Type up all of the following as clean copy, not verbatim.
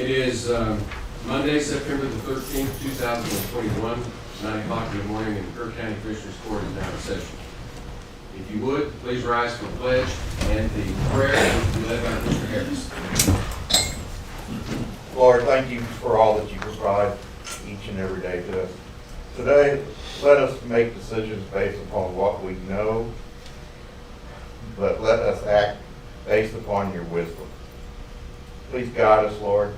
It is Monday, September the 13th, 2021, 9 o'clock in the morning, and Kerr County Commissioners Court is now in session. If you would, please rise for the pledge and the prayer which will be led by Mr. Harris. Lord, thank you for all that you provide each and every day to us. Today, let us make decisions based upon what we know, but let us act based upon your wisdom. Please guide us, Lord.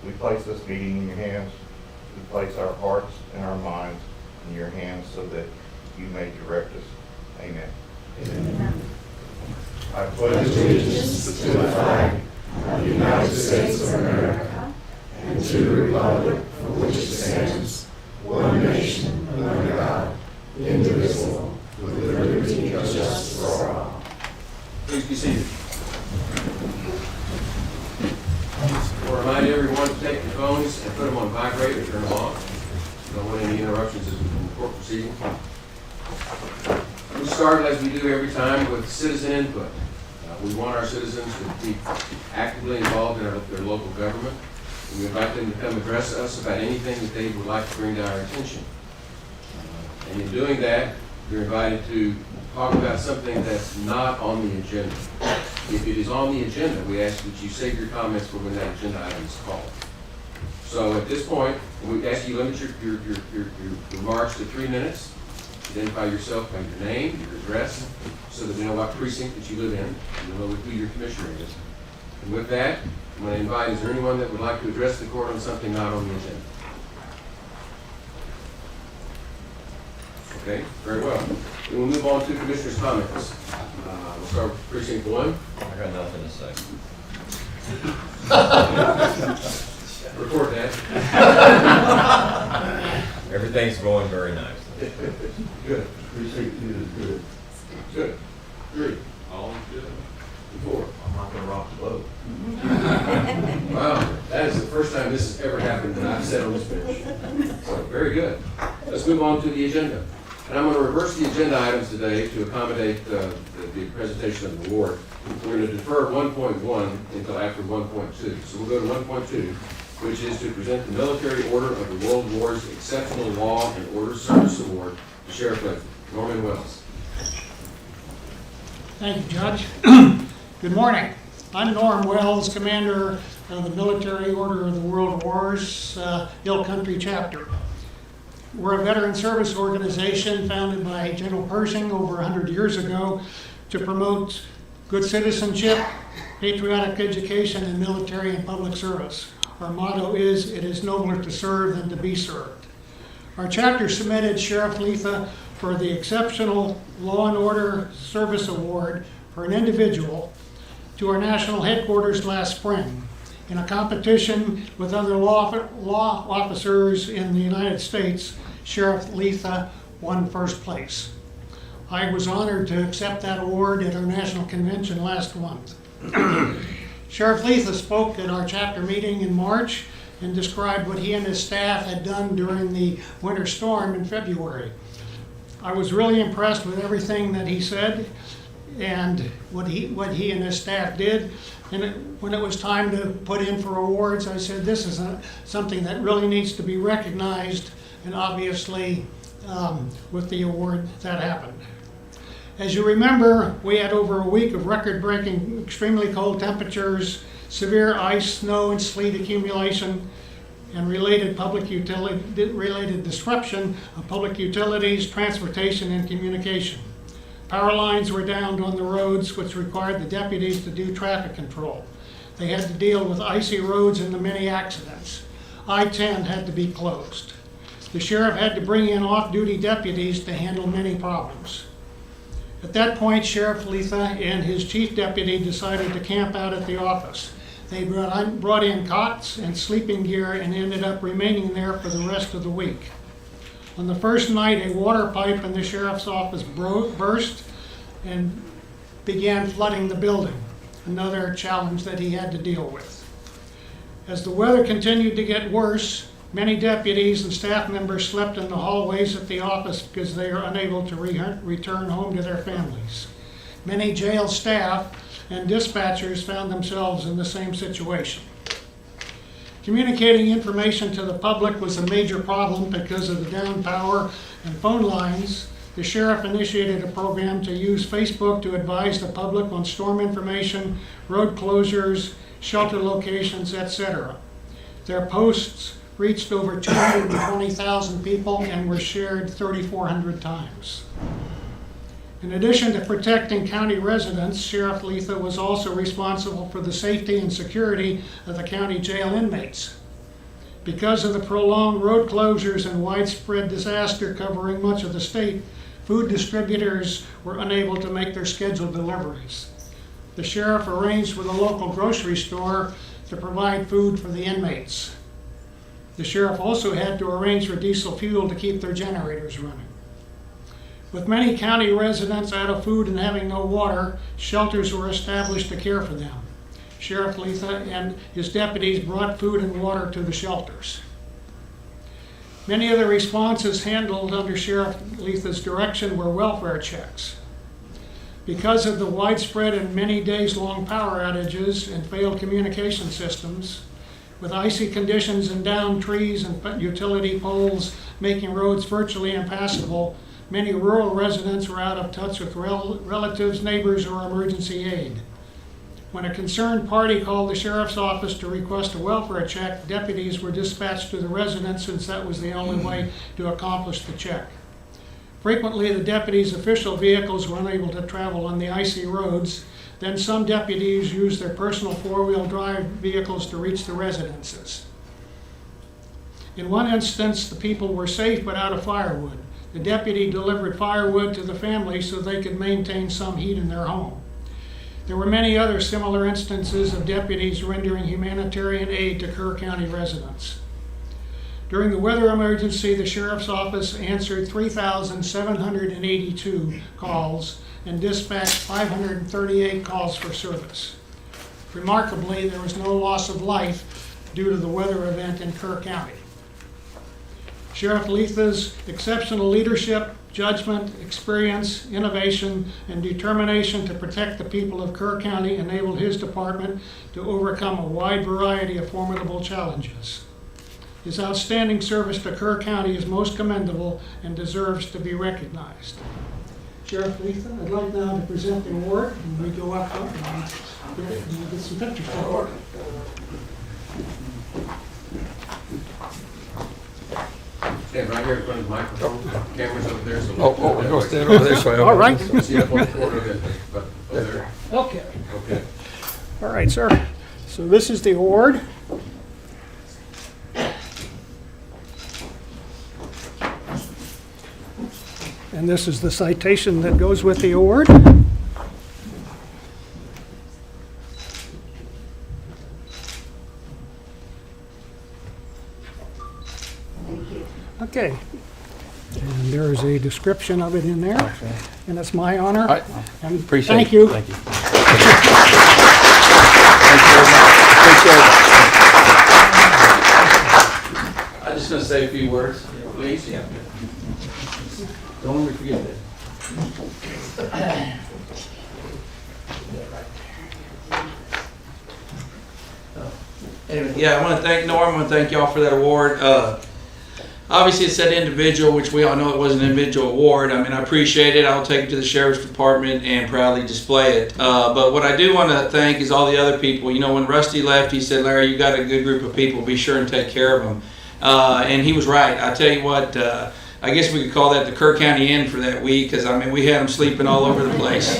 We place this meeting in your hands. We place our hearts and our minds in your hands so that you may direct us. Amen. Amen. I pledge allegiance to the flag of the United States of America and to the republic for which it stands, one nation, under God, indivisible, with liberty and justice for all. Please be seated. I will remind everyone to take your phones and put them on vibrate or turn them off. Don't want any interruptions in the court proceeding. We start, as we do every time, with citizen input. We want our citizens to be actively involved in their local government. We invite them to come address us about anything that they would like to bring to our attention. And in doing that, you're invited to talk about something that's not on the agenda. If it is on the agenda, we ask that you save your comments for when that agenda item is called. So at this point, we ask you to limit your remarks to 3 minutes. Identify yourself by your name, your address, so that we know what precinct that you live in, and we'll know who your commissioner is. And with that, I'm going to invite, is there anyone that would like to address the court on something not on the agenda? Okay, very well. We will move on to commissioners' comments. We'll start with precinct 1. I got nothing to say. Report that. Everything's going very nicely. Good. Precinct 2 is good. Good. 3. All good. 4. I'm not going to rock the boat. Wow, that is the first time this has ever happened that I've said on this bench. So, very good. Let's move on to the agenda. And I'm going to reverse the agenda items today to accommodate the presentation of the award. We're going to defer 1.1 until after 1.2. So we'll go to 1.2, which is to present the Military Order of the World War's Exceptional Law and Order Service Award to Sheriff Lateral. Norman Wells. Thank you, Judge. Good morning. I'm Norm Wells, Commander of the Military Order of the World Wars, Hill Country Chapter. We're a veteran service organization founded by General Pershing over 100 years ago to promote good citizenship, patriotic education, and military and public service. Our motto is, it is nobler to serve than to be served. Our chapter submitted Sheriff Letha for the Exceptional Law and Order Service Award for an individual to our national headquarters last spring. In a competition with other law officers in the United States, Sheriff Letha won first place. I was honored to accept that award at our national convention last month. Sheriff Letha spoke at our chapter meeting in March and described what he and his staff had done during the winter storm in February. I was really impressed with everything that he said and what he and his staff did. And when it was time to put in for awards, I said this is something that really needs to be recognized, and obviously with the award that happened. As you remember, we had over a week of record-breaking extremely cold temperatures, severe ice, snow, and sleet accumulation, and related disruption of public utilities, transportation, and communication. Power lines were down on the roads, which required the deputies to do traffic control. They had to deal with icy roads and the many accidents. I-10 had to be closed. The sheriff had to bring in off-duty deputies to handle many problems. At that point, Sheriff Letha and his chief deputy decided to camp out at the office. They brought in cots and sleeping gear and ended up remaining there for the rest of the week. On the first night, a water pipe in the sheriff's office burst and began flooding the building, another challenge that he had to deal with. As the weather continued to get worse, many deputies and staff members slept in the hallways at the office because they are unable to return home to their families. Many jail staff and dispatchers found themselves in the same situation. Communicating information to the public was a major problem because of the down power and phone lines. The sheriff initiated a program to use Facebook to advise the public on storm information, road closures, shelter locations, etc. Their posts reached over 220,000 people and were shared 3,400 times. In addition to protecting county residents, Sheriff Letha was also responsible for the safety and security of the county jail inmates. Because of the prolonged road closures and widespread disaster covering much of the state, food distributors were unable to make their scheduled deliveries. The sheriff arranged with a local grocery store to provide food for the inmates. The sheriff also had to arrange for diesel fuel to keep their generators running. With many county residents out of food and having no water, shelters were established to care for them. Sheriff Letha and his deputies brought food and water to the shelters. Many of the responses handled under Sheriff Letha's direction were welfare checks. Because of the widespread and many days-long power outages and failed communication systems, with icy conditions and downed trees and utility poles making roads virtually impassable, many rural residents were out of touch with relatives, neighbors, or emergency aid. When a concerned party called the sheriff's office to request a welfare check, deputies were dispatched to the residents since that was the only way to accomplish the check. Frequently, the deputies' official vehicles were unable to travel on the icy roads. Then some deputies used their personal four-wheel drive vehicles to reach the residences. In one instance, the people were safe but out of firewood. The deputy delivered firewood to the family so they could maintain some heat in their home. There were many other similar instances of deputies rendering humanitarian aid to Kerr County residents. During the weather emergency, the sheriff's office answered 3,782 calls and dispatched 538 calls for service. Remarkably, there was no loss of life due to the weather event in Kerr County. Sheriff Letha's exceptional leadership, judgment, experience, innovation, and determination to protect the people of Kerr County enabled his department to overcome a wide variety of formidable challenges. His outstanding service to Kerr County is most commendable and deserves to be recognized. Sheriff Letha, I'd like now to present the award, and we go up and get some pictures for it. Stand right here in front of the microphone. Camera's over there, so. Oh, go stand over this way. All right. See up on the corner of it, but over there. Okay. Okay. All right, sir. So this is the award. And this is the citation that goes with the award. Okay. And there is a description of it in there, and it's my honor. right. And Appreciate thank it. you. Thank you. Thank you very much. Appreciate it. I'm just going to say a few words, please. Don't let me forget that. Anyway, yeah, I want to thank Norm. I want to thank y'all for that award. Obviously, it said individual, which we all know it was an individual award. I mean, I appreciate it. I'll take it to the Sheriff's Department and proudly display it. But what I do want to thank is all the other people. You know, when Rusty left, he said, Larry, you got a good group of people. Be sure and take care of them. And he was right. I tell you what, I guess we could call that the Kerr County Inn for that week, because, I mean, we had them sleeping all over the place.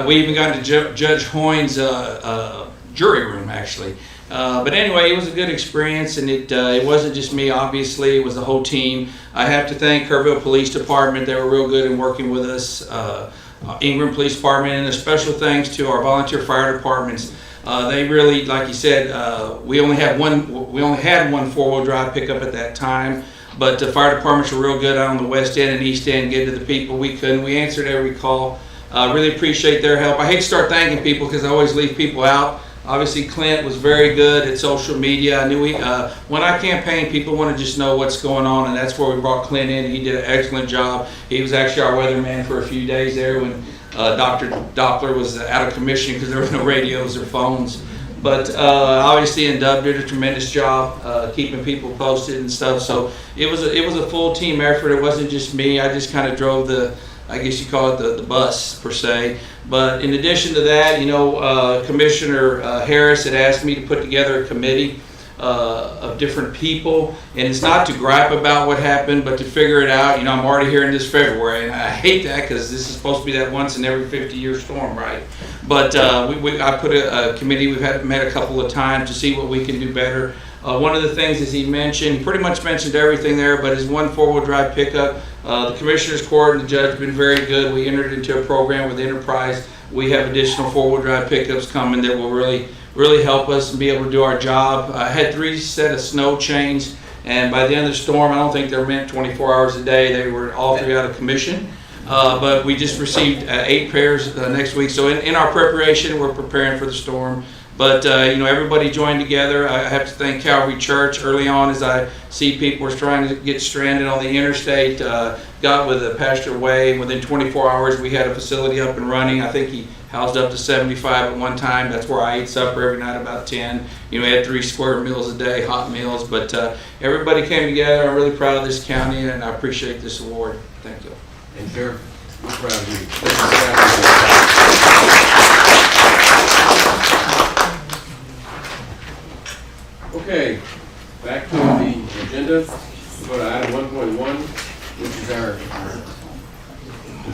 We even got to Judge Hoynes' jury room, actually. But anyway, it was a good experience, and it wasn't just me, obviously. It was the whole team. I have to thank Kerrville Police Department. They were real good in working with us. Ingram Police Department, and a special thanks to our volunteer fire departments. They really, like you said, we only had one four-wheel drive pickup at that time. But the fire departments were real good out on the west end and east end, getting to the people we couldn't. We answered every call. Really appreciate their help. I hate to start thanking people because I always leave people out. Obviously, Clint was very good at social media. I knew when I campaign, people want to just know what's going on, and that's where we brought Clint in. He did an excellent job. He was actually our weatherman for a few days there when Dr. Doppler was out of commission because there were no radios or phones. But obviously, and Dub did a tremendous job keeping people posted and stuff. So it was a full team effort. It wasn't just me. I just kind of drove the, I guess you call it the bus per se. But in addition to that, Commissioner Harris had asked me to put together a committee of different people, and it's not to gripe about what happened, but to figure it out. I'm already here in this February, and I hate that because this is supposed to be that once in every 50-year storm, right? But I put a committee. We've met a couple of times to see what we can do better. One of the things, as he mentioned, he pretty much mentioned everything there, but his one four-wheel drive pickup. The Commissioner's Court and the judge have been very good. We entered into a program with Enterprise. We have additional four-wheel drive pickups coming that will really help us and be able to do our job. I had 3 set of snow chains, and by the end of the storm, I don't think they were meant 24 hours a day. They were all 3 out of commission. But we just received 8 pairs next week. So in our preparation, we're preparing for the storm. But everybody joined together. I have to thank Calvary Church early on, as I see people were trying to get stranded on the interstate. Got with Pastor Way. Within 24 hours, we had a facility up and running. I think he housed up to 75 at one time. That's where I ate supper every night, about 10. We had 3 square meals a day, hot meals. But everybody came together. I'm really proud of this county, and I appreciate this award. Thank you. And Sheriff, we're proud of you. Okay, back to the agenda. We'll go to item 1.1, which is our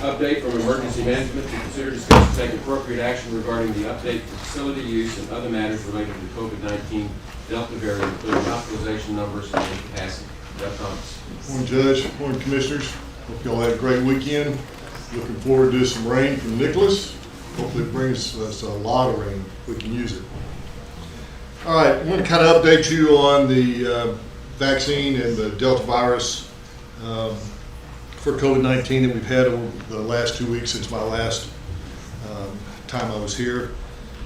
update from emergency management to consider, discuss, and take appropriate action regarding the update for facility use and other matters related to the COVID-19 Delta variant, including hospitalization numbers and capacity. Jeff Thomas. Morning, Judge. Morning, Commissioners. Hope y'all had a great weekend. Looking forward to some rain from Nicholas. Hopefully it brings us a lot of rain if we can use it. All right, I'm going to kind of update you on the vaccine and the Delta virus for COVID-19 that we've had over the last 2 weeks since my last time I was here.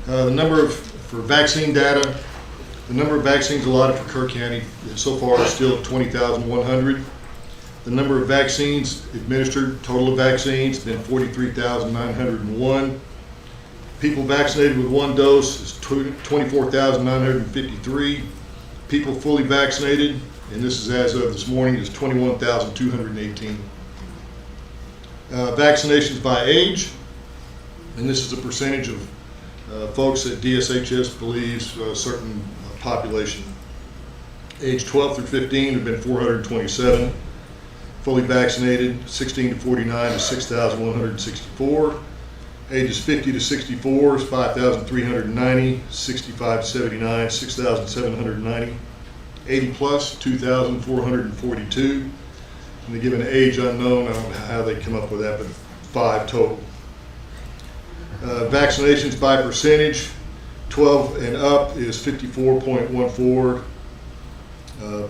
The number for vaccine data, the number of vaccines allotted for Kerr County so far is still 20,100. The number of vaccines administered, total of vaccines, has been 43,901. People vaccinated with 1 dose is 24,953. People fully vaccinated, and this is as of this morning, is 21,218. Vaccinations by age, and this is the percentage of folks that DSHS believes a certain population. Age 12 through 15 have been 427. Fully vaccinated, 16 to 49 is 6,164. Ages 50 to 64 is 5,390. 65 to 79, 6,790. 80 plus, 2,442. And they give an age unknown. I don't know how they come up with that, but 5 total. Vaccinations by percentage, 12 and up is 54.14.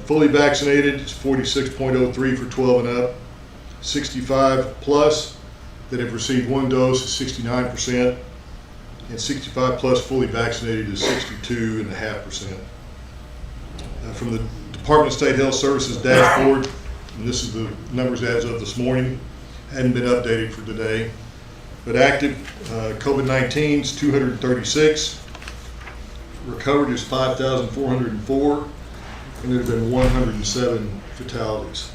Fully vaccinated is 46.03 for 12 and up. 65 plus that have received 1 dose is 69%, and 65 plus fully vaccinated is 62.5%. From the Department of State Health Services dashboard, and this is the numbers as of this morning, hadn't been updated for today, but active COVID-19 is 236, recovered is 5,404, and there have been 107 fatalities.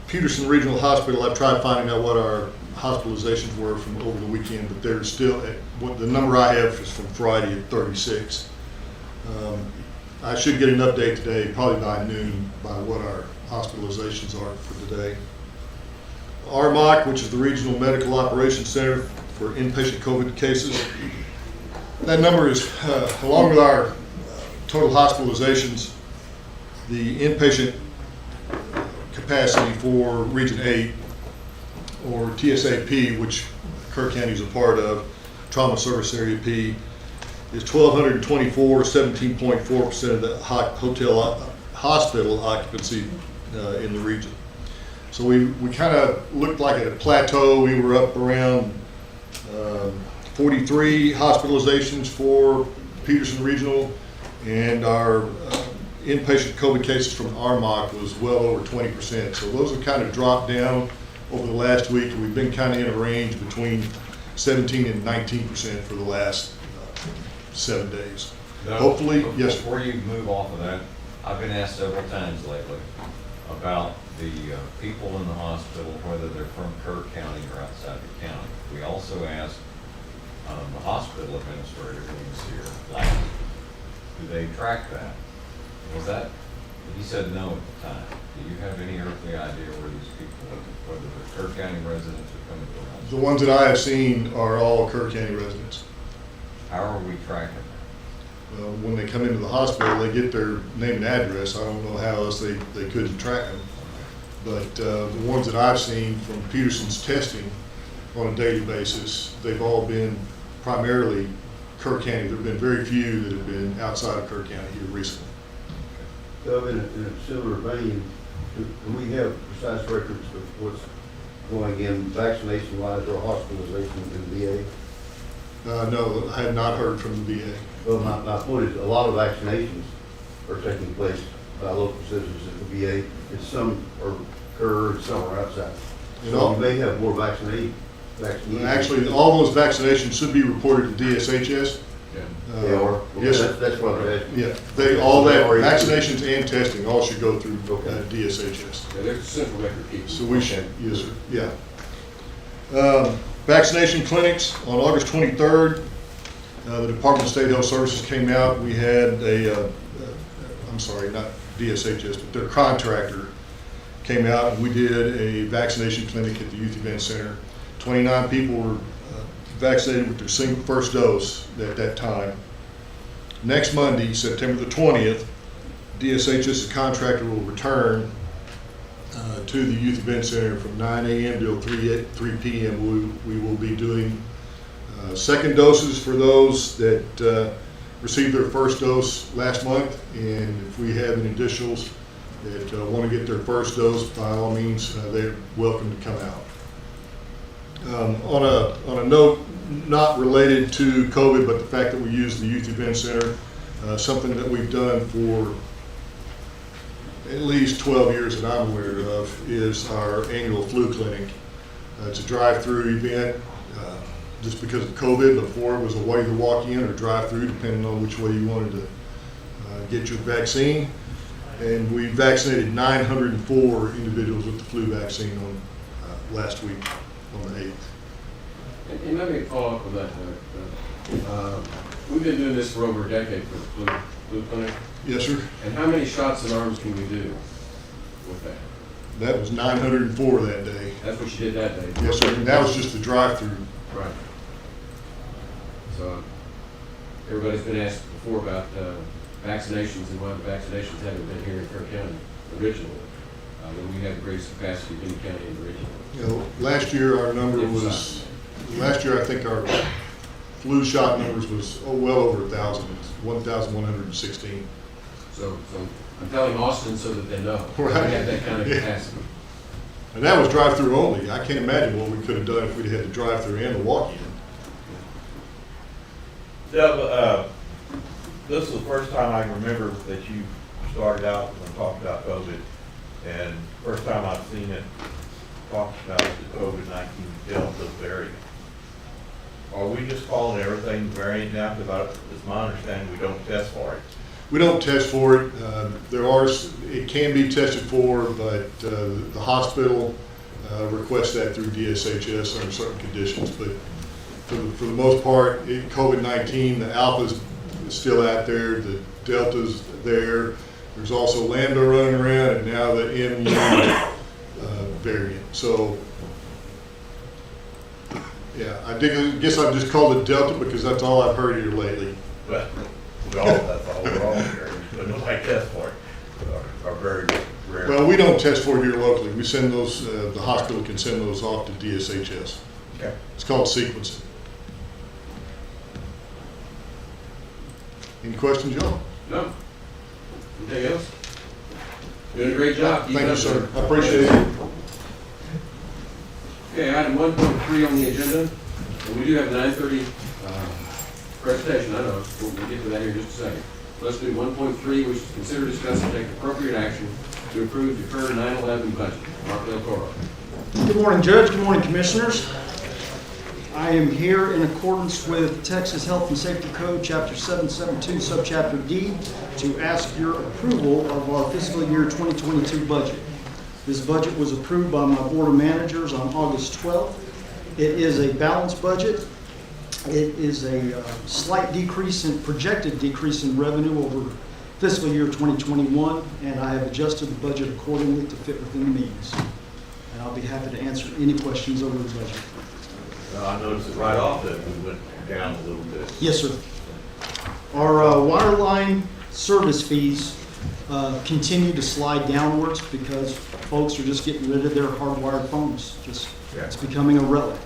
Peterson Regional Hospital, I've tried finding out what our hospitalizations were from over the weekend, but they're still, the number I have is from Friday at 36. I should get an update today, probably by noon, by what our hospitalizations are for today. RMOC, which is the Regional Medical Operations Center for inpatient COVID cases, that number is, along with our total hospitalizations, the inpatient capacity for Region 8, or TSAP, which Kerr County is a part of, Trauma Service Area P, is 1,224, 17.4% of the hospital occupancy in the region. So we kind of looked like at a plateau. We were up around 43 hospitalizations for Peterson Regional, and our inpatient COVID cases from RMOC was well over 20%. So those have kind of dropped down over the last week. We've been kind of in a range between 17 and 19% for the last 7 days. No, Hopefully, yes, sir. Before you move off of that, I've been asked several times lately about the people in the hospital, whether they're from Kerr County or outside the county. We also asked the hospital administrator who was here last, do they track that? Was that, he said no at the time. Do you have any earthly idea where these people, whether they're Kerr County residents or coming to the The hospital? ones that I have seen are all Kerr County residents. How are we tracking that? When they come into the hospital, they get their name and address. I don't know how else they couldn't track them. But the ones that I've seen from Peterson's testing on a daily basis, they've all been primarily Kerr County. There have been very few that have been outside of Kerr County here recently. So in a similar vein, do we have precise records of what's going in vaccination-wise or hospitalization in the VA? No, I have not heard from the VA. Well, my point is, a lot of vaccinations are taking place by local citizens at the VA, and some are Kerr and some are outside. So you may have more vaccinations. Actually, all those vaccinations should be reported to DSHS. They are? Yes, sir. That's what I'm asking. Yeah, all that, vaccinations and testing all should go through DSHS. Yeah, they're central record keepers. So we should, yes, sir, yeah. Vaccination clinics, on August 23rd, the Department of State Health Services came out. We had I'm sorry, not DSHS, but their contractor came out, and we did a vaccination clinic at the Youth Event Center. 29 people were vaccinated with their first dose at that time. Next Monday, September the 20th, DSHS's contractor will return to the Youth Event Center from 9 a.m. till 3 p.m. We will be doing second doses for those that received their first dose last month, and if we have any additionals that want to get their first dose, by all means, they're welcome to come out. On a note not related to COVID, but the fact that we use the Youth Event Center, something that we've done for at least 12 years that I'm aware of is our annual flu clinic. It's a drive-through event. Just because of COVID, before it was a way to walk in or drive-through, depending on which way you wanted to get your vaccine. And we vaccinated 904 individuals with the flu vaccine on last week, on the 8th. And let me follow up on that. We've been doing this for over a decade for the flu clinic. Yes, sir. And how many shots in arms can we do with that? That was 904 that day. That's what you did that day? Yes, sir. And that was just the drive-through. Right. So everybody's been asked before about vaccinations and why the vaccinations haven't been here in Kerr County originally, when we had the greatest capacity of any county in the region. You know, last year our number was, last year I think our flu shot numbers was well over 1,000. It's 1,116. So I'm telling Austin so that they know. Right. We have that kind of capacity. And that was drive-through only. I can't imagine what we could have done if we'd had the drive-through and the walk-in. Deb, this is the first time I can remember that you started out and talked about COVID, and first time I've seen it talked about the COVID-19 Delta variant. Are we just calling everything variant now? Because it's my understanding we don't test for it. We don't test for it. It can be tested for, but the hospital requests that through DSHS under certain conditions. But for the most part, COVID-19, the Alpha is still out there, the Delta's there. There's also Lambda running around, and now the MU variant. So, yeah, I guess I just called it Delta because that's all I've heard here lately. But that's all we're all hearing. But nobody tests for it. Are very rare. Well, we don't test for it here locally. We send those, the hospital can send those off to DSHS. Okay. It's called sequencing. Any questions, y'all? No? Anything else? Doing a great job. Keep it Thank you, up, sir. I appreciate it. Okay, item 1.3 on the agenda. And we do have a 9:30 presentation, I know. We'll get to that here in just a second. Let's do 1.3, which is consider, discuss, and take appropriate action to approve the current 9/11 budget. Mark Del Toro. Good morning, Judge. Good morning, Commissioners. I am here in accordance with Texas Health and Safety Code, Chapter 772, Subchapter D, to ask your approval of our fiscal year 2022 budget. This budget was approved by my Board of Managers on August 12th. It is a balanced budget. It is a slight decrease in, projected decrease in revenue over fiscal year 2021, and I have adjusted the budget accordingly to fit within the means. And I'll be happy to answer any questions over the budget. I noticed it right off that we went down a little bit. Yes, sir. Our wireline service fees continue to slide downwards because folks are just getting rid of their hardwired phones. It's becoming a relic.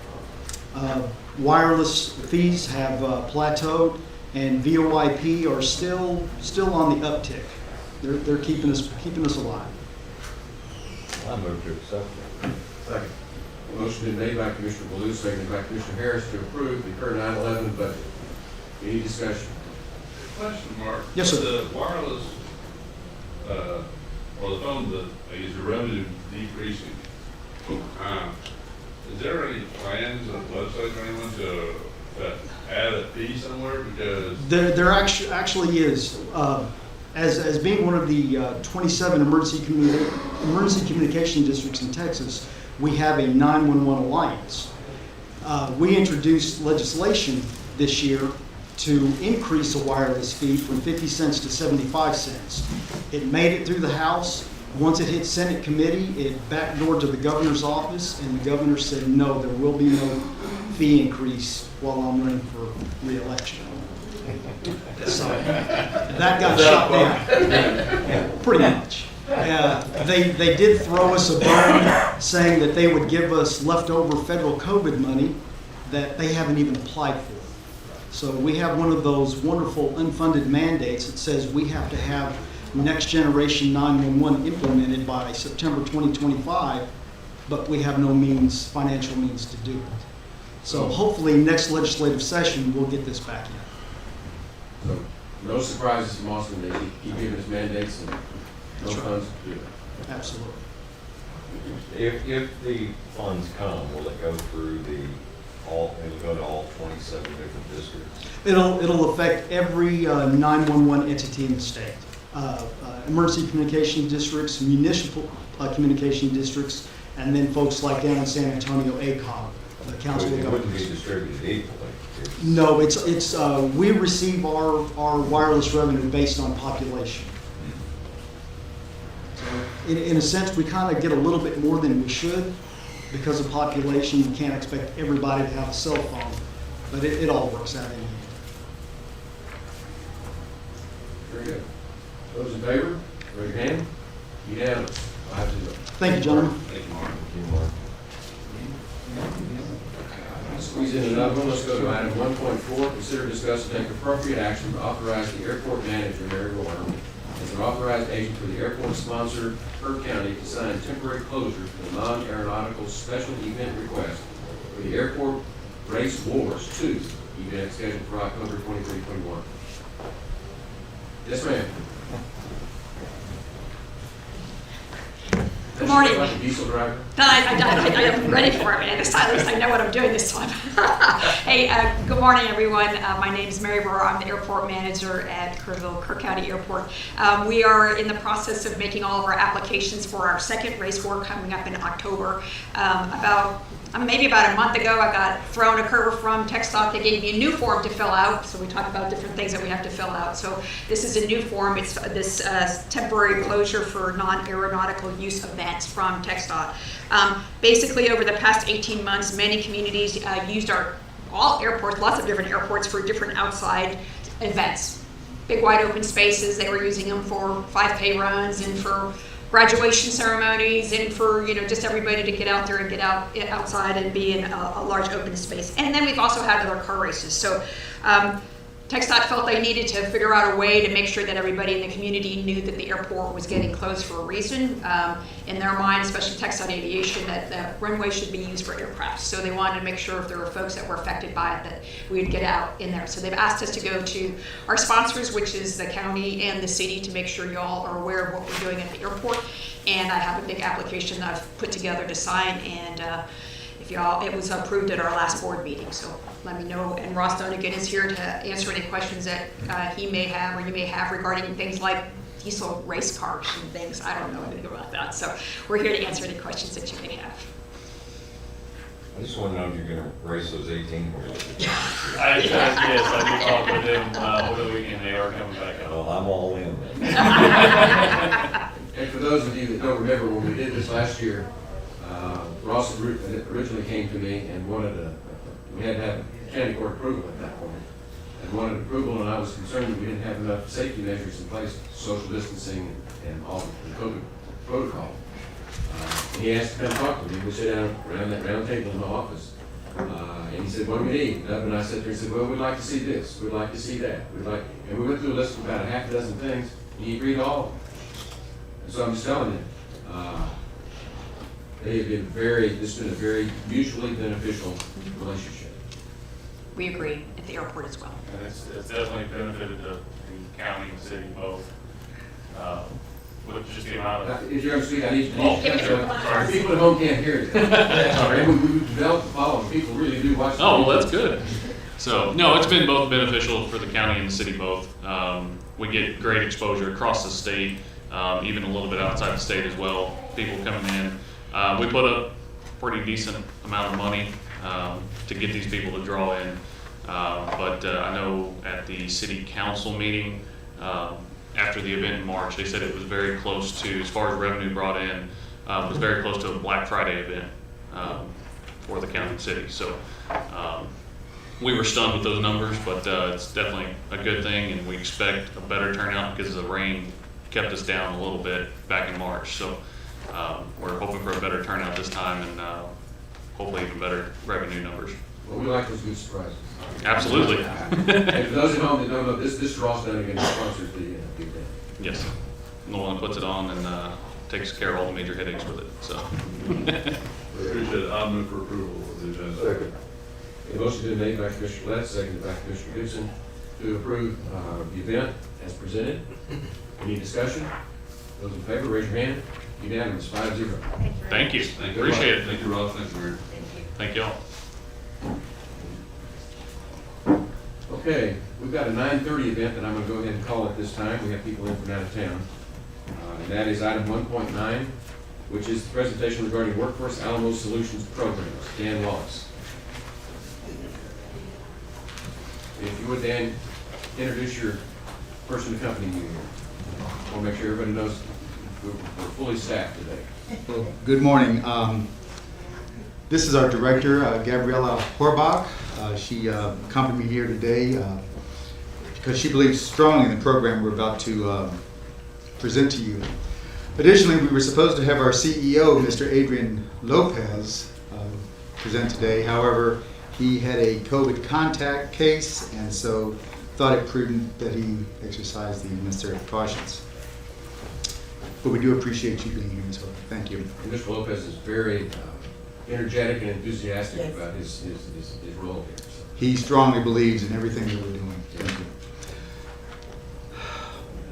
Wireless fees have plateaued, and VoIP are still on the uptick. They're keeping us alive. I move to accept it. Second. Motion been made by Commissioner Baloo, seconded by Commissioner Harris to approve the current 9/11 budget. Any discussion? Question, Mark. Yes, sir. The wireless, or the phone, is the revenue decreasing? Is there any plans on the website or anyone to add a fee somewhere? Because There actually is. As being one of the 27 emergency communication districts in Texas, we have a 911 alliance. We introduced legislation this year to increase the wireless fee from 50 cents to 75 cents. It made it through the House. Once it hit Senate committee, it backdoored to the governor's office, and the governor said, no, there will be no fee increase while I'm running for re-election. So that got shot down, pretty much. They did throw us a bone saying that they would give us leftover federal COVID money that they haven't even applied for. So we have one of those wonderful unfunded mandates that says we have to have next generation 911 implemented by September 2025, but we have no financial means to do it. So hopefully next legislative session we'll get this back in. So, no surprises from Austin. They keep giving us mandates and no That's right. funds to do it. Absolutely. If the funds come, will it go through it'll go to all 27 different districts? It'll affect every 911 entity in the state. Emergency communication districts, municipal communication districts, and then folks like down in San Antonio, ACOG, the Council of It wouldn't be Governments. distributed equally. No, it's we receive our wireless revenue based on population. So in a sense, we kind of get a little bit more than we should because of population. You can't expect everybody to have a cell phone, but it all works out in the end. Very good. Those in favor, raise your hand. Unanimous, 5-0. Thank you, gentlemen. Thank you, Mark. Squeeze in another one. Let's go to item 1.4. Consider, discuss, and take appropriate action to authorize the airport manager, Mary Warner, as an authorized agent for the airport sponsor, Kerr County, to sign temporary closure for the non-aeronautical special event request for the Airport Race Wars 2 event scheduled for October 23-21. Yes, ma'am. Good morning. Like a diesel driver? I'm ready for it, man. This time, at least I know what I'm doing this time. Hey, good morning, everyone. My name is Mary Brewer. I'm the airport manager at Kerr County Airport. We are in the process of making all of our applications for our second race war coming up in October. Maybe about a month ago, I got thrown a curve from Txdot. They gave me a new form to fill out. So we talked about different things that we have to fill out. So this is a new form. It's this temporary closure for non-aeronautical use events from Txdot. Basically, over the past 18 months, many communities used all airports, lots of different airports for different outside events. Big wide open spaces. They were using them for 5K runs and for graduation ceremonies and for just everybody to get out there and get outside and be in a large open space. And then we've also had other car races. So Txdot felt they needed to figure out a way to make sure that everybody in the community knew that the airport was getting closed for a reason. In their mind, especially Txdot Aviation, that the runway should be used for aircraft. So they wanted to make sure if there were folks that were affected by it that we would get out in there. So they've asked us to go to our sponsors, which is the county and the city, to make sure y'all are aware of what we're doing at the airport. And I have a big application that I've put together to sign, and if y'all, it was approved at our last board meeting, so let me know. And Ross Donegan is here to answer any questions that he may have or you may have regarding things like diesel race cars and things. I don't know anything about that, so we're here to answer any questions that you may have. I just want to know if you're gonna race those 18-wheelers. Yes, I did talk with them over the weekend. They are coming back out. Well, I'm all in. And for those of you that don't remember, when we did this last year, Ross originally came to me and wanted we had to have county court approval at that point, and wanted approval, and I was concerned that we didn't have enough safety measures in place, social distancing and all the COVID protocol. And he asked to come talk to me. We sat down around that round table in my office, and he said, "What do we need?" And I sat there and said, "Well, we'd like to see this, we'd like to see that, and we went through a list of about a half a dozen things, and he agreed to all of them. And so I'm just telling you, they have been this has been a very mutually beneficial relationship. We agree at the airport as well. And it's definitely benefited the county and city both. With just the amount of. If you're going to speak, I need to. Sorry. People at home can't hear you. Sorry, we've developed the following. People really do watch. Oh, well, that's good. So, no, it's been both beneficial for the county and the city both. We get great exposure across the state, even a little bit outside the state as well. People coming in. We put a pretty decent amount of money to get these people to draw in. But I know at the city council meeting, after the event in March, they said it was very close to, as far as revenue brought in, was very close to a Black Friday event for the county and city. So we were stunned with those numbers, but it's definitely a good thing, and we expect a better turnout because the rain kept us down a little bit back in March. So we're hoping for a better turnout this time, and hopefully even better revenue numbers. Well, we like those good surprises. Absolutely. And for those at home that don't know, this Ross Donegan sponsors the event. Yes. I'm the one that puts it on and takes care of all the major headaches with it. So. Appreciate it. I'll move for approval of the agenda. Second. A motion been made by Commissioner Letts, seconded by Commissioner Gibson, to approve the event as presented. Any discussion? Those in favor, raise your hand. Unanimous, 5-0. Thank you. Thank you. Appreciate it. Thank you, Ross. Thanks, Mary. Thank you all. Okay, we've got a 9:30 event that I'm going to go ahead and call at this time. We have people in from out of town. And that is item 1.9, which is the presentation regarding Workforce Alamo Solutions Programs. Dan Wallace. If you would, Dan, introduce your person accompanying you here. I want to make sure everybody knows we're fully staffed today. Well, good morning. This is our director, Gabriella Horbach. She accompanied me here today because she believes strongly in the program we're about to present to you. Additionally, we were supposed to have our CEO, Mr. Adrian Lopez, present today. However, he had a COVID contact case, and so thought it prudent that he exercise the necessary precautions. But we do appreciate you being here, Ms. Horbach. Thank you. And Mr. Lopez is very energetic and enthusiastic about his role here. So. He strongly believes in everything that we're doing. Thank you.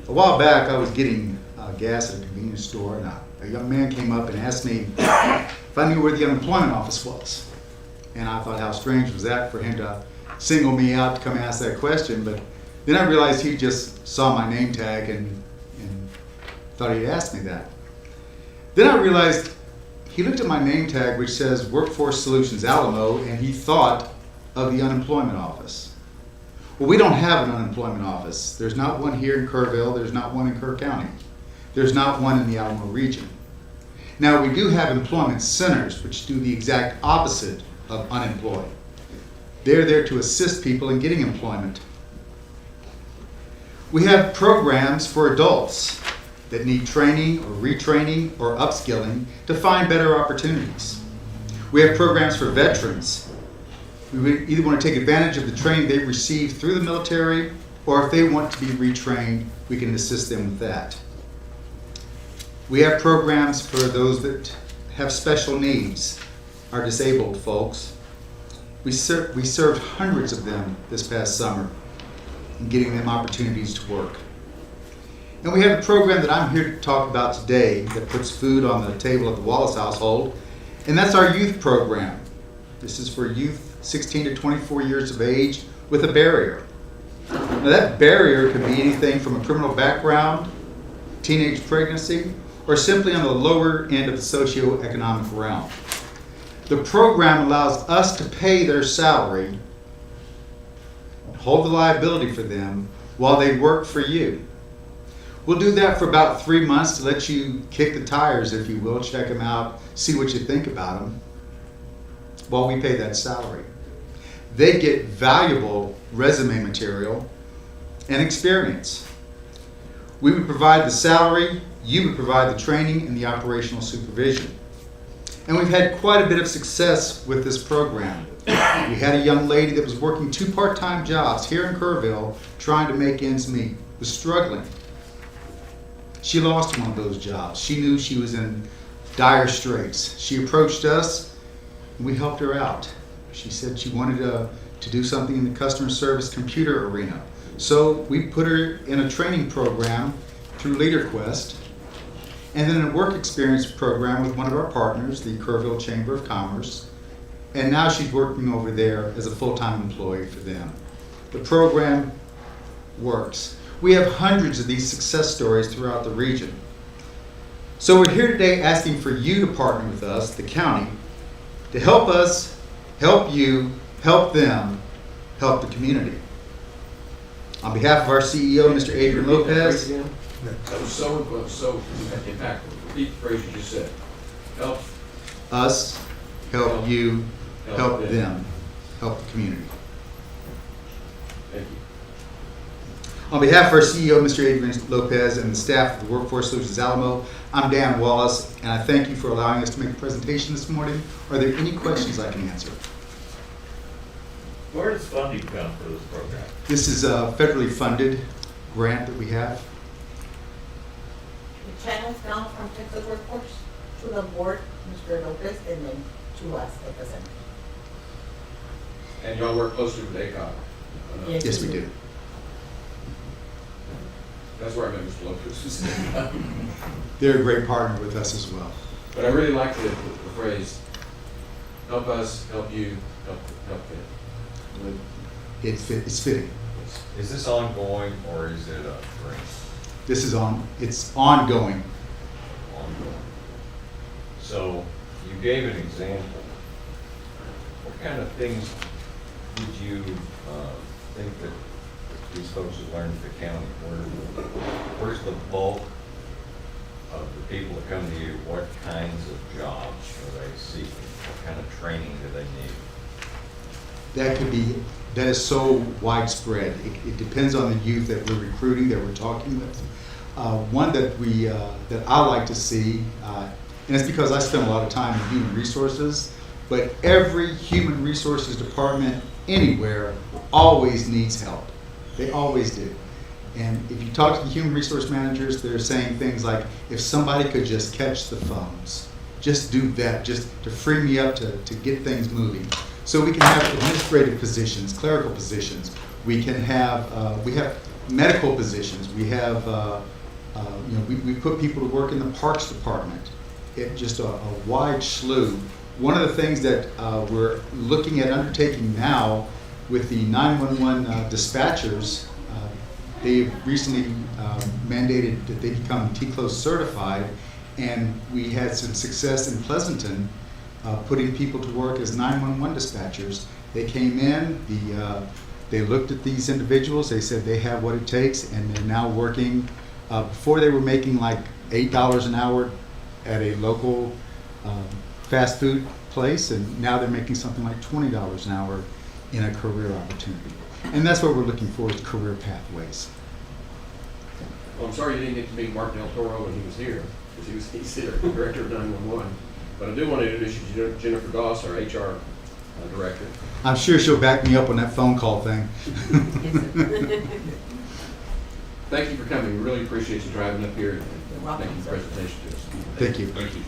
A while back, I was getting gas at a convenience store, and a young man came up and asked me if I knew where the unemployment office was. And I thought, how strange was that for him to single me out to come ask that question. But then I realized he just saw my name tag and thought he'd asked me that. Then I realized he looked at my name tag, which says Workforce Solutions Alamo, and he thought of the unemployment office. Well, we don't have an unemployment office. There's not one here in Kerrville. There's not one in Kerr County. There's not one in the Alamo region. Now, we do have employment centers, which do the exact opposite of unemployed. They're there to assist people in getting employment. We have programs for adults that need training or retraining or upskilling to find better opportunities. We have programs for veterans. We either want to take advantage of the training they've received through the military, or if they want to be retrained, we can assist them with that. We have programs for those that have special needs, our disabled folks. We served hundreds of them this past summer in getting them opportunities to work. And we have a program that I'm here to talk about today that puts food on the table of the Wallace household, and that's our youth program. This is for youth 16 to 24 years of age with a barrier. Now that barrier could be anything from a criminal background, teenage pregnancy, or simply on the lower end of the socioeconomic realm. The program allows us to pay their salary, hold the liability for them while they work for you. We'll do that for about 3 months to let you kick the tires, if you will, check them out, see what you think about them, while we pay that salary. They get valuable resume material and experience. We would provide the salary, you would provide the training and the operational supervision. And we've had quite a bit of success with this program. We had a young lady that was working 2 part-time jobs here in Kerrville trying to make ends meet, was struggling. She lost one of those jobs. She knew she was in dire straits. She approached us and we helped her out. She said she wanted to do something in the customer service computer arena. So we put her in a training program through LeaderQuest, and then a work experience program with one of our partners, the Kerrville Chamber of Commerce. And now she's working over there as a full-time employee for them. The program works. We have hundreds of these success stories throughout the region. So we're here today asking for you to partner with us, the county, to help us, help you, help them, help the community. On behalf of our CEO, Mr. Adrian Lopez. That was so impactful. Repeat the phrase you just said. Help Us, help you, help them, help the community. Thank you. On behalf of our CEO, Mr. Adrian Lopez, and the staff of the Workforce Solutions Alamo, I'm Dan Wallace, and I thank you for allowing us to make a presentation this morning. Are there any questions I can answer? Where does funding come for this program? This is a federally funded grant that we have. The channels down from Texas Workforce to the board, Mr. Lopez, and then to us at the center. And y'all work closely with ACOG? Yes, we do. That's where I met Mr. Lopez. They're a great partner with us as well. But I really like the phrase, help us, help you, help them. It's fitting. Is this ongoing or is it a grant? This is it's ongoing. Ongoing. So you gave an example. What kind of things did you think that these folks have learned at the county? Where's the bulk of the people that come to you? What kinds of jobs are they seeking? What kind of training do they need? That is so widespread. It depends on the youth that we're recruiting, that we're talking with. One that I like to see, and it's because I spend a lot of time in human resources, but every human resources department anywhere always needs help. They always do. And if you talk to the human resource managers, they're saying things like, if somebody could just catch the phones, just do that, just to free me up to get things moving. So we can have administrative positions, clerical positions. We can have, we have medical positions. We have, we put people to work in the parks department. It's just a wide slew. One of the things that we're looking at undertaking now with the 911 dispatchers, they've recently mandated that they become Txdot certified, and we had some success in Pleasanton putting people to work as 911 dispatchers. They came in, they looked at these individuals, they said they have what it takes, and they're now working. Before they were making like $8 an hour at a local fast food place, and now they're making something like $20 an hour in a career opportunity. And that's what we're looking for, is career pathways. Well, I'm sorry you didn't get to meet Mark Del Toro when he was here, because he's here, Director of 911. But I do want to introduce you to Jennifer Goss, our HR Director. I'm sure she'll back me up on that phone call thing. Thank you for coming. We really appreciate you driving up here and making the presentation to us. Thank you. Thank you.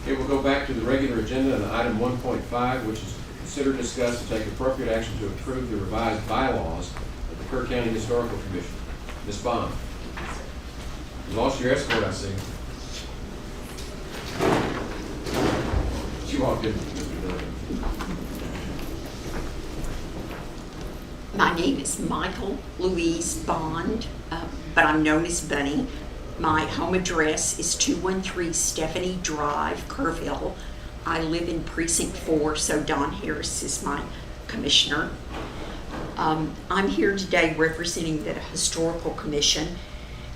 Okay, we'll go back to the regular agenda and item 1.5, which is to consider, discuss, and take appropriate action to approve the revised bylaws of the Kerr County Historical Commission. Ms. Bond. You lost your escort, I see. you walked in, Mr. Miller. My name is Michael Louise Bond, but I'm known as Bunny. My home address is 213 Stephanie Drive, Kerrville. I live in Precinct 4, so Don Harris is my commissioner. I'm here today representing the Historical Commission,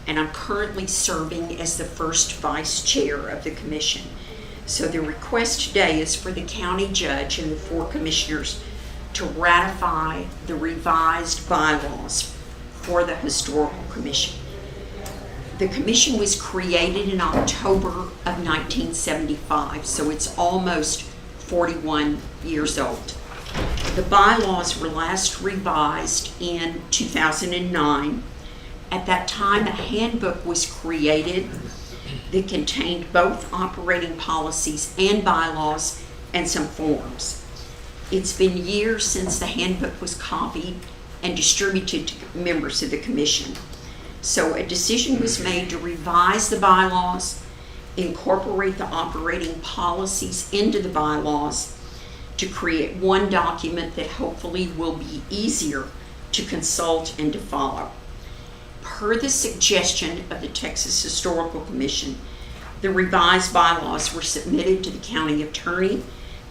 and I'm currently serving as the first vice chair of the commission. So the request today is for the county judge and the 4 commissioners to ratify the revised bylaws for the Historical Commission. The commission was created in October of 1975, so it's almost 41 years old. The bylaws were last revised in 2009. At that time, a handbook was created that contained both operating policies and bylaws and some forms. It's been years since the handbook was copied and distributed to members of the commission. So a decision was made to revise the bylaws, incorporate the operating policies into the bylaws to create one document that hopefully will be easier to consult and to follow. Per the suggestion of the Texas Historical Commission, the revised bylaws were submitted to the county attorney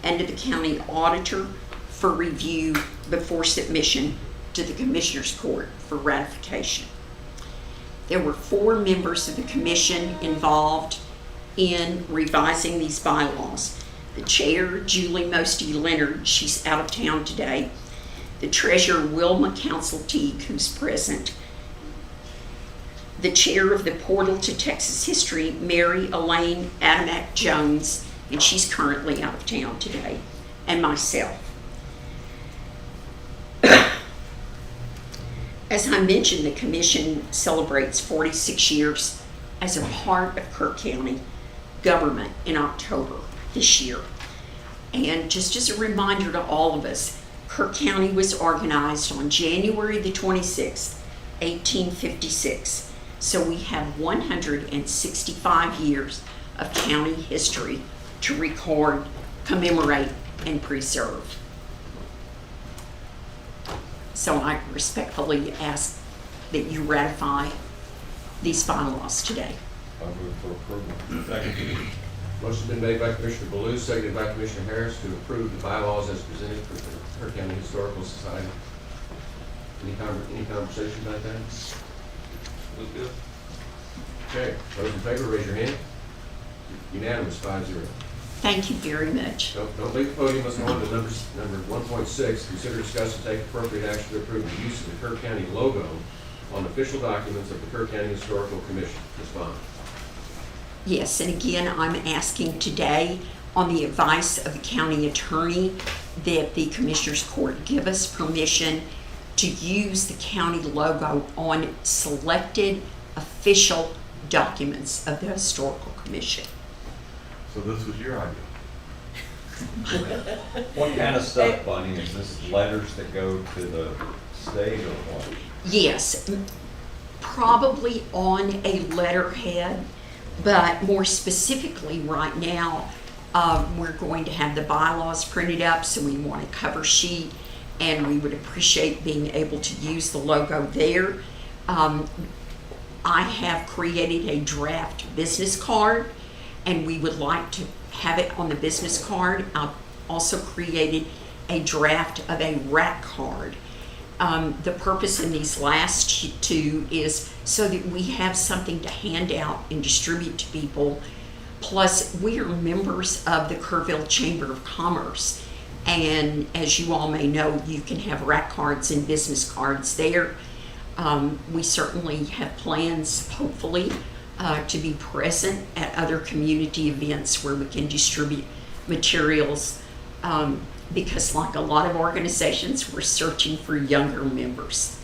and to the county auditor for review before submission to the Commissioner's Court for ratification. There were 4 members of the commission involved in revising these bylaws. The chair, Julie Mosty Leonard, she's out of town today. The treasurer, Wilma Council Teague, who's present. The chair of the Portal to Texas History, Mary Elaine Adamak Jones, and she's currently out of town today, and myself. As I mentioned, the commission celebrates 46 years as a part of Kerr County government in October this year. And just as a reminder to all of us, Kerr County was organized on January the 26th, 1856. So we have 165 years of county history to record, commemorate, and preserve. So I respectfully ask that you ratify these bylaws today. I move for approval. Second. Motion's been made by Commissioner Baloo, seconded by Commissioner Harris to approve the bylaws as presented for the Kerr County Historical Society. Any conversation about that? That's good. Okay, those in favor, raise your hand. Unanimous, 5-0. Thank you very much. Don't leave the podium. Let's go on to number 1.6. Consider, discuss, and take appropriate action to approve the use of the Kerr County logo on official documents of the Kerr County Historical Commission. Ms. Bond. Yes, and again, I'm asking today, on the advice of the county attorney, that the Commissioner's Court give us permission to use the county logo on selected official documents of the Historical Commission. So this was your idea? What kind of stuff, Bunny? Is this letters that go to the state or what? Yes, probably on a letterhead, but more specifically right now, we're going to have the bylaws printed up, so we want a cover sheet, and we would appreciate being able to use the logo there. I have created a draft business card, and we would like to have it on the business card. I've also created a draft of a rack card. The purpose in these last 2 is so that we have something to hand out and distribute to people. Plus, we are members of the Kerrville Chamber of Commerce, and as you all may know, you can have rack cards and business cards there. We certainly have plans, hopefully, to be present at other community events where we can distribute materials, because like a lot of organizations, we're searching for younger members.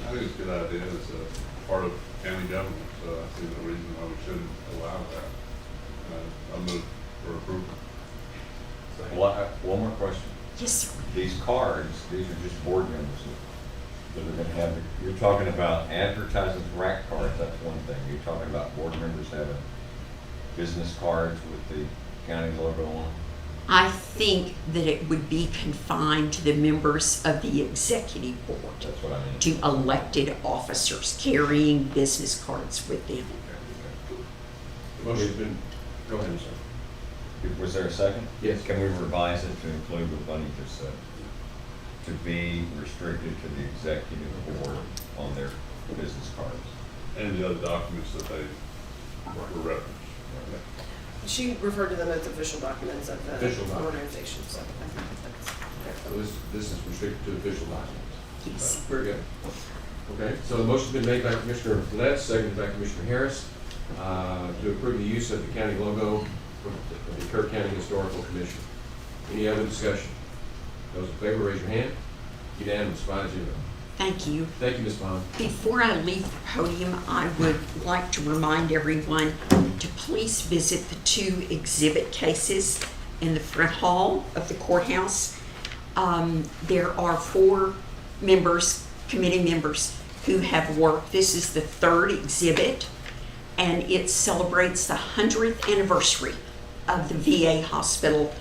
I think it's a good idea. It's a part of county government, so I see no reason why we shouldn't allow that. I'll move for approval. One more question. Yes, sir. These cards, these are just board members that are gonna have, you're talking about advertising rack cards, that's one thing. You're talking about board members having business cards with the County logo on? I think that it would be confined to the members of the executive board, That's what I mean. to elected officers carrying business cards with them. The motion's been, go ahead, sir. Was there a second? Yes. Can we revise it to include what Bunny just said? To be restricted to the executive board on their business cards. And the other documents that they were referenced. She referred to them as official documents of the Official documents. organization, so I think that's. So this is restricted to official documents. Yes. Very good. Okay, so the motion's been made by Commissioner Follett, seconded by Commissioner Harris, to approve the use of the county logo for the Kerr County Historical Commission. Any other discussion? Those in favor, raise your hand. Unanimous, 5-0. Thank you. Thank you, Ms. Bond. Before I leave the podium, I would like to remind everyone to please visit the 2 exhibit cases in the front hall of the courthouse. There are 4 members, committee members, who have worked. This is the 3rd exhibit, and it celebrates the 100th anniversary of the VA hospital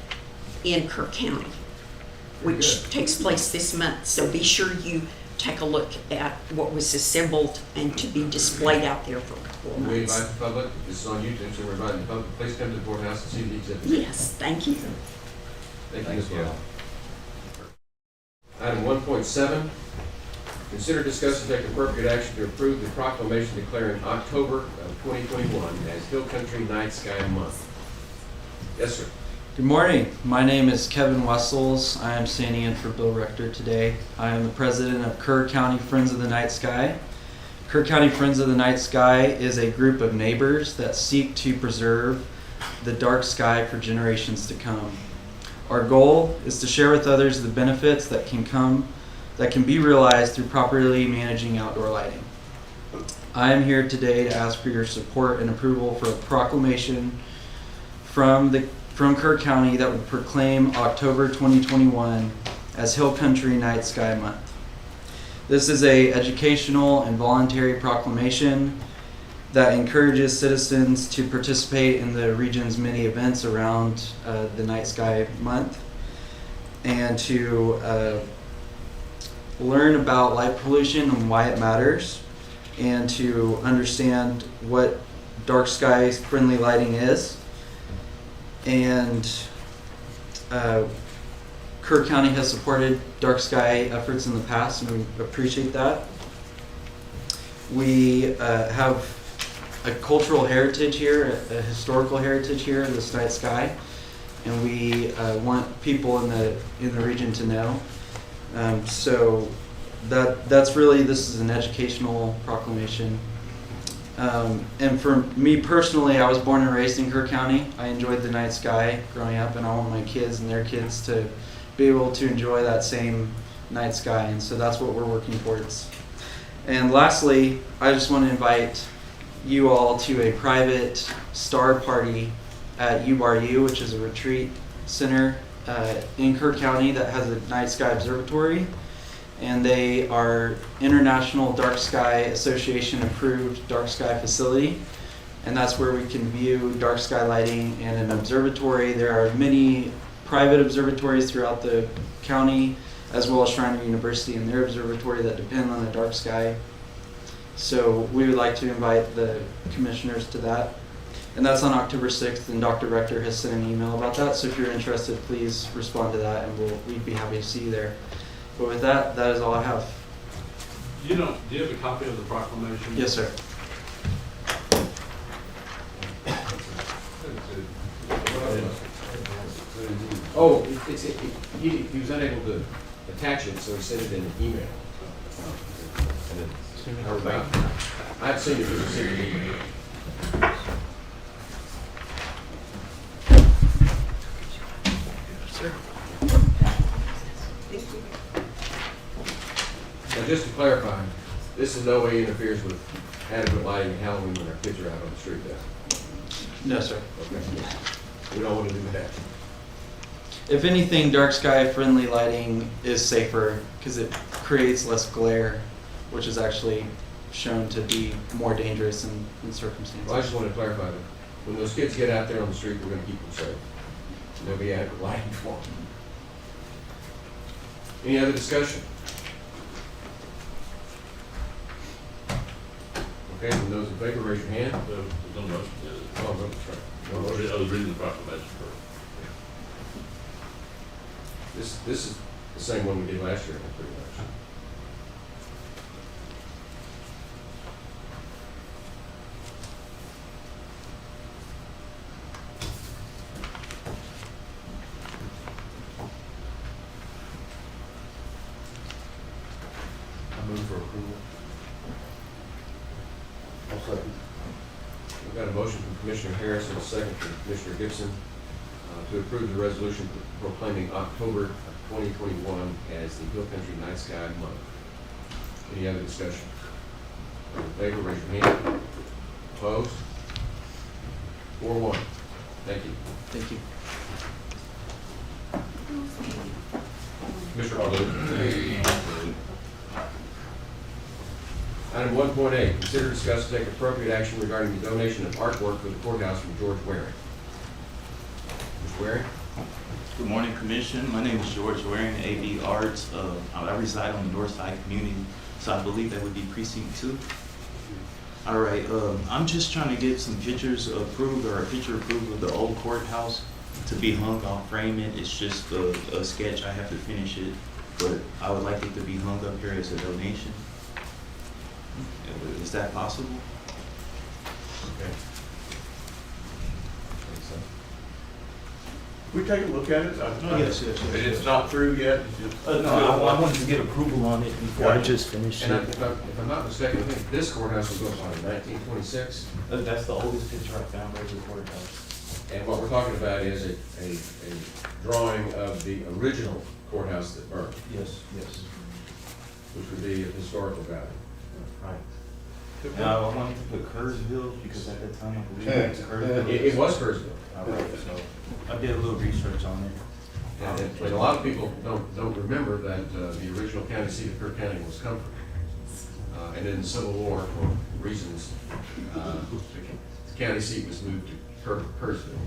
in Kerr County, which takes place this month. So be sure you take a look at what was assembled and to be displayed out there for a couple of We invite months. the public, this is on YouTube, so we're inviting the public, please come to the courthouse and see the exhibit. Yes, thank you. Thank you, Ms. Thank you. Bond. Item 1.7, consider, discuss, and take appropriate action to approve the proclamation declaring October of 2021 as Hill Country Night Sky Month. Yes, sir. Good morning. My name is Kevin Wessels. I am standing in for Bill Rector today. I am the president of Kerr County Friends of the Night Sky. Kerr County Friends of the Night Sky is a group of neighbors that seek to preserve the dark sky for generations to come. Our goal is to share with others the benefits that can be realized through properly managing outdoor lighting. I am here today to ask for your support and approval for a proclamation from Kerr County that would proclaim October 2021 as Hill Country Night Sky Month. This is an educational and voluntary proclamation that encourages citizens to participate in the region's many events around the Night Sky Month and to learn about light pollution and why it matters, and to understand what dark sky friendly lighting is. And Kerr County has supported dark sky efforts in the past, and we appreciate that. We have a cultural heritage here, a historical heritage here in this night sky, and we want people in the region to know. So that's really, this is an educational proclamation. And for me personally, I was born and raised in Kerr County. I enjoyed the night sky growing up, and I want my kids and their kids to be able to enjoy that same night sky, and so that's what we're working towards. And lastly, I just want to invite you all to a private star party at UBARU, which is a retreat center in Kerr County that has a night sky observatory. And they are International Dark Sky Association approved dark sky facility. And that's where we can view dark sky lighting and an observatory. There are many private observatories throughout the county, as well as Schreiner University and their observatory that depend on the dark sky. So we would like to invite the commissioners to that. And that's on October 6th, and Dr. Rector has sent an email about that. So if you're interested, please respond to that, and we'd be happy to see you there. But with that, that is all I have. Do you have a copy of the proclamation? Yes, sir. Oh, he was unable to attach it, so he sent it in an email. I've seen it through the city email. Now, just to clarify, this in no way interferes with adequate lighting and Halloween when our kids are out on the street, though? No, sir. Okay. We don't want to do that. If anything, dark sky friendly lighting is safer because it creates less glare, which is actually shown to be more dangerous in circumstances. Well, I just want to clarify that when those kids get out there on the street, we're going to keep them safe. There'll be adequate lighting for them. Any other discussion? Okay, then those in favor, raise your hand. There's no motion, is it? Oh, no, that's right. No I motion. was reading the proclamation first. This is the same one we did last year, pretty much. I move for approval. I'll second. We've got a motion from Commissioner Harris and a second from Commissioner Gibson to approve the resolution proclaiming October of 2021 as the Hill Country Night Sky Month. Any other discussion? All in favor, raise your hand. Opposed? 4-1. Thank you. Thank you. Commissioner Arlow. Item 1.8, consider, discuss, and take appropriate action regarding the donation of artwork for the courthouse from George Waring. Mr. Waring? Good morning, Commission. My name is George Waring, AV Arts. I reside on the north side community, so I believe that would be precinct 2. All right, I'm just trying to get some pictures approved, or a picture approved of the old courthouse to be hung. I'll frame it. It's just a sketch. I have to finish it, but I would like it to be hung up here as a donation. Is that possible? Okay. We take a look at it? Yes. It's not through yet? No, I wanted to get approval on it before I just finished And it. if I'm not mistaken, I think this courthouse was built in 1926. That's the oldest picture I found of the courthouse. And what we're talking about is a drawing of the original courthouse that burned, Yes. which would be of historical value. Right. Now, I wanted to put Kerrsville because at that time I believe it was Kerrsville. It was Kerrsville. All right, so I did a little research on it. And a lot of people don't remember that the original county seat of Kerr County was Comfort. And in the Civil War, for reasons, the county seat was moved to Kerrsville.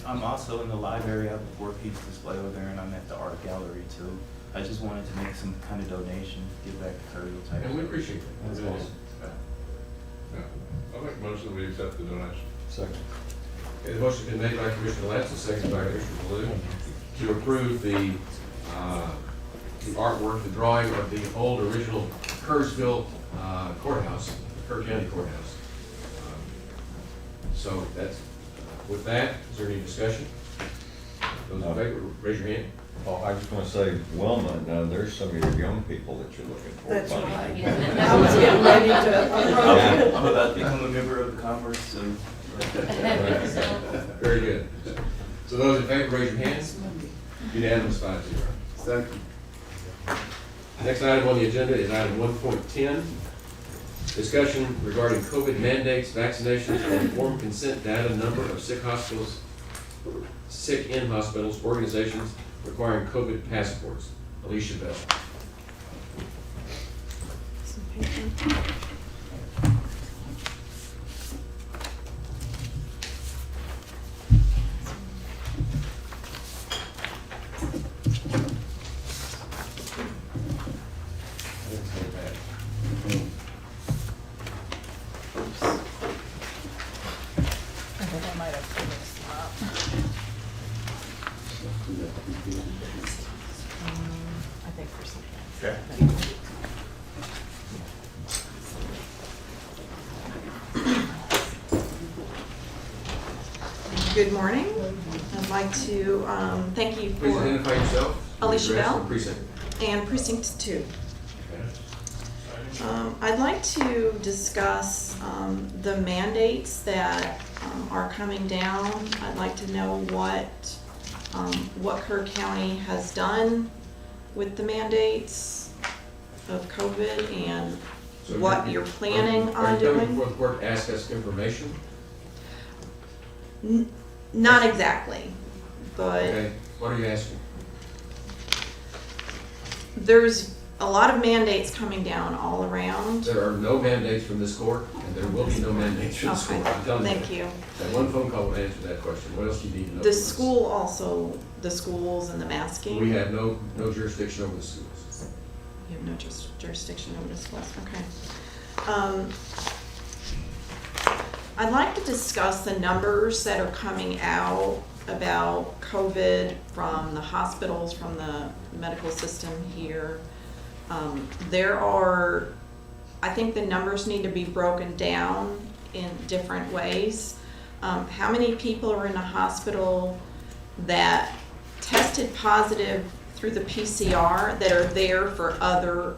I'm also in the library. I have a 4-piece display over there, and I'm at the art gallery too. I just wanted to make some kind of donation, give back to Kerrsville type. And we appreciate that. That's Really. awesome. I'll make a motion that we accept the donation. Second. Okay, the motion's been made by Commissioner Lance and seconded by Commissioner Blue to approve the artwork, the drawing of the old original Kerrsville courthouse, Kerr County Courthouse. So that's, with that, is there any discussion? Those in favor, raise your hand. Oh, I just want to say, Wilma, now there's some of your young people that you're looking for. That's buddy. right. I was getting ready to. I'm about to become a member of the Congress soon. Very good. So those in favor, raise your hands. Unanimous 5-0. Second. Next item on the agenda is item 1.10. Discussion regarding COVID mandates, vaccinations, or informed consent data number of sick in hospitals, organizations requiring COVID passports. Alicia Bell. Good morning. I'd like to thank you Please for identify yourself. Alicia Address Bell. and precinct. and Precinct 2. Okay. I'd like to discuss the mandates that are coming down. I'd like to know what Kerr County has done with the mandates of COVID and So what you're planning on Are you coming doing. before the court to ask us information? Not exactly, but Okay, what are you asking? there's a lot of mandates coming down all around. There are no mandates from this court, and there will be no mandates from this Okay, court. I'm telling you. thank you. That one phone call will answer that question. What else do you need to know? The from us? school also, the schools and the masking? We have no jurisdiction over the schools. You have no jurisdiction over the schools, okay. I'd like to discuss the numbers that are coming out about COVID from the hospitals, from the medical system here. There are, I think the numbers need to be broken down in different ways. How many people are in a hospital that tested positive through the PCR that are there for other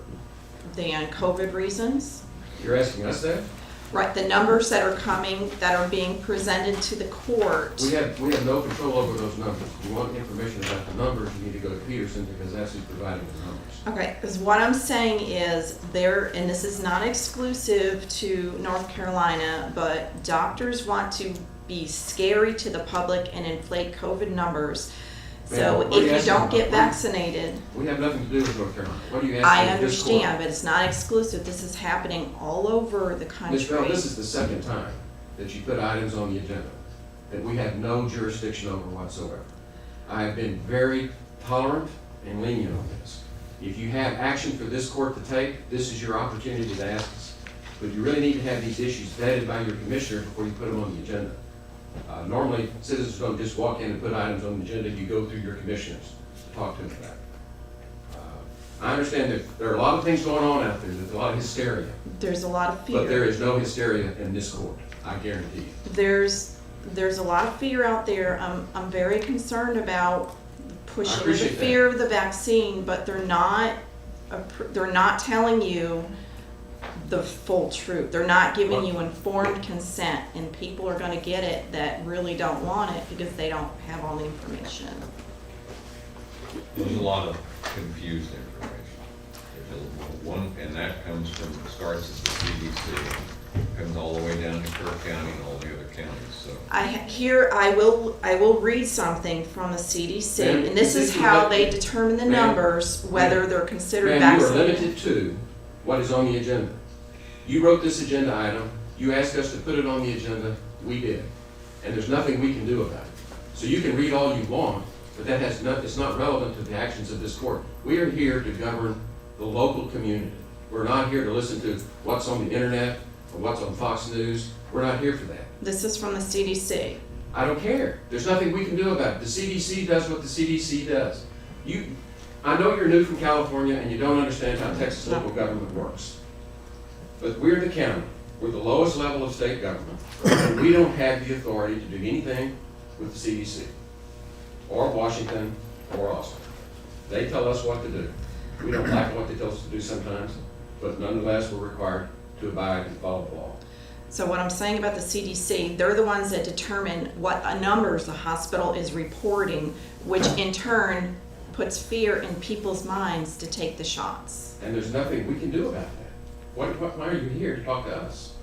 than COVID reasons? You're asking us that? Right, the numbers that are coming, that are being presented to the court. We have no control over those numbers. If you want information about the numbers, you need to go to Peterson because that's who's providing the numbers. Okay, because what I'm saying is there, and this is not exclusive to North Carolina, but doctors want to be scary to the public and inflate COVID numbers. So Ma'am, what are if you asking don't about? get vaccinated, We have nothing to do with North Carolina. What are you asking? I of this court? understand, but it's not exclusive. This is happening all over the country. Ms. Bell, this is the second time that you put items on the agenda that we have no jurisdiction over whatsoever. I have been very tolerant and lenient on this. If you have action for this court to take, this is your opportunity to ask us. But you really need to have these issues vetted by your commissioner before you put them on the agenda. Normally, citizens don't just walk in and put items on the agenda. You go through your commissioners to talk to them about it. I understand that there are a lot of things going on out there. There's a lot of hysteria. There's a lot of fear. But there is no hysteria in this court, I guarantee you. There's a lot of fear out there. I'm very concerned about pushing the appreciate that. fear of the vaccine, but they're not telling you the full truth. They're not giving you informed consent, and people are going to get it that really don't want it because they don't have all the information. There's a lot of confused information. There's one, and that starts at the CDC, comes all the way down to Kerr County and all the other counties, so. I will read something from the CDC, Ma'am, and this is how they determine the Ma'am, numbers, whether they're considered Ma'am, you are vaccinated. limited to what is on the agenda. You wrote this agenda item, you asked us to put it on the agenda, we did. And there's nothing we can do about it. So you can read all you want, but it's not relevant to the actions of this court. We are here to govern the local community. We're not here to listen to what's on the internet or what's on Fox News. We're not here for that. This is from the CDC. I don't care. There's nothing we can do about it. The CDC does what the CDC does. I know you're new from California and you don't understand how Texas local government works. But we're the county. We're the lowest level of state government. And we don't have the authority to do anything with the CDC or Washington or Austin. They tell us what to do. We don't like what they tell us to do sometimes, but nonetheless, we're required to abide and follow the law. So what I'm saying about the CDC, they're the ones that determine what numbers the hospital is reporting, which in turn puts fear in people's minds to take the shots. And there's nothing we can do about that. Why are you here to talk to us?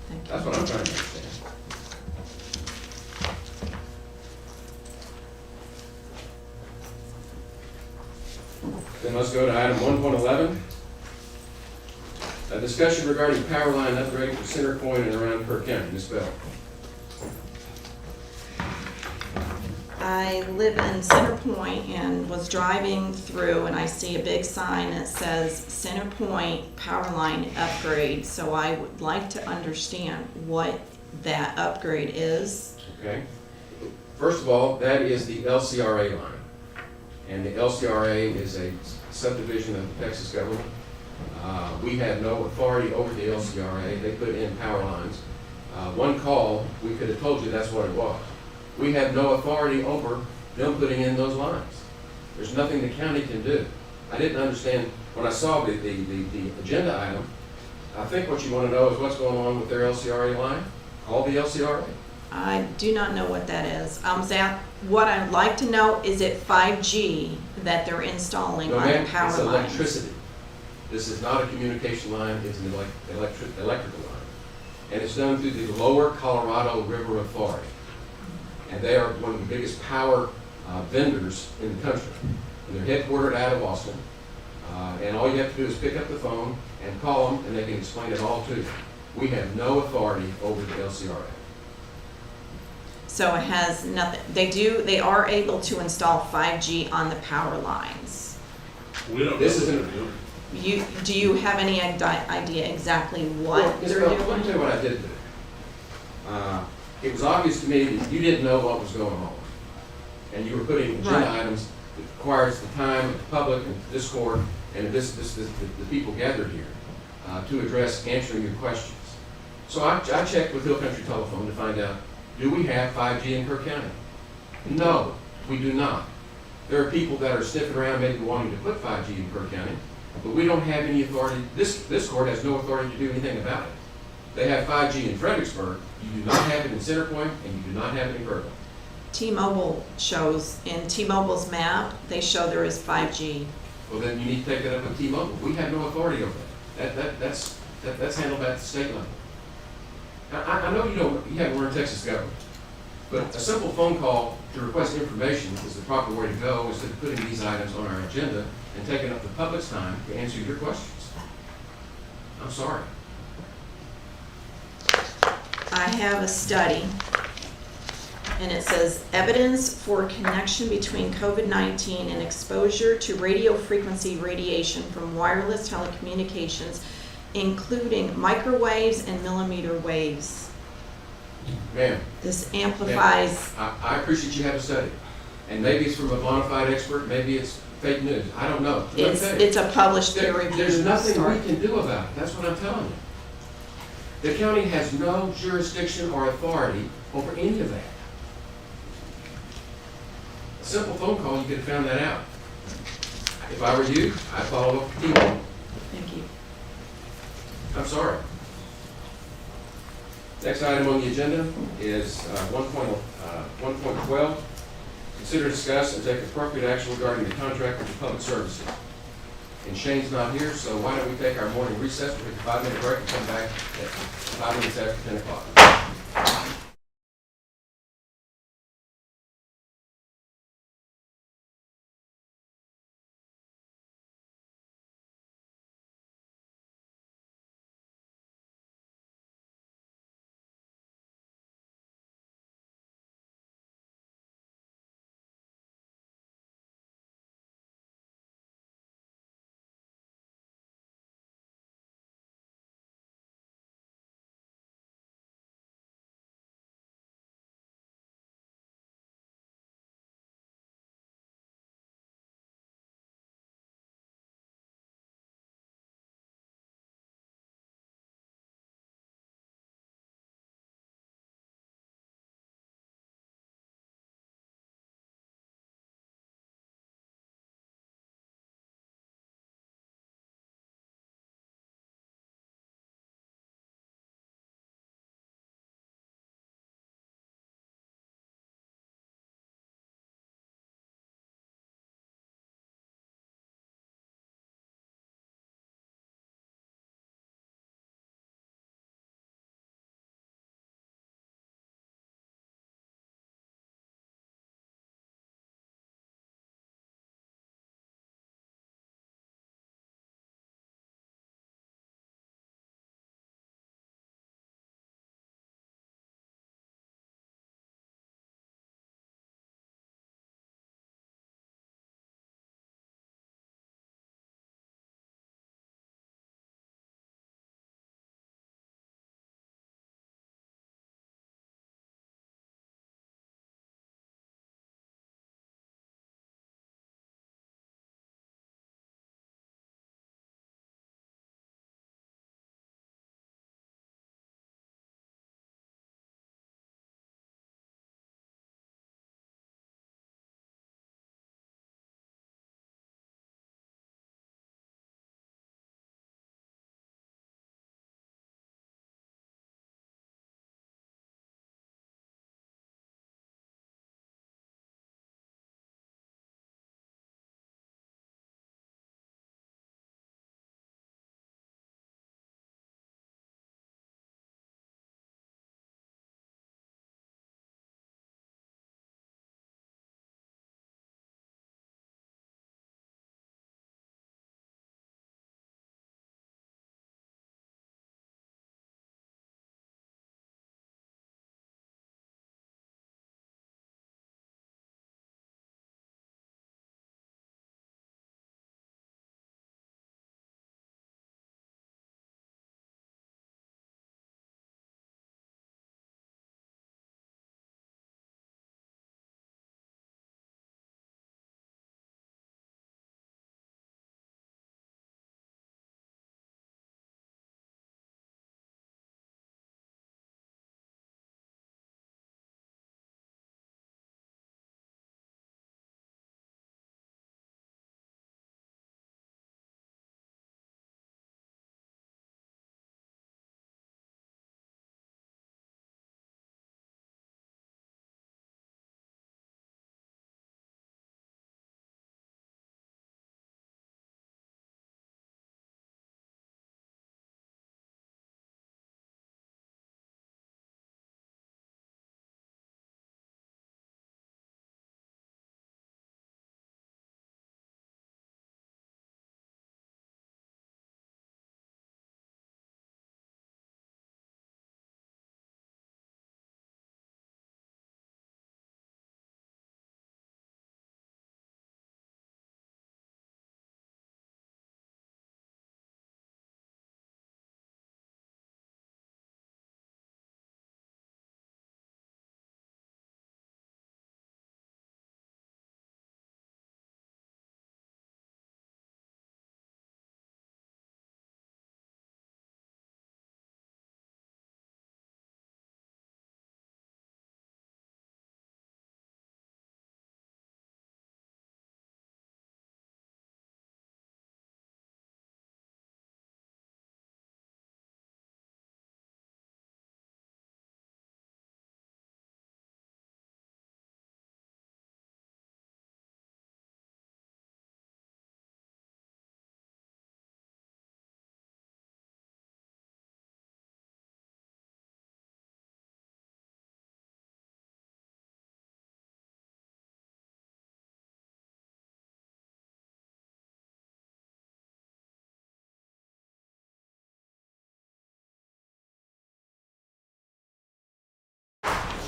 Thank you. That's what I'm trying to understand. Then let's go to item 1.11. A discussion regarding power line upgrade for Center Point and around Kerr County. Ms. Bell. I live in Center Point and was driving through and I see a big sign that says Center Point Power Line Upgrade. So I would like to understand what that upgrade is. Okay. First of all, that is the LCRA line. And the LCRA is a subdivision of the Texas government. We have no authority over the LCRA. They put in power lines. One call, we could have told you that's what it was. We have no authority over them putting in those lines. There's nothing the county can do. I didn't understand, when I saw the agenda item, I think what you want to know is what's going on with their LCRA line. Call the LCRA. I do not know what that is. What I'd like to know, is it 5G that they're installing on the power it's lines? electricity. This is not a communication line, it's an electrical line. And it's done through the Lower Colorado River Authority. And they are one of the biggest power vendors in the country. And they're headquartered out of Austin. And all you have to do is pick up the phone and call them, and they can explain it all to you. We have no authority over the LCRA. So it has nothing, they are able to install 5G on the power lines. We don't know This what isn't- they're doing. Do you have any idea exactly what Well, Ms. they're Bell, let me doing? tell you what I did do. It was obvious to me that you didn't know what was going on. And you were putting agenda Right. items that requires the time of the public and this court and the people gathered here to address answering your questions. So I checked with Hill Country Telephone to find out, do we have 5G in Kerr County? No, we do not. There are people that are sniffing around maybe wanting to put 5G in Kerr County, but we don't have any authority. This court has no authority to do anything about it. They have 5G in Fredericksburg. You do not have it in Center Point, and you do not have it in Kerrville. T-Mobile shows, in T-Mobile's map, they show there is 5G. Well, then you need to take that up with T-Mobile. We have no authority over that. That's handled at the state level. I know you haven't learned Texas government, but a simple phone call to request information is the proper way to go instead of putting these items on our agenda and taking up the public's time to answer your questions. I'm sorry. I have a study, and it says, evidence for connection between COVID-19 and exposure to radio frequency radiation from wireless telecommunications, including microwaves and millimeter waves. Ma'am. This amplifies. I appreciate you have a study. And maybe it's from a bona fide expert, maybe it's fake news. I don't know. Let me tell you, It's a published peer review. There's nothing story. we can do about it. That's what I'm telling you. The county has no jurisdiction or authority over any of that. A simple phone call, you could have found that out. If I were you, I'd follow up with T-Mobile. Thank you. I'm sorry. Next item on the agenda is 1.12. Consider, discuss, and take appropriate action regarding the contractor for public services. And Shane's not here, so why don't we take our morning recess, we'll take a 5-minute break and come back at 5 minutes after 10 o'clock.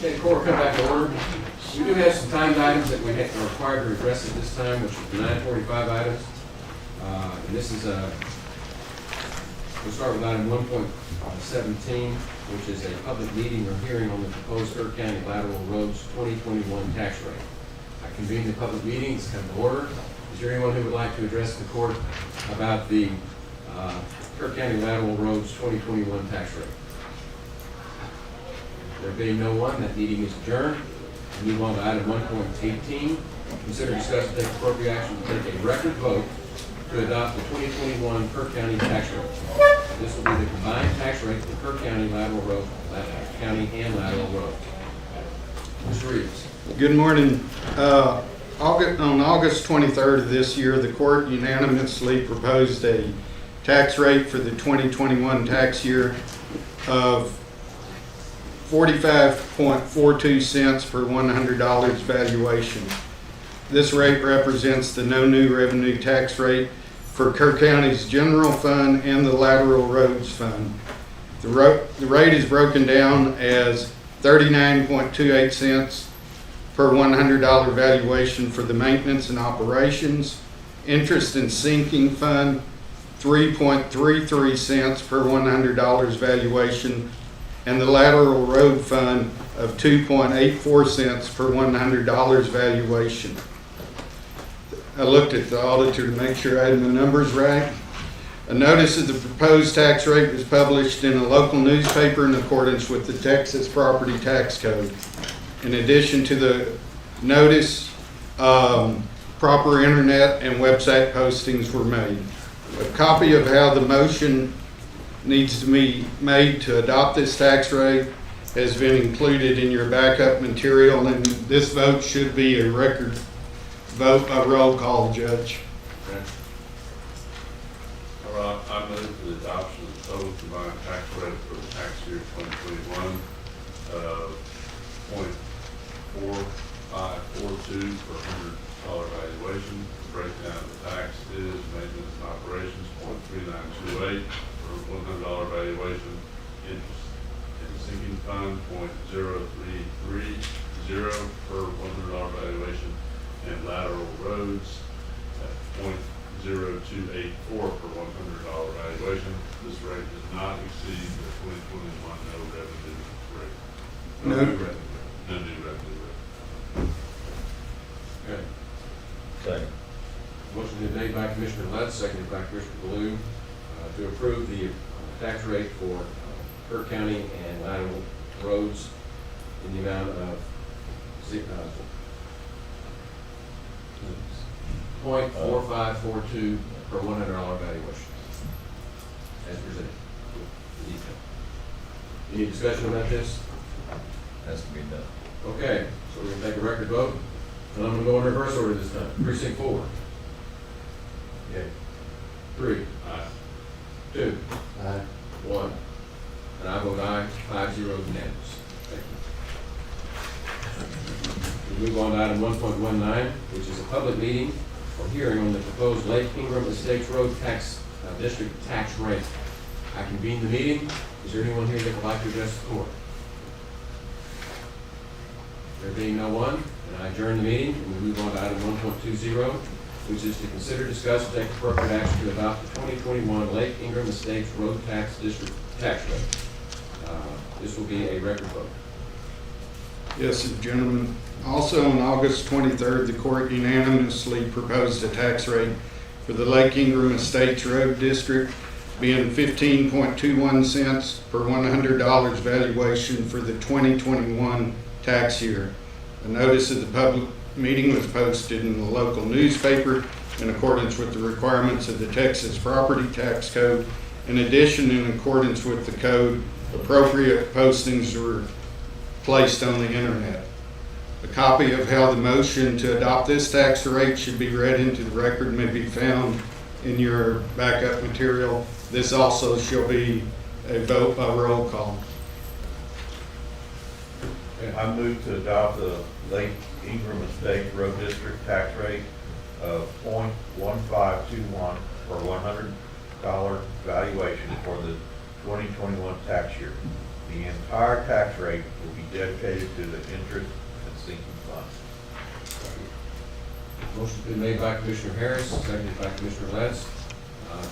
Okay, court, come back to order. We do have some timed items that we are required to address at this time, which is the 9:45 items. And this is we'll start with item 1.17, which is a public meeting or hearing on the proposed Kerr County Lateral Roads 2021 tax rate. I convene the public meeting. It's come to order. Is there anyone who would like to address the court about the Kerr County Lateral Roads 2021 tax rate? There being no one, that meeting is adjourned. We move on to item 1.18. Consider, discuss, and take appropriate action to take a record vote to adopt the 2021 Kerr County tax rate. This will be the combined tax rate for Kerr County lateral road, county and lateral roads. Mr. Reeves. Good morning. On August 23rd of this year, the court unanimously proposed a tax rate for the 2021 tax year of 45.42 cents per $100 valuation. This rate represents the no new revenue tax rate for Kerr County's general fund and the lateral roads fund. The rate is broken down as 39.28 cents per $100 valuation for the maintenance and operations, interest and sinking fund 3.33 cents per $100 valuation, and the lateral road fund of 2.84 cents per $100 valuation. I looked at the auditor to make sure I had my numbers right. A notice of the proposed tax rate was published in a local newspaper in accordance with the Texas Property Tax Code. In addition to the notice, proper internet and website postings were made. A copy of how the motion needs to be made to adopt this tax rate has been included in your backup material, and this vote should be a record vote by roll call, Judge. Okay. All right, I move for the adoption of the total combined tax rate for the tax year 2021 of 0.4542 per $100 valuation. The breakdown of the tax is maintenance and operations 0.3928 per $100 valuation, interest and sinking fund 0.0330 per $100 valuation, and lateral roads at 0.0284 per $100 valuation. This rate does not exceed the 2021 no revenue rate. No new revenue rate. Okay. Second. Motion been made by Commissioner Lutz, seconded by Commissioner Blue, to approve the tax rate for Kerr County and lateral roads in the amount of 0.4542 per $100 valuation, as presented. Any discussion about this? Has to be done. Okay, so we're gonna take a record vote, and I'm gonna go in reverse order this time. Precinct 4. Yay. 3. Aye. 2. Aye. 1. And I vote aye, 5-0 unanimous. Thank you. We move on to item 1.19, which is a public meeting or hearing on the proposed Lake Ingram Estates Road tax district tax rate. I convene the meeting. Is there anyone here that would like to address the court? There being no one, and I adjourn the meeting, and we move on to item 1.20, which is to consider, discuss, and take appropriate action to adopt the 2021 Lake Ingram Estates Road Tax District tax rate. This will be a record vote. Yes, gentlemen. Also on August 23rd, the court unanimously proposed a tax rate for the Lake Ingram Estates Road District being 15.21 cents per $100 valuation for the 2021 tax year. A notice of the public meeting was posted in the local newspaper in accordance with the requirements of the Texas Property Tax Code. In addition, in accordance with the code, appropriate postings were placed on the internet. A copy of how the motion to adopt this tax rate should be read into the record may be found in your backup material. This also shall be a vote by roll call. I move to adopt the Lake Ingram Estate Road District tax rate of 0.1521 per $100 valuation for the 2021 tax year. The entire tax rate will be dedicated to the interest and sinking fund. Motion's been made by Commissioner Harris, seconded by Commissioner Letts,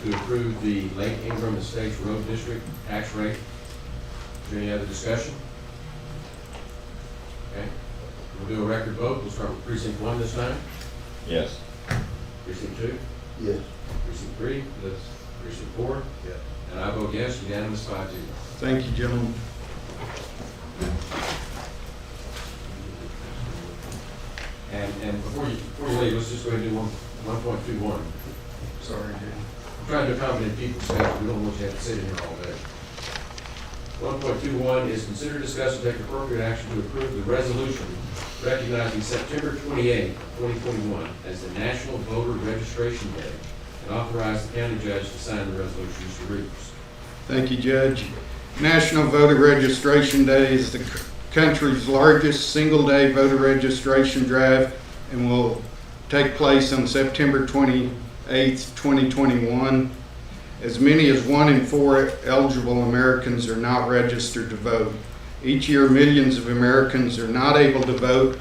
to approve the Lake Ingram Estates Road District tax rate. Is there any other discussion? Okay, we'll do a record vote. We'll start with precinct 1 this time. Yes. Precinct 2? Yes. Precinct 3? Yes. Precinct 4? Yes. And I vote yes, unanimous 5-0. Thank you, gentlemen. And before you leave, let's just go ahead and do 1.21. Sorry, Jim. I'm trying to accommodate people's schedule. We don't want you to have to sit in here all day. 1.21 is consider, discuss, and take appropriate action to approve the resolution recognizing September 28, 2021 as the National Voter Registration Day and authorize the county judge to sign the resolution. Mr. Reeves. Thank you, Judge. National Voter Registration Day is the country's largest single-day voter registration drive and will take place on September 28, 2021. As many as 1 in 4 eligible Americans are not registered to vote. Each year, millions of Americans are not able to vote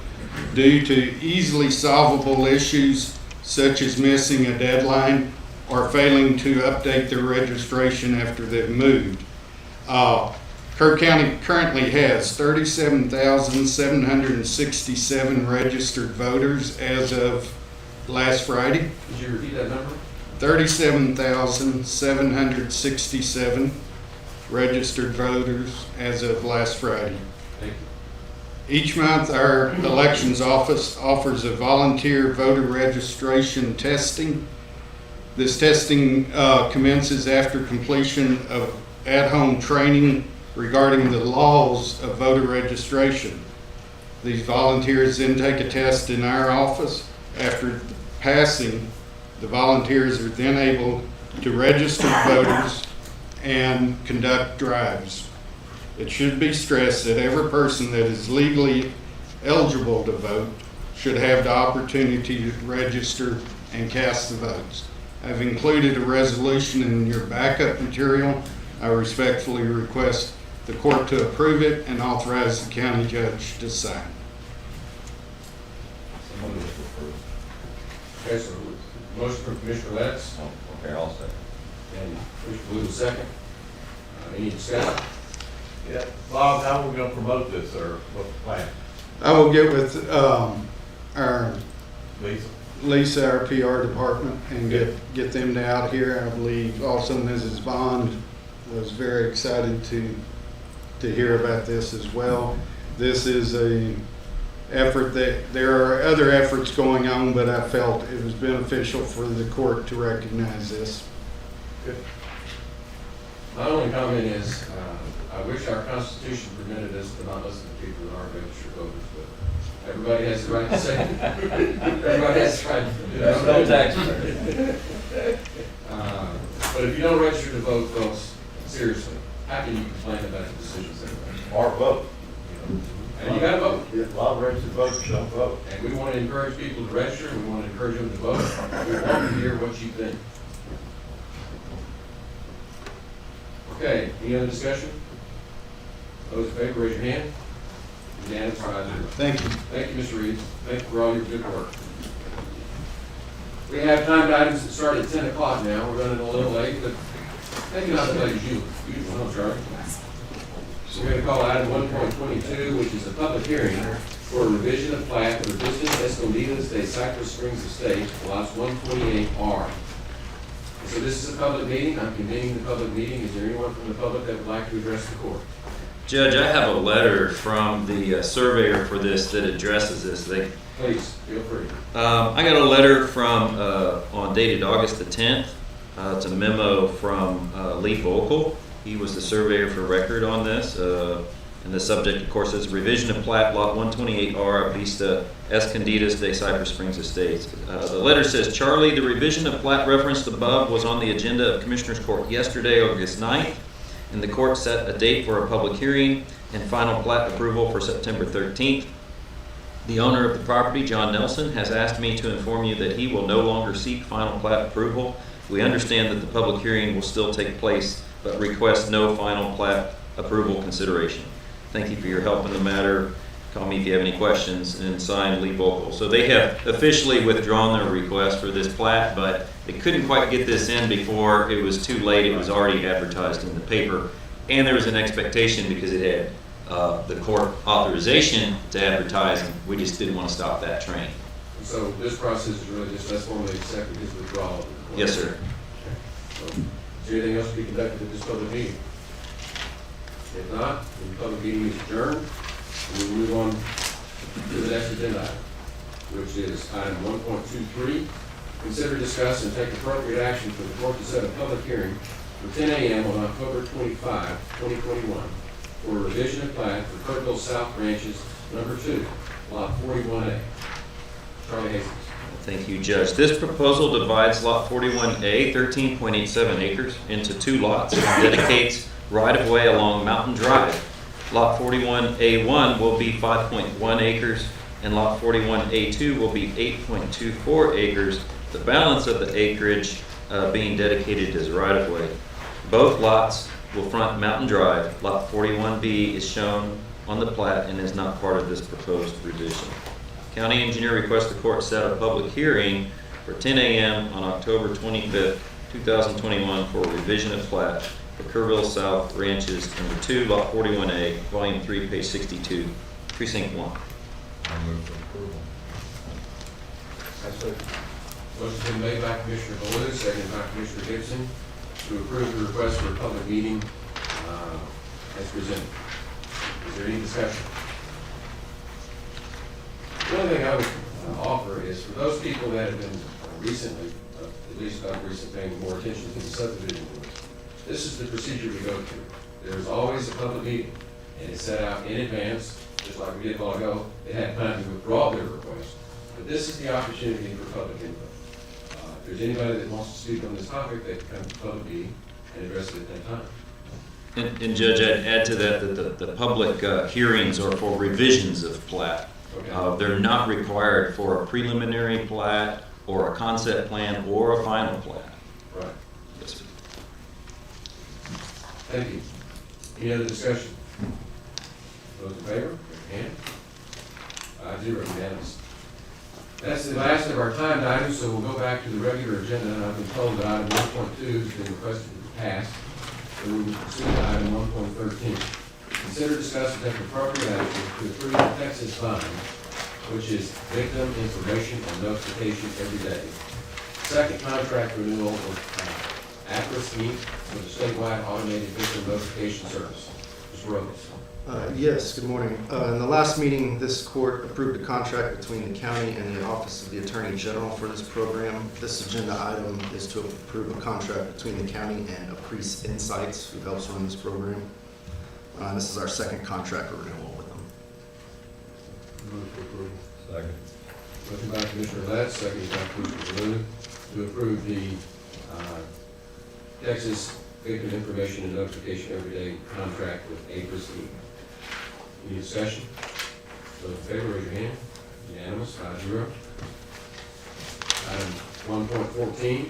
due to easily solvable issues such as missing a deadline or failing to update their registration after they've moved. Kerr County currently has 37,767 registered voters as of last Friday. Could you repeat that number? 37,767 registered voters as of last Friday. Thank you. Each month, our elections office offers a volunteer voter registration testing. This testing commences after completion of at-home training regarding the laws of voter registration. These volunteers then take a test in our office. After passing, the volunteers are then able to register voters and conduct drives. It should be stressed that every person that is legally eligible to vote should have the opportunity to register and cast the votes. I've included a resolution in your backup material. I respectfully request the court to approve it and authorize the county judge to sign. Okay, so motion from Commissioner Letts Okay, I'll say. and Commissioner Blue, second. Any discussion? Yeah. Bob, how are we gonna promote this, or what's the plan? I will get with our Lisa? Lisa, our PR department, and get them out here. I believe also Mrs. Bond was very excited to hear about this as well. This is a effort that there are other efforts going on, but I felt it was beneficial for the court to recognize this. Good. My only comment is, I wish our Constitution permitted us to not listen to people that aren't registered voters, but everybody has the right to say. Everybody has the right to do That's no tax. But if you don't register to vote, folks, seriously, how can you complain about the decisions that are made? Or vote. And you gotta vote. A lot of registered voters don't vote. And we want to encourage people to register, we want to encourage them to vote. We want to hear what you think. Okay, any other discussion? Those in favor, raise your hand. Unanimous 5-0. Thank you. Thank you, Mr. Reed. Thank you for all your good work. We have timed items that start at 10 o'clock now. We're running a little late, but maybe not as late as usual, no, Charlie. So we're going to call item 1.22, which is a public hearing for a revision of Plaque for Business Escondidas de Cypress Springs Estate, lots 128R. So this is a public meeting. I'm convening the public meeting. Is there anyone from the public that would like to address the court? Judge, I have a letter from the surveyor for this that addresses this thing. Please, feel free. I got a letter from, dated August the 10th. It's a memo from Lee Vocal. He was the surveyor for record on this. And the subject, of course, is revision of plat lot 128R Vista Escondidas de Cypress Springs Estates. The letter says, Charlie, the revision of plat referenced above was on the agenda of Commissioners Court yesterday, August 9th, and the court set a date for a public hearing and final plat approval for September 13th. The owner of the property, John Nelson, has asked me to inform you that he will no longer seek final plat approval. We understand that the public hearing will still take place, but request no final plat approval consideration. Thank you for your help in the matter. Call me if you have any questions, and signed Lee Vocal. So they have officially withdrawn their request for this plat, but they couldn't quite get this in before it was too late. It was already advertised in the paper, and there was an expectation because it had the court authorization to advertise, and we just didn't want to stop that train. So this process is really just, that's formally accepting his withdrawal. Yes, sir. So, is there anything else to be conducted at this public meeting? If not, then the public meeting is adjourned. We'll move on to the next agenda item, which is item 1.23. Consider, discuss, and take appropriate action for the court to set a public hearing for 10 a.m. on October 25, 2021, for a revision of plat for Courthouse South Ranches Number 2, Lot 41A. Charlie Hastings. Thank you, Judge. This proposal divides Lot 41A, 13.87 acres, into 2 lots and dedicates right-of-way along Mountain Drive. Lot 41A1 will be 5.1 acres, and Lot 41A2 will be 8.24 acres, the balance of the acreage being dedicated as right-of-way. Both lots will front Mountain Drive. Lot 41B is shown on the plat and is not part of this proposed revision. County engineer requests the court set a public hearing for 10 a.m. on October 25th, 2021 for a revision of plat for Kerrville South Ranches Number 2, Lot 41A, Volume 3, page 62, Precinct 1. I move for approval. Motion's been made by Commissioner Baloo, seconded by Commissioner Gibson, to approve the request for a public meeting as presented. Is there any discussion? The only thing I would offer is for those people that have been recently, at least not recently, paying more attention to the subdivision rules, this is the procedure we go through. There's always a public meeting, and it's set out in advance, just like we did a while ago. They had time to withdraw their request, but this is the opportunity for public input. If there's anybody that wants to speak on this topic, they can come to the public meeting and address it at that time. And Judge, I'd add to that that the public hearings are for revisions of plat. Okay. They're not required for a preliminary plat or a concept plan or a final plat. Right. Yes, sir. Thank you. Any other discussion? Those in favor, raise your hand. 5-0, unanimous. That's the last of our timed items, so we'll go back to the regular agenda, and I've been told that item 1.2 has been requested to be passed. So we will proceed to item 1.13. Consider, discuss, and take appropriate action to approve the Texas fund, which is Victim Information and Notification Every Day. Second contract renewal with Acris Inc. for the statewide automated victim notification service. Mr. Rhodes. Yes, good morning. In the last meeting, this court approved a contract between the county and the Office of the Attorney General for this program. This agenda item is to approve a contract between the county and Acris Insights, who helps run this program. This is our second contract renewal with them. Move for approval. Second. Motion by Commissioner Letts, seconded by Commissioner Baloo, to approve the Texas Victim Information and Notification Everyday contract with Acris Inc. Any discussion? Those in favor, raise your hand. Unanimous, 5-0. Item 1.14.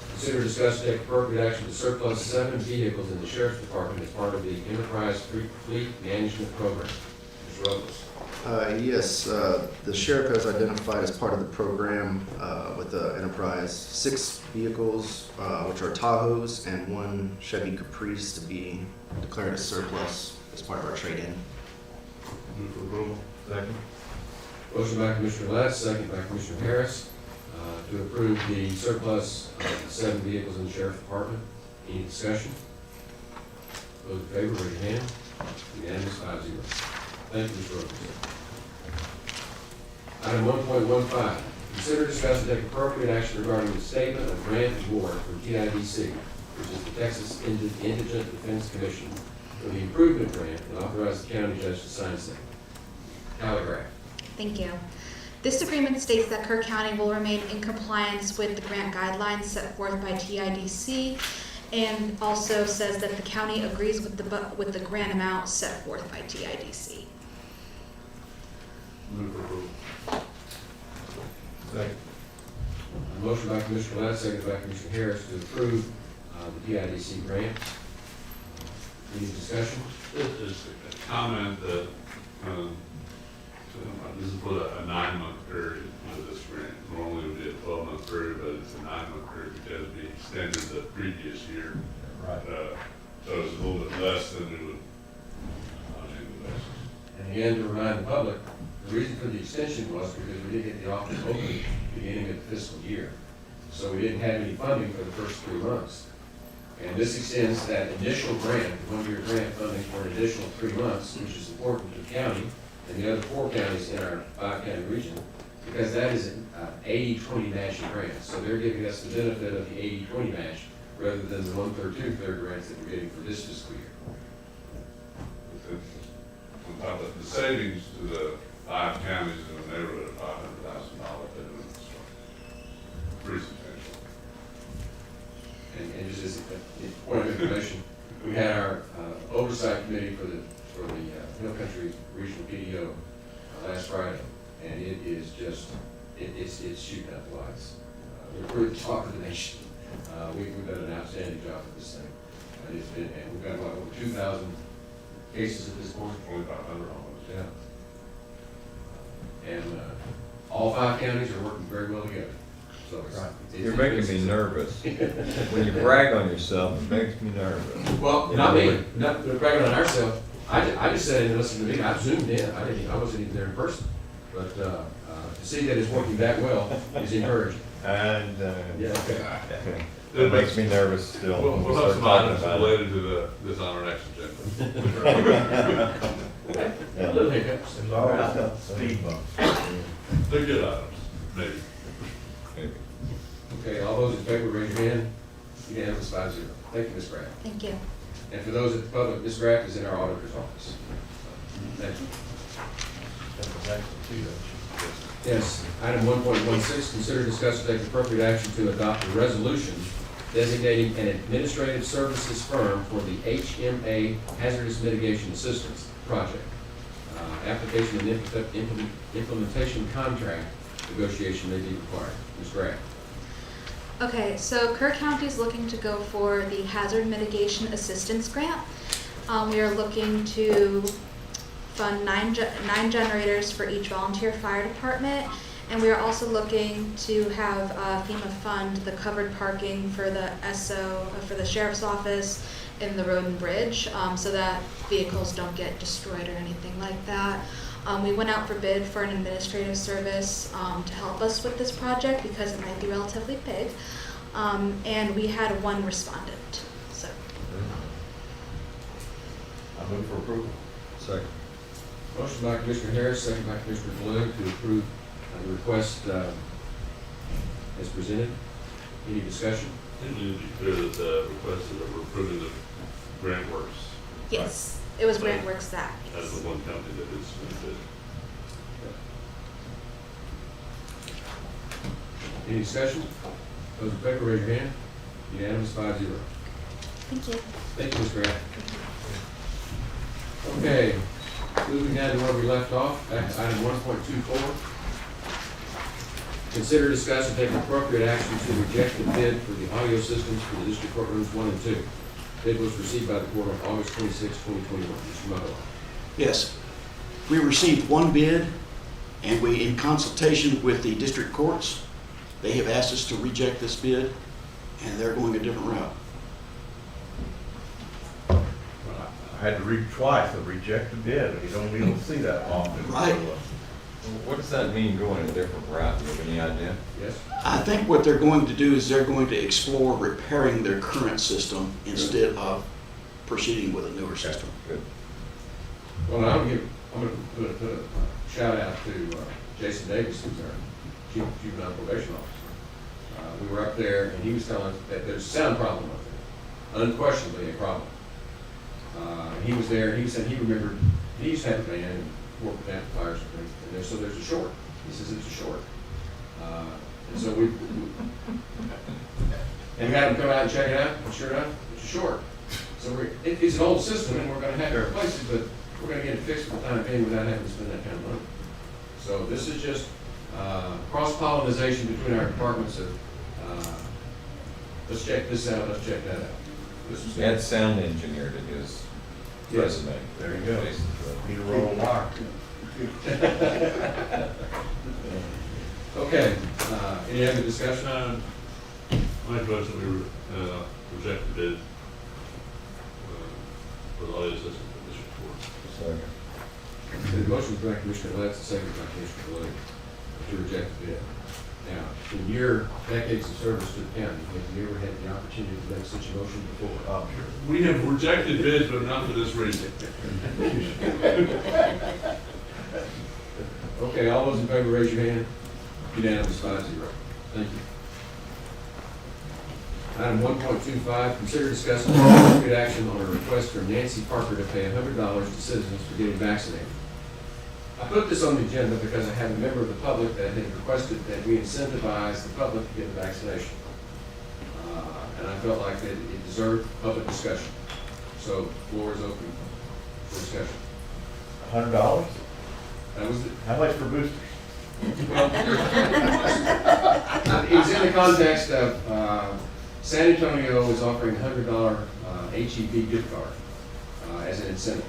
Consider, discuss, and take appropriate action to surplus 7 vehicles in the Sheriff's Department as part of the Enterprise Fleet Management Program. Mr. Robles. Yes, the sheriff has identified as part of the program with the Enterprise 6 vehicles, which are Tahoes, and 1 Chevy Caprice to be declared as surplus as part of our trade-in. Move for approval. Second. Motion by Commissioner Letts, second by Commissioner Harris, to approve the surplus of 7 vehicles in the Sheriff's Department. Any discussion? Those in favor, raise your hand. Unanimous, 5-0. Thank you, Mr. Robles. Item 1.15. Consider, discuss, and take appropriate action regarding the statement of grant award from TIDC, which is the Texas Indigent Defense Commission, for the improvement grant, and authorize the county judge to sign the same. Telegraph. Thank you. This agreement states that Kerr County will remain in compliance with the grant guidelines set forth by TIDC, and also says that the county agrees with the grant amount set forth by TIDC. Move for approval. Second. Motion by Commissioner Letts, seconded by Commissioner Harris, to approve the TIDC grant. Any discussion? Just a comment that, this is for a 9-month period with this grant. Normally it would be a 12-month period, but it's a 9-month period because we extended the previous year. Right. So it's a little bit less than we would on an annual basis. And again, to remind the public, the reason for the extension was because we didn't get the office open at the beginning of the fiscal year. So we didn't have any funding for the first 3 months. And this extends that initial grant, the 1-year grant funding for an additional 3 months, which is important to the county and the other 4 counties in our 5-county region, because that is an 80-20 matching grant. So they're giving us the benefit of the 80-20 match rather than the 1/3, 2/3 grants that we're getting for this fiscal year. On top of the savings to the 5 counties in the neighborhood of $500,000, pretty substantial. And just as a point of information, we had our oversight committee for the Hill Country Regional PDO last Friday, and it is just, it's shooting up lights. We're the top of the nation. We've done an outstanding job with this thing. And we've got about over 2,000 cases at this point. 2,500 almost. Yeah. And all 5 counties are working very well together. So You're making me nervous. When you brag on yourself, it makes me nervous. Well, not me, not bragging on ourselves. I just sat in and listened to the meeting. I zoomed in. I wasn't even there in person. But to see that it's working that well is encouraging. And Yeah, okay. it makes me nervous still. We'll have some items related to this on our next agenda. A little hiccups. Speed bumps. They're good items, maybe. Okay, all those in favor, raise your hand. Unanimous 5-0. Thank you, Ms. Graff. Thank you. And for those at the public, Ms. Graff is in our auditor's office. Thank you. Yes, item 1.16, consider, discuss, and take appropriate action to adopt a resolution designating an administrative services firm for the HMA Hazardous Mitigation Assistance Project. Application and implementation contract negotiation may be required. Ms. Graff. Okay, so Kerr County is looking to go for the Hazard Mitigation Assistance Grant. We are looking to fund nine generators for each volunteer fire department, and we are also looking to have FEMA fund the covered parking for the SO, for the sheriff's office and the road and bridge, so that vehicles don't get destroyed or anything like that. We went out for bid for an administrative service to help us with this project because it might be relatively big, and we had 1 respondent. So I move for approval. Second. Motion by Commissioner Harris, second by Commissioner Blue to approve the request as presented. Any discussion? It needs to be clear that the request is that we're approving the grant works. yes, it was GrantWorks that. As the one company that is submitted. Any discussion? Those in favor, raise your hand. Unanimous 5-0. Thank you. Thank you, Ms. Grant. Okay, moving down to where we left off, back to item 1.24. Consider, discuss, and take appropriate action to reject the bid for the audio systems for the district courtrooms 1 and 2. Bid was received by the court on August 26, 2021. Mr. Motto. Yes. We received 1 bid, and we, in consultation with the district courts, they have asked us to reject this bid, and they're going a different route. I had to read twice, a rejected bid, and you don't see that often. Right. What does that mean, going a different route? Do you have any idea? Yes. I think what they're going to do is they're going to explore repairing their current system instead of proceeding with a newer system. Good. Well, I'm going to put a shout out to Jason Davis, who's our juvenile probation officer. We were up there, and he was telling us that there's a sound problem up there, unquestionably a problem. He was there, and he said he remembered, he used to have a band and work with amplifiers and things, and so there's a short. He says it's a short. And so we had him come out and check it out, and sure enough, it's a short. So it's an old system, and we're going to have to replace it, but we're going to get it fixed for the time being without having to spend that kind of money. So this is just cross-pollination between our departments of let's check this out, let's check that out. We had sound engineer to do his resume. There you go. Basically. Need a roll of wire. Okay, any other discussion? My question, we reject the bid for the audit assistant for District Court. The motion was by Commissioner Letts, second by Commissioner Blake, to reject the bid. Now, in your decades of service to the county, have you ever had the opportunity to make such a motion before? I'm sure. We have rejected bids, but not for this reason. Okay, all those in favor, raise your hand. Unanimous, 5-0. Thank you. Item 1.25, consider discussing appropriate action on a request from Nancy Parker to pay $100 to citizens for getting vaccinated. I put this on the agenda because I have a member of the public that had requested that we incentivize the public to get the vaccination. And I felt like that it deserved public discussion. So, floor is open for discussion. $100? That was it. How much for boosters? It was in the context of San Antonio is offering $100 HEB gift card as an incentive.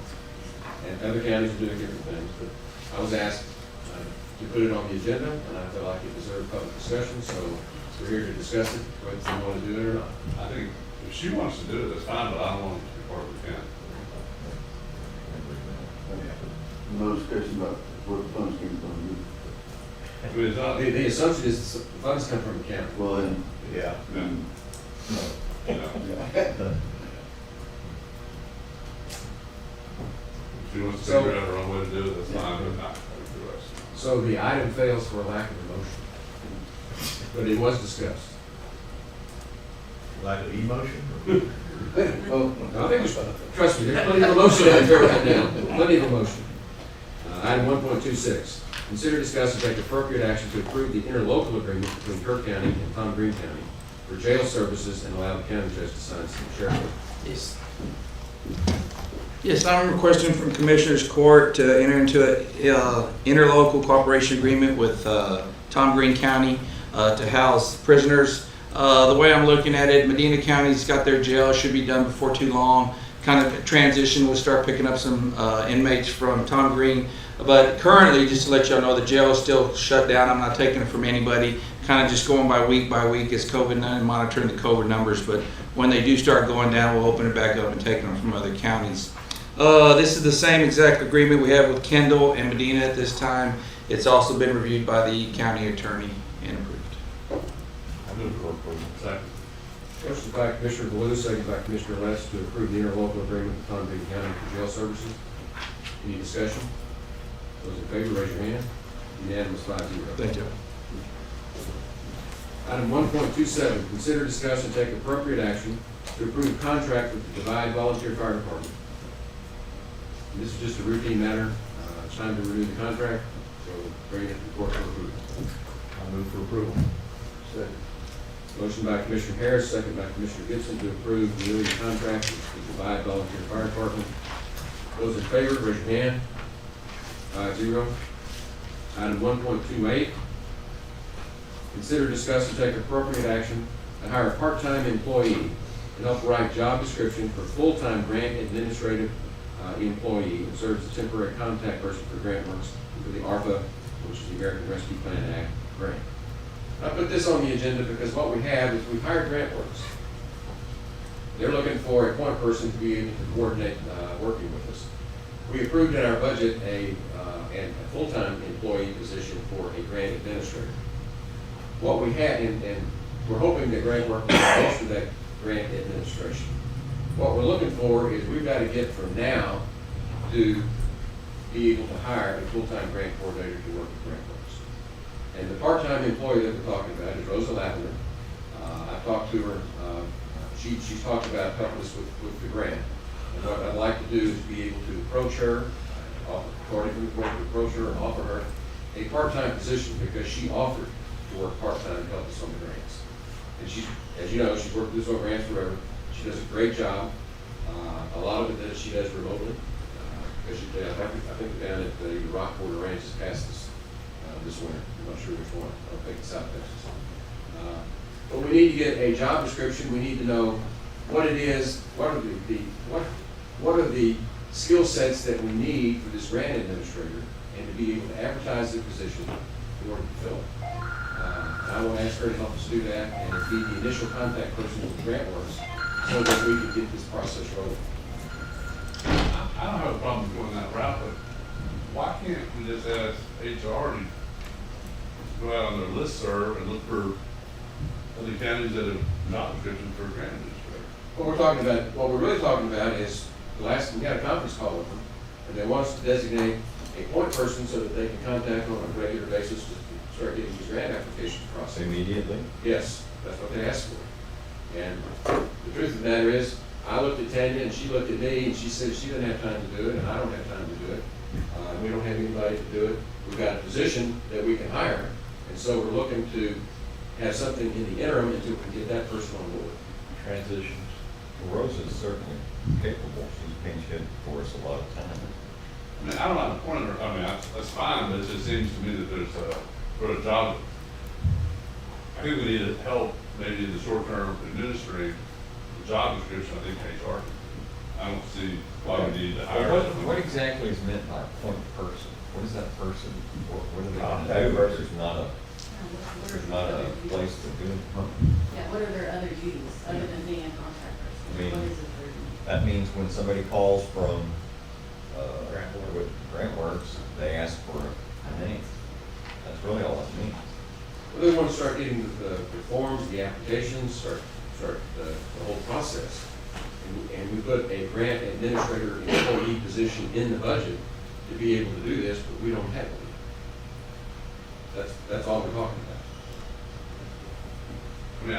And other counties are doing different things, but I was asked to put it on the agenda, and I felt like it deserved public discussion, so we're here to discuss it, whether you want to do it or not. I think if she wants to do it, that's fine, but I don't want it to be part of the county. No discussion about where the funds came from. I mean, it's not, The assumption is the funds come from the county. Well, then, Yeah. no. If she wants to So- figure out her own way to do it, that's fine, but not the rest. So the item fails for lack of a motion, but it was discussed. Like an emotion? Well, I think, trust me, there's plenty of emotion out there right now, plenty of emotion. Item 1.26, consider, discuss, and take appropriate action to approve the interlocal agreement between Kerr County and Tom Green County for jail services and allow the county judge to sign some sheriff. Yes. Yes, I'm requesting from Commissioners Court to enter into an interlocal cooperation agreement with Tom Green County to house prisoners. The way I'm looking at it, Medina County's got their jail, should be done before too long. Kind of transition, we'll start picking up some inmates from Tom Green. But currently, just to let y'all know, the jail is still shut down. I'm not taking it from anybody. Kind of just going by week as COVID-19, monitoring the COVID numbers. But when they do start going down, we'll open it back up and take them from other counties. This is the same exact agreement we have with Kendall and Medina at this time. It's also been reviewed by the county attorney and approved. I move for approval. Second. Motion by Commissioner Blue, second by Commissioner Letts to approve the interlocal agreement with Tom Green County for jail services. Any discussion? Those in favor, raise your hand. Unanimous, 5-0. Thank you. Item 1.27, consider, discuss, and take appropriate action to approve contract with the Divide Volunteer Fire Department. And this is just a routine matter. It's time to renew the contract, so bring it to the court for approval. I move for approval. Second. Motion by Commissioner Harris, second by Commissioner Gibson to approve renewing the contract with the Divide Volunteer Fire Department. Those in favor, raise your hand. 5-0. Item 1.28, consider, discuss, and take appropriate action to hire a part-time employee to help write job description for full-time grant administrative employee and serves as a temporary contact person for grant works for the ARPA, which is the American Rescue Plan Act grant. I put this on the agenda because what we have is we've hired grant works. They're looking for a point person to be able to coordinate working with us. We approved in our budget a full-time employee position for a grant administrator. What we had, and we're hoping that grant work will do most of that grant administration. What we're looking for is we've got to get from now to be able to hire a full-time grant coordinator to work with grant works. And the part-time employee that we're talking about is Rosa Lavender. I've talked to her. She's talked about helping us with the grant. And what I'd like to do is be able to approach her, according to the court, to approach her and offer her a part-time position because she offered to work part-time to help us on the grants. And she's, as you know, she's worked with us on grants forever. She does a great job. A lot of it that she does remotely. Because I think down at the Rockport Ranch has passed this winter. I'm not sure which one. I don't think it's South Texas. But we need to get a job description. We need to know what it is. What are the skill sets that we need for this grant administrator and to be able to advertise the position in order to fill it. I will ask her to help us do that and be the initial contact person with GrantWorks so that we can get this process rolling. I don't have a problem going that route, but why can't we just ask HR to go out on their listserv and look for other counties that have job descriptions for grant administrator? What we're really talking about is, we had a conference call with them, and they want us to designate a point person so that they can contact on a regular basis to start getting these grant applications processed. Immediately? Yes, that's what they asked for. And the truth of the matter is, I looked at Tanya and she looked at me and she said she didn't have time to do it and I don't have time to do it. We don't have anybody to do it. We've got a position that we can hire, and so we're looking to have something in the interim until we can get that person on board. Transitions. Rosa's certainly capable. She's pinch hit for us a lot of time. I mean, I don't have a point, I mean, that's fine, but it just seems to me that there's for a job, I think we need to help maybe in the short term administering the job description. I think HR, I don't see why we need to hire. Well, what exactly is meant by point person? What is that person? What are they going to do? There's not a place to do it. Yeah, what are their other duties other than being a contact person? I mean, What is it for? that means when somebody calls from with GrantWorks, they ask for a name. That's really all it means. Well, they want to start getting the forms, the applications, start the whole process. And we put a grant administrator employee position in the budget to be able to do this, but we don't have it. That's all we're talking about. I mean,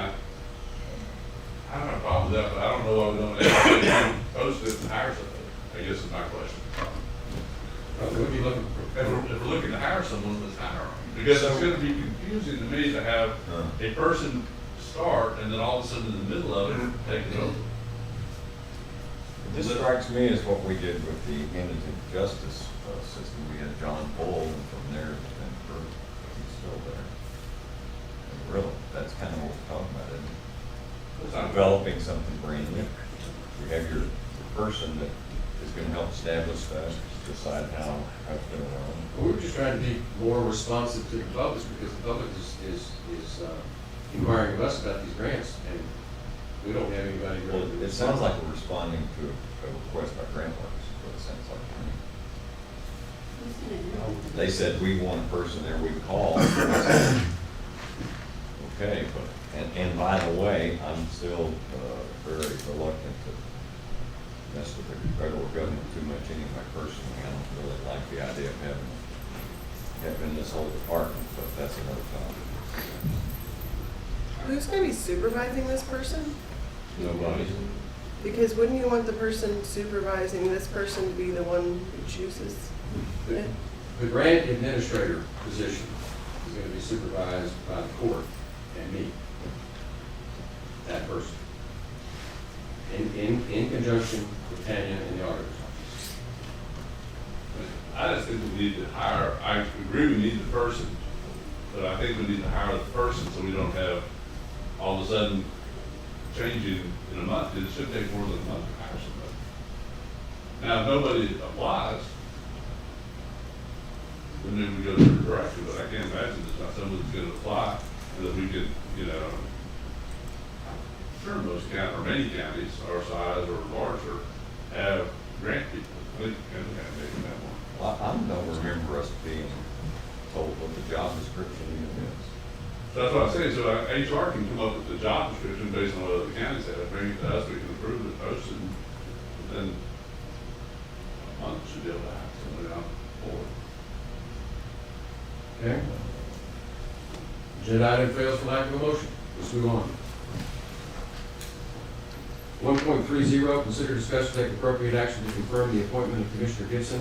I don't have a problem with that, but I don't know why we don't actually post it and hire somebody, I guess is my question. We'll be looking for, If we're looking to hire someone, let's hire them. Because it's gonna be confusing to me to have a person start and then all of a sudden in the middle of it, take it over. This strikes me as what we did with the indigent justice system. We had John Bull, and from there, and he's still there. And really, that's kind of what we're talking about, isn't it? It's developing something brand new. You have your person that is going to help establish that, decide how it's going to run. we're just trying to be more responsive to the public because the public is inquiring of us about these grants, and we don't have anybody Well, really. it sounds like we're responding to a request by GrantWorks, is what it sounds like to me. They said, we want a person there, we call. Okay, but, and by the way, I'm still very reluctant to mess with the federal government too much anyway personally. I don't really like the idea of having this whole department, but that's another topic. Who's gonna be supervising this person? Nobody. Because wouldn't you want the person supervising this person to be the one who chooses it? The grant administrator position is going to be supervised by the court and me, that person, in conjunction with Tanya and the auditor's office. I just think we need to hire, I agree we need the person, but I think we need to hire the person so we don't have all of a sudden changing in a month. It should take more than a month to hire somebody. Now, if nobody applies, then maybe we go to the director, but I can't imagine it's not somebody that's gonna apply, and that we could, you know, I'm sure most counties, or many counties our size or larger, have grant people. I think Kenton County maybe have one. Well, I don't remember us being told what the job description even is. So that's what I'm saying, so HR can come up with the job description based on what other counties have, bring it to us, we can approve it, post it, and then a month should be able to have somebody on board. Okay? Agenda item fails for lack of a motion. Let's move on. 1.30, consider, discuss, and take appropriate action to confirm the appointment of Commissioner Gibson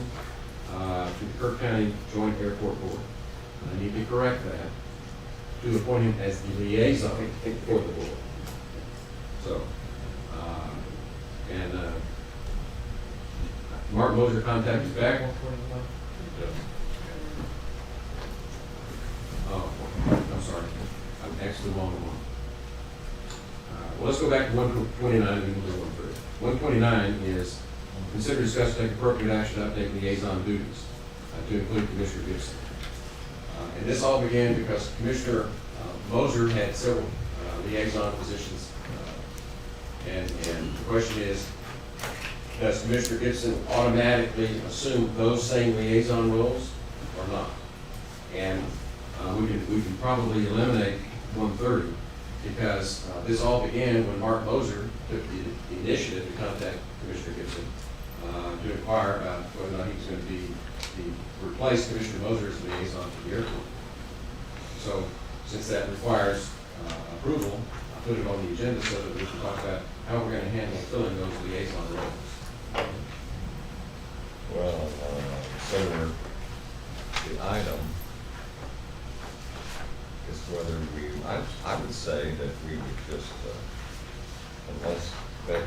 to the Kerr County Joint Airport Board. I need to correct that, to appoint him as the liaison for the board. So, Mark Moser contacted back. Oh, I'm sorry. I'm actually wrong one. Well, let's go back to 129 and then we'll do 130. 129 is Consider, discuss, take appropriate action to update liaison duties to include Commissioner Gibson. And this all began because Commissioner Moser had several liaison positions. And the question is, does Commissioner Gibson automatically assume those same liaison roles or not? And we can probably eliminate 130 because this all began when Mark Moser took the initiative to contact Commissioner Gibson to inquire about whether or not he was going to replace Commissioner Moser as liaison to the airport. So since that requires approval, I put it on the agenda so that we can talk about how we're going to handle filling those liaison roles. Well, so the item is whether I would say that we would just, unless Beck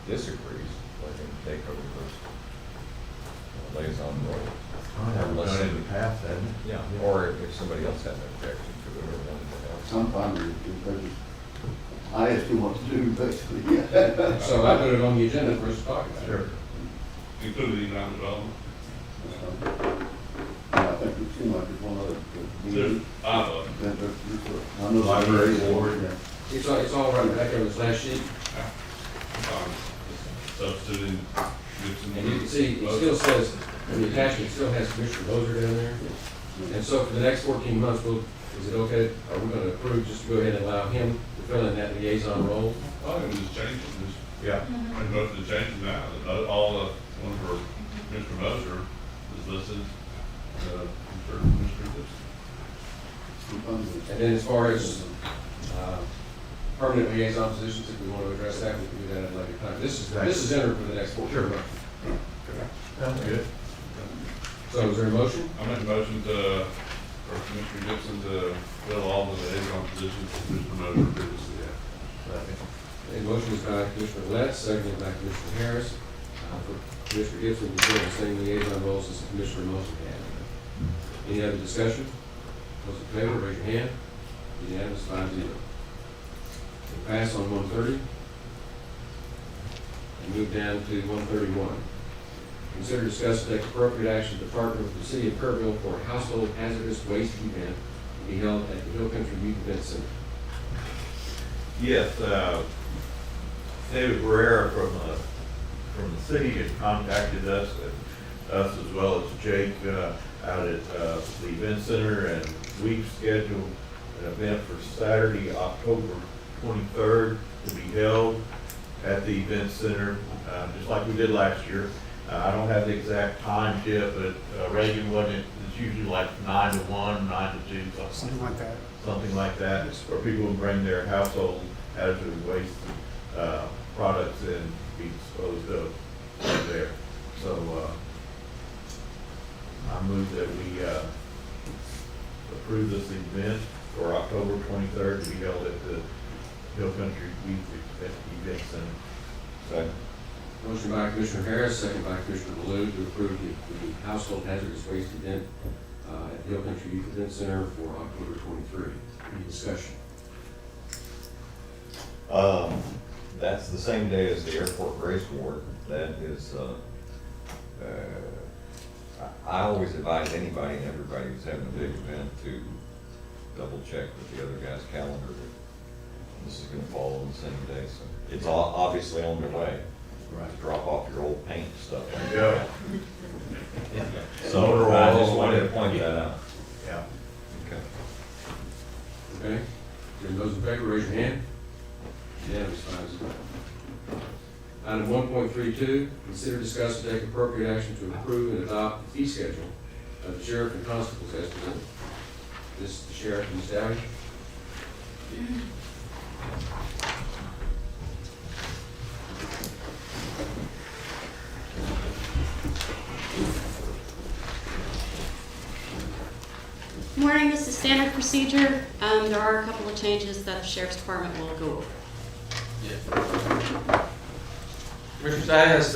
disagrees, let him take over those liaison roles. I haven't done it in the past, haven't it? Yeah, or if somebody else had an objection to it or wanted to have. I'm fine with it, because I asked you what to do, basically. So I put it on the agenda for us to talk about. Sure. Including the economic development. I think it seemed like it's one of the. There's five of them. I know Library the board. yeah. It's all right back on this last sheet. Substituting Gibson. And you can see, it still says, the attachment still has Commissioner Moser down there. And so for the next 14 months, is it okay, are we going to approve just to go ahead and allow him to fill in that liaison role? Well, we just change it, Yeah. I go to the changes now, all of, one for Mr. Moser is listed, for Mr. Gibson. And then as far as permanent liaison positions, if we want to address that, we can do that at a later time. This is entered for the next 14 months. Sounds good. So is there a motion? I make a motion for Commissioner Gibson to fill all the liaison positions that Mr. Moser previously had. A motion is by Commissioner Letts, seconded by Commissioner Harris, for Commissioner Gibson to fill the same liaison roles as Commissioner Moser had. Any other discussion? Those in favor, raise your hand. Unanimous, 5-0. We pass on 130 and move down to 131. Consider, discuss, and take appropriate action to partner with the city of Kerrville for a household hazardous waste event to be held at the Hill Country Youth Event Center. Yes, David Barrera from the city has contacted us as well as Jake out at the event center, and we've scheduled an event for Saturday, October 23rd to be held at the event center, just like we did last year. I don't have the exact time yet, but Reagan, it's usually like 9 to 1, 9 to 2, something like that. Something like that, where people will bring their household hazardous waste products and be disposed of there. So I move that we approve this event for October 23rd to be held at the Hill Country Youth Event Center. Second. Motion by Commissioner Harris, second by Commissioner Baloo to approve the household hazardous waste event at the Hill Country Youth Event Center for October 23. Any discussion? That's the same day as the airport grace award. That is, I always advise anybody and everybody who's having a big event to double check with the other guy's calendar that this is going to fall on the same day. So it's obviously on the way. Right. To drop off your old paint stuff. Like Yeah. So I just wanted to point that out. Yeah. Okay. Then those in favor, raise your hand. Unanimous, 5-0. Item 1.32, consider, discuss, and take appropriate action to approve and adopt the fee schedule of the sheriff and constables as presented. This is the sheriff and Ms. Dowdy. Morning, this is standard procedure. There are a couple of changes that the Sheriff's Department will go over. Commissioners, I asked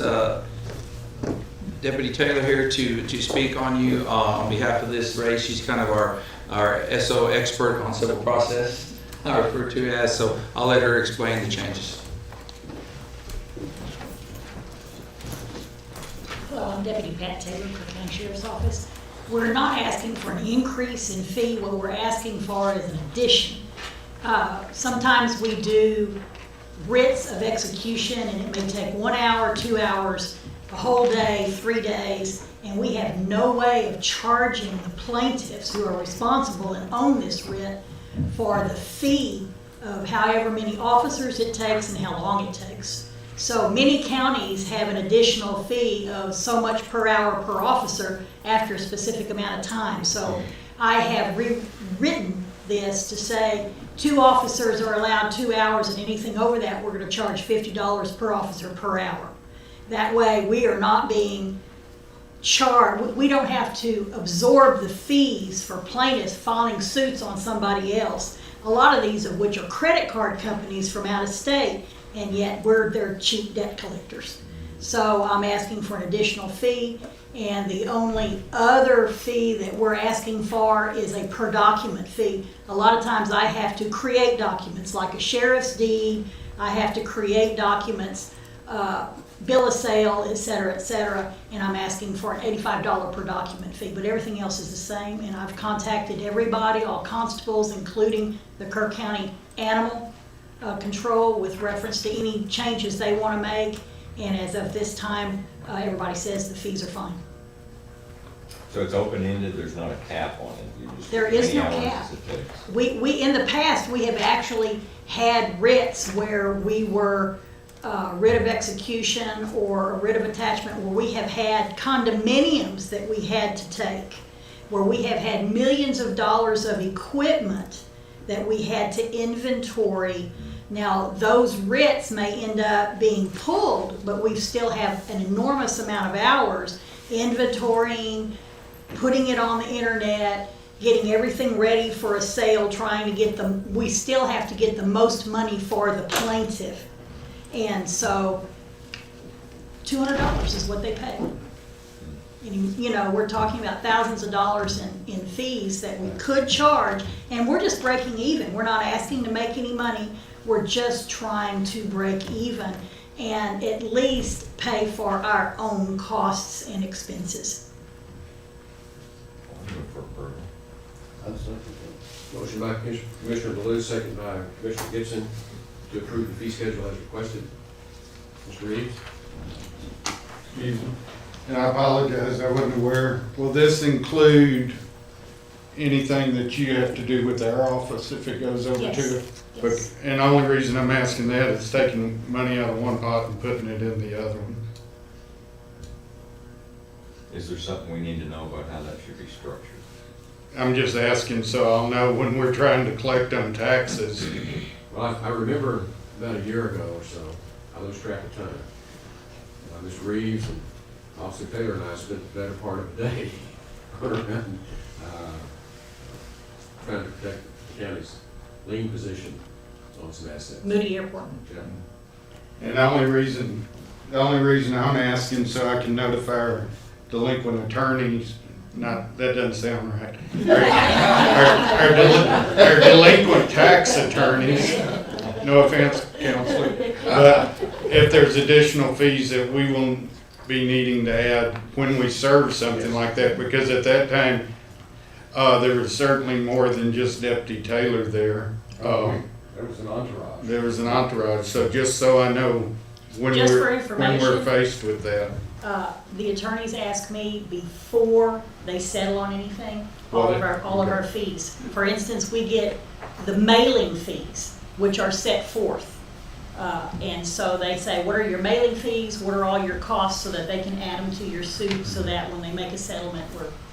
Deputy Taylor here to speak on you on behalf of this race. She's kind of our SO expert on civil process, I refer to it as, so I'll let her explain the changes. Pat Taylor, Cook County Sheriff's Office. We're not asking for an increase in fee. What we're asking for is an addition. Sometimes we do writs of execution, and it may take 1 hour, 2 hours, a whole day, 3 days, and we have no way of charging the plaintiffs who are responsible and own this writ for the fee of however many officers it takes and how long it takes. So many counties have an additional fee of so much per hour per officer after a specific amount of time. So I have rewritten this to say 2 officers are allowed 2 hours, and anything over that, we're going to charge $50 per officer per hour. That way, we are not being charged. We don't have to absorb the fees for plaintiffs filing suits on somebody else. A lot of these of which are credit card companies from out of state, and yet we're their cheap debt collectors. So I'm asking for an additional fee, and the only other fee that we're asking for is a per document fee. A lot of times I have to create documents, like a sheriff's deed. I have to create documents, bill of sale, et cetera, and I'm asking for an $85 per document fee, but everything else is the same, and I've contacted everybody, all constables, including the Kerr County Animal Control, with reference to any changes they want to make, and as of this time, everybody says the fees are fine. So it's open-ended, there's not a cap on it? You just- There is no how many hours cap. does it take? We in the past, we have actually had writs where we were writ of execution or a writ of attachment, where we have had condominiums that we had to take, where we have had millions of dollars of equipment that we had to inventory. Now, those writs may end up being pulled, but we still have an enormous amount of hours inventorying, putting it on the internet, getting everything ready for a sale, trying to get them. We still have to get the most money for the plaintiff. And so $200 is what they pay. And, you know, we're talking about thousands of dollars in fees that we could charge, and we're just breaking even. We're not asking to make any money. We're just trying to break even and at least pay for our own costs and expenses. Motion by Commissioner Baloo, second by Commissioner Gibson to approve the fee schedule as requested. Mr. Reeves? Excuse me. And I apologize, I wasn't aware. Will this include anything that you have to do with our office if it goes over Yes. to it? Yes. And the only reason I'm asking that is taking money out of one pot and putting it in the other one. Is there something we need to know about how that should be structured? I'm just asking so I'll know when we're trying to collect on taxes. Well, I remember about a year ago or so, I lose track of time. Mr. Reeves and Officer Taylor and I spent the better part of the day going around trying to protect the county's lien position on some assets. Moody Airport. Yeah. And the only reason I'm asking so I can notify our delinquent attorneys, that doesn't sound right. Our delinquent tax attorneys, no offense, counselor, but if there's additional fees that we will be needing to add when we serve something like that, because at that time, there was certainly more than just Deputy Taylor there. There was an entourage. There was an entourage, so just so I know when Just for we're information, faced with that. the attorneys ask me before they settle on anything, all of our fees. For instance, we get the mailing fees, which are set forth. And so they say, what are your mailing fees? What are all your costs, so that they can add them to your suit, so that when they make a settlement,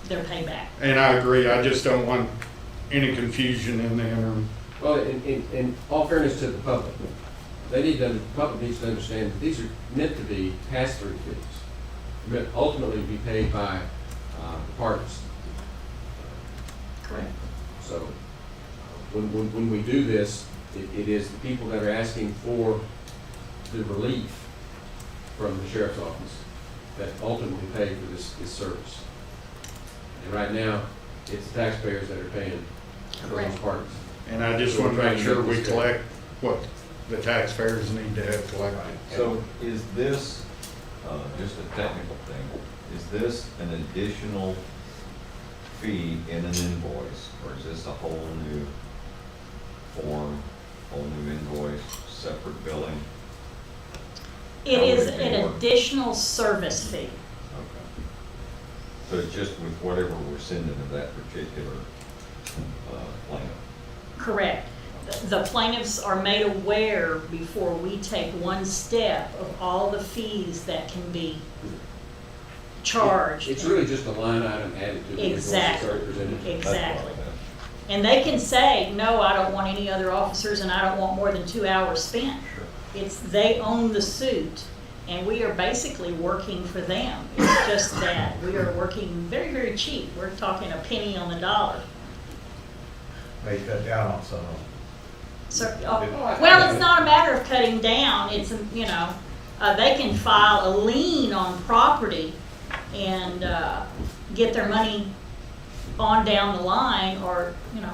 they're paid back. And I agree, I just don't want any confusion in the interim. Well, in all fairness to the public, the public needs to understand that these are meant to be pass-through fees, meant ultimately to be paid by the parties. Correct. So when we do this, it is the people that are asking for the relief from the sheriff's office that ultimately pay for this service. And right now, it's the taxpayers that are paying for those parties. And I just want to make sure we collect what the taxpayers need to have collected. So is this just a technical thing. Is this an additional fee in an invoice, or is this a whole new form, whole new invoice, separate billing? It How would is it be an worked? additional service fee. Okay. So it's just with whatever we're sending to that particular plaintiff? Correct. The plaintiffs are made aware before we take one step of all the fees that can be charged. It's really just a line item added to the invoice that's Exactly. already presented. Exactly. And they can say, no, I don't want any other officers and I don't want more than 2 hours spent. It's, they own the suit and we are basically working for them. It's just that we are working very, very cheap. We're talking a penny on the dollar. May cut down on some of them. So, well, it's not a matter of cutting down, it's, you know, they can file a lien on property and get their money on down the line, or, you know.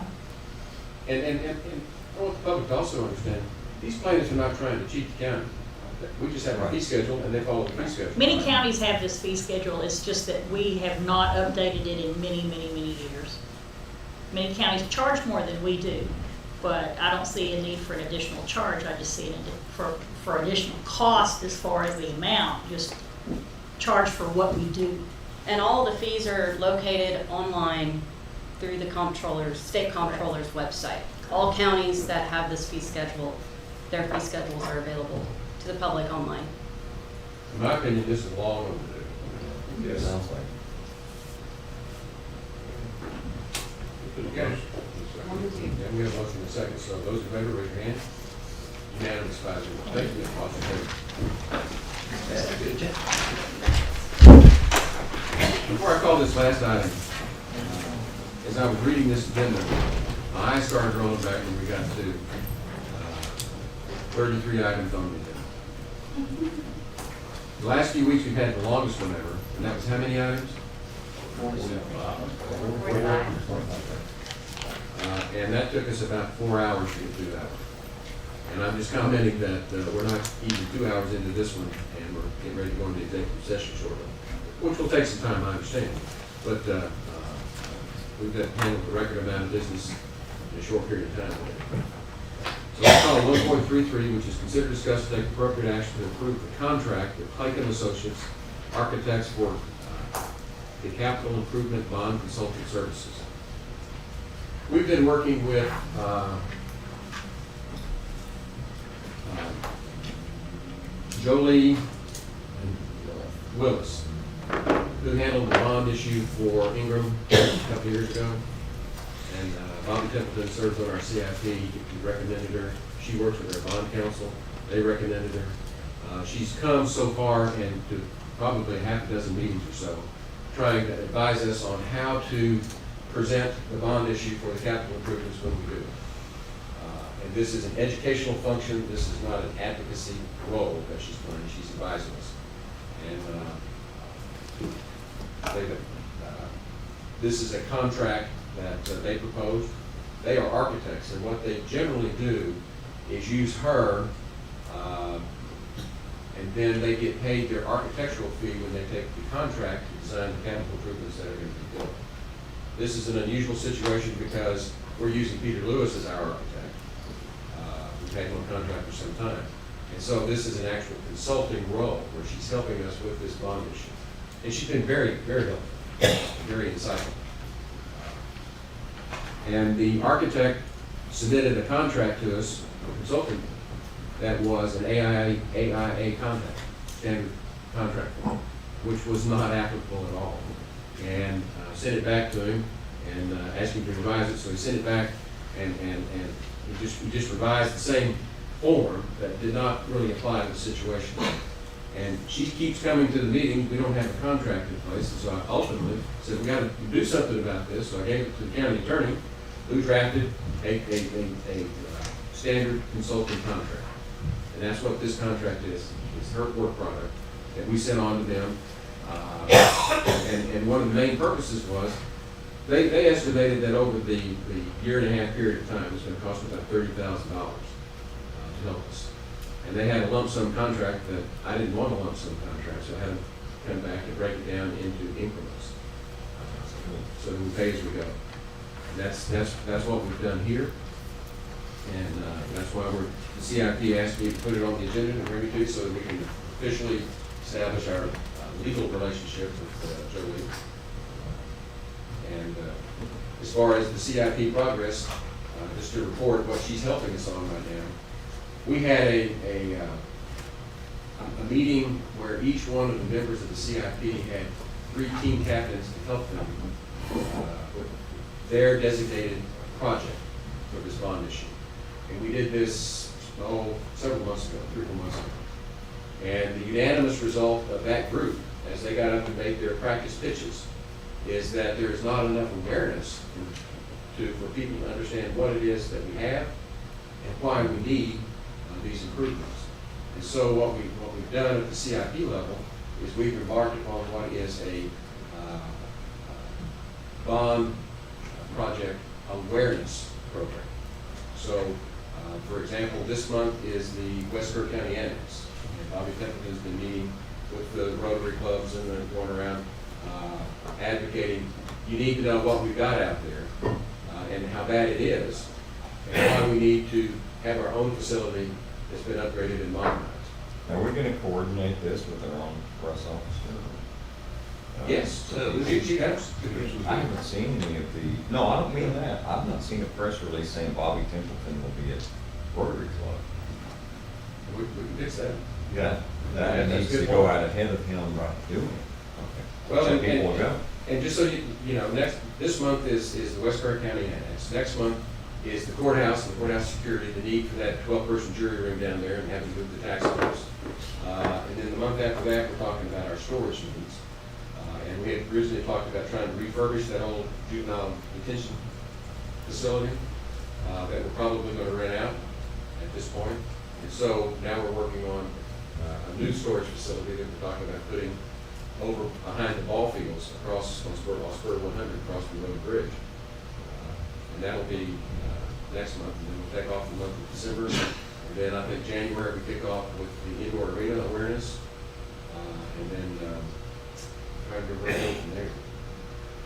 And I want the public to also understand, these plaintiffs are not trying to cheat the county. We just have a fee schedule and they follow the fee schedule. Many counties have this fee schedule, it's just that we have not updated it in many, many, many years. Many counties charge more than we do, but I don't see a need for an additional charge, I just see it for additional cost as far as the amount, just charge for what we do. And all the fees are located online through the comptroller's, state comptroller's website. All counties that have this fee schedule, their fee schedules are available to the public online. In my opinion, this is long overdue. Yes. Sounds like. Okay. Yeah, we have a motion in a second, so those in favor, raise your hand. Unanimous 5-0. Thank you, Mr. Before I call this last item, as I was reading this agenda, my eyes started rolling back when we got to 33 items on the agenda. The last few weeks, we've had the longest one ever, and that was how many items? 45. And that took us about 4 hours to get through that one. And I'm just commenting that we're not even 2 hours into this one, and we're getting ready to go into executive session shortly, which will take some time, I understand. But we've got to handle the record amount of business in a short period of time. So let's call 1.33, which is consider, discuss, take appropriate action to approve the contract with Plaque and Associates, architects for the capital improvement bond consulting services. We've been working with Jolie and Willis, who handled the bond issue for Ingram a couple of years ago. And Bobby Templeton serves on our CIP. He recommended her. She works with our bond counsel. They recommended her. She's come so far into probably half a dozen meetings or so, trying to advise us on how to present the bond issue for the capital improvements when we do it. And this is an educational function. This is not an advocacy role that she's playing. She's advising us. And this is a contract that they proposed. They are architects, and what they generally do is use her, and then they get paid their architectural fee when they take the contract to design the capital improvements that are going to be built. This is an unusual situation because we're using Peter Lewis as our architect. We've had him on contract for some time. And so this is an actual consulting role where she's helping us with this bond issue. And she's been very, very helpful, very insightful. And the architect submitted a contract to us, a consulting, that was an AIA contract, standard contract form, which was not applicable at all. And sent it back to him and asked him to revise it. So he sent it back and he just revised the same form that did not really apply to the situation. And she keeps coming to the meeting. We don't have a contract in place. And so I ultimately said, we got to do something about this. So I gave it to the county attorney, who drafted a standard consulting contract. And that's what this contract is. It's her work product that we sent on to them. And one of the main purposes was, they estimated that over the year and a half period of time, it's going to cost about $30,000 to help us. And they had a lump sum contract that I didn't want a lump sum contract, so I had to come back and break it down into increments. So we pay as we go. And that's what we've done here. And that's why the CIP asked me to put it on the agenda and bring it to you so that we can officially establish our legal relationship with Jolie. And as far as the CIP progress, just to report what she's helping us on right now, we had a meeting where each one of the members of the CIP had 3 team captains to help them with their designated project for this bond issue. And we did this several months ago, 3 or 4 months ago. And the unanimous result of that group, as they got up and made their practice pitches, is that there is not enough awareness for people to understand what it is that we have and why we need these improvements. And so what we've done at the CIP level is we've embarked upon what is a bond project awareness program. So, for example, this month is the West Kerr County Annex. And Bobby Templeton's been meeting with the Rotary clubs and then going around advocating, you need to know what we've got out there and how bad it is, and why we need to have our own facility that's been upgraded and modernized. Are we going to coordinate this with our own press officer? Yes. I haven't seen any of the, no, I don't mean that. I've not seen a press release saying Bobby Templeton will be at Rotary Club. We can fix that. Yeah, that needs to go out ahead of him doing it. Well, So people will go. and just so you know, this month is the West Kerr County Annex. Next month is the courthouse, and the courthouse security, the need for that 12-person jury room down there and having to move the tax office. And then the month after that, we're talking about our storage needs. And we had originally talked about trying to refurbish that old juvenile detention facility that we're probably going to rent out at this point. And so now we're working on a new storage facility that we're talking about putting over behind the ball fields across on Spur 100 across the road bridge. And that'll be next month. And then we'll take off the month of December. And then I think January we kick off with the indoor arena awareness. And then try to go from there.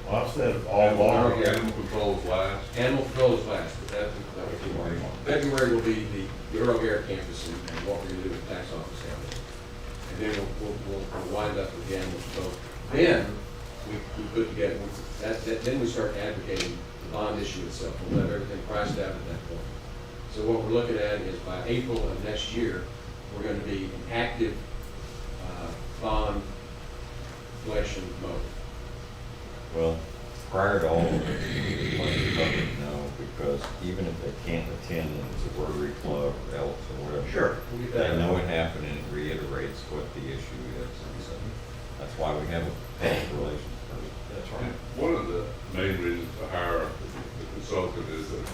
Well, I've said all along. Animal control is last. Animal control is last, but that will be February. February will be the Earl Air campus and what we're going to do with the tax office down there. And then we'll wind up with the animal control. Then we put together, then we start advocating the bond issue itself. We'll have everything priced out at that point. So what we're looking at is by April of next year, we're going to be in active bond collection mode. Well, prior to all of it, we let the public know, because even if they can't attend and it's a Rotary Club or else or whatever. Sure. They know it happened and it reiterates what the issue is. And so that's why we have a public relations person. That's right. One of the main reasons to hire the consultant is that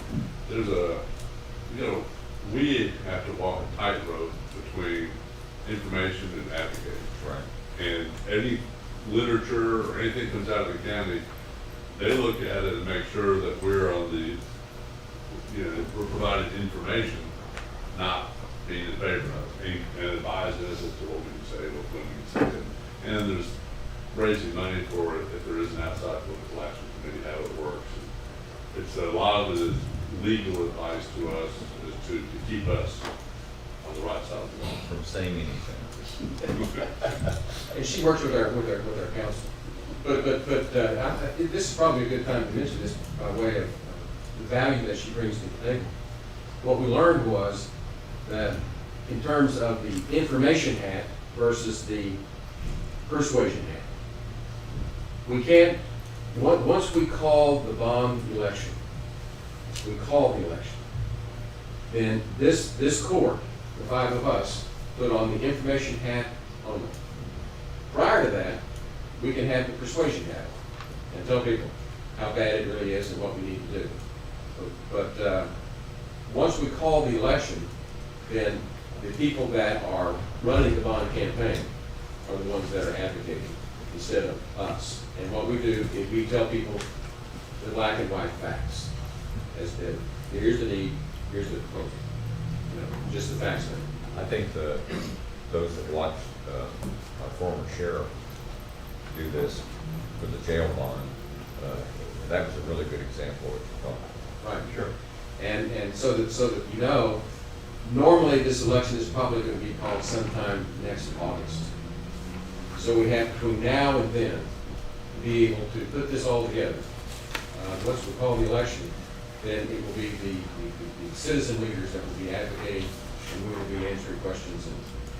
there's we have to walk a tightrope between information and advocating. Right. And any literature or anything comes out of the county, they look at it and make sure that we're on the, we're providing information, not being in favor of it, and advising us as to what we can say, what we can say. And there's raising money for it if there is an outside political action committee, how it works. And it's a lot of it is legal advice to us is to keep us on the right side of the law. From saying anything. And she works with our council. But this is probably a good time to mention this by way of the value that she brings to the table. What we learned was that in terms of the information hat versus the persuasion hat, we can't, once we call the bond election, then this court, the 5 of us, put on the information hat only. Prior to that, we can have the persuasion hat and tell people how bad it really is and what we need to do. But once we call the election, then the people that are running the bond campaign are the ones that are advocating instead of us. And what we do is we tell people the black and white facts. As here's the need, here's the proposal. Just the facts of it. I think those that watched our former sheriff do this with the jail bond, that was a really good example of what you're talking about. Right, sure. And so that you know, normally this election is probably going to be called sometime next August. So we have between now and then be able to put this all together. Once we call the election, then it will be the citizen leaders that will be advocating, and we will be answering questions and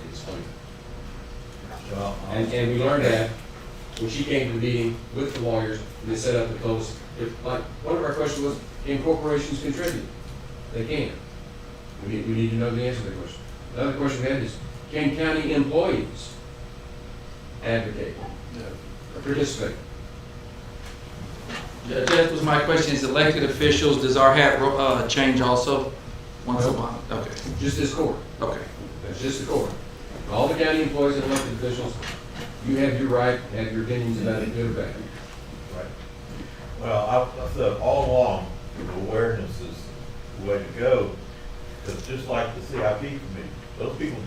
explaining. Well, And we learned that when she came to the meeting with the lawyers, and they set up the goals. If, like, one of our questions was, can corporations contribute? They can. We need to know the answer to that question. Another question we had is, can county employees advocate or participate? Yeah, that was my question, is elected officials, does our hat change also? Once a month, okay. Just this court. Okay. That's just the court. All the county employees and elected officials, you have your right, have your opinions about it, good or bad. Right. Well, I've said all along, awareness is the way to go, because just like the CIP committee, those people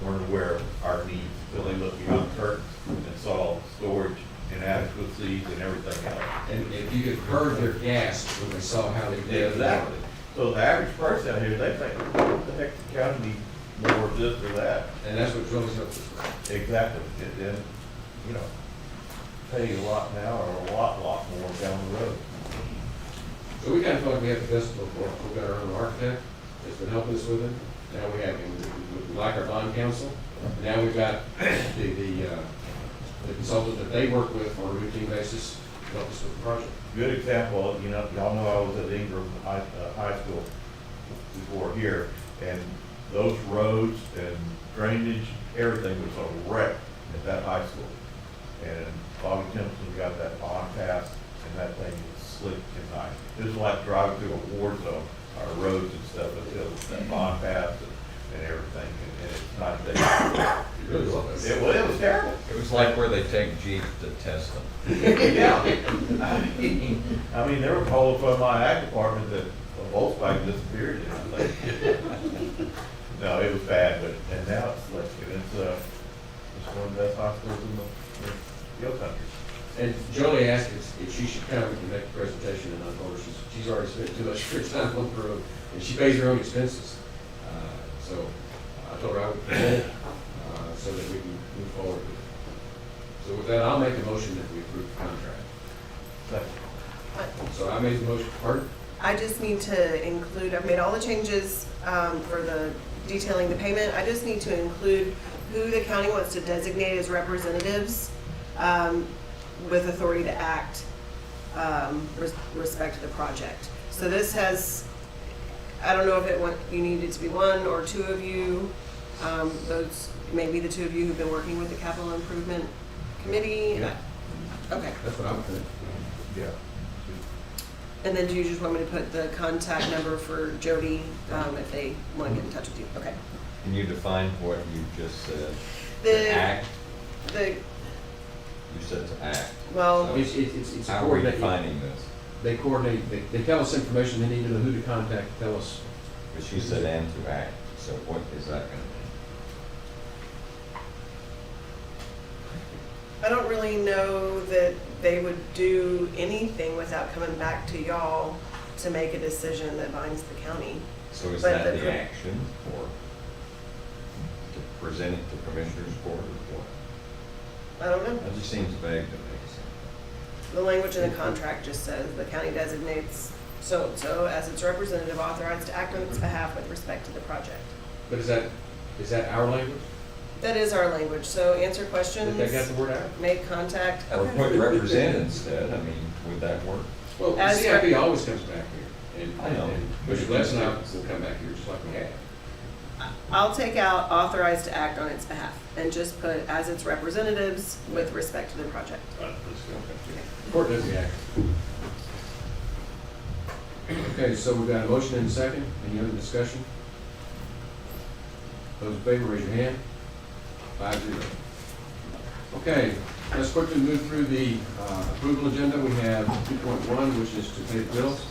weren't aware of our needs until they looked behind the curtains and saw storage inadequacies and everything else. And if you could heard their gasp when they saw how they did. Exactly. So the average person out here, they think, what the heck, the county needs more of this or that. And that's what really helps us. Exactly. And, you know, pay a lot now or a lot more down the road. So we kind of feel like we have the best of both worlds. We've got our own architect that's been helping us with it. Now we have, we like our bond counsel. Now we've got the consultant that they work with on a routine basis to help us with the project. Good example, you know, y'all know I was at Ingram High School before here, and those roads and drainage, everything was a wreck at that high school. And Bobby Timpson got that bond passed, and that thing was slick and nice. It was like driving through a war zone, our roads and stuff, until that bond passed and everything, and it's not that. It really was. It was terrible. It was like where they take Jeeps to test them. Yeah. I mean, there was a whole from my ag department that a Volkswagen disappeared. No, it was bad, and now it's slick, and it's one of the best hospitals in the hill country. And Jolie asked if she should come and make a presentation, and I told her she's already spent too much of her time on the road, and she pays her own expenses. So I told her I would present it so that we can move forward with it. So with that, I'll make a motion that we approve the contract. So I made the motion. Pardon? I just need to include, I've made all the changes for the detailing the payment. I just need to include who the county wants to designate as representatives with authority to act respect to the project. So this has, I don't know if you need it to be one or two of you. Those maybe the two of you who've been working with the capital improvement committee. Yeah. Okay. That's what I would think. Yeah. And then do you just want me to put the contact number for Jody if they want to get in touch with you? Okay. Can you define what you just said? The To act? You said to act. Well, So it's how are we defining this? They coordinate, they tell us information, they need to know who to contact, tell us. But she said and to act, so what is that gonna I don't really know that they would do anything without coming back to y'all to make a decision that binds the county. mean? So is But that the action, or to present it to Commissioners Court, or what? I don't know. That just seems vague to me. The language in the contract just says the county designates so-and-so as its representative authorized to act on its behalf with respect to the project. But is that our language? That is our language, so answer questions. Did they got the word out? Make contact. Or put represent instead, I mean, would that work? Well, the As CIP always comes back here, and I know. Mr. Les and I will come back here just like we have. I'll take out authorized to act on its behalf and just put as its representatives with respect to the project. The court does the action. Okay, so we've got a motion and a second. Any other discussion? Those in favor, raise your hand. 5-0. Okay, let's quickly move through the approval agenda. We have 2.1, which is to pay the bills.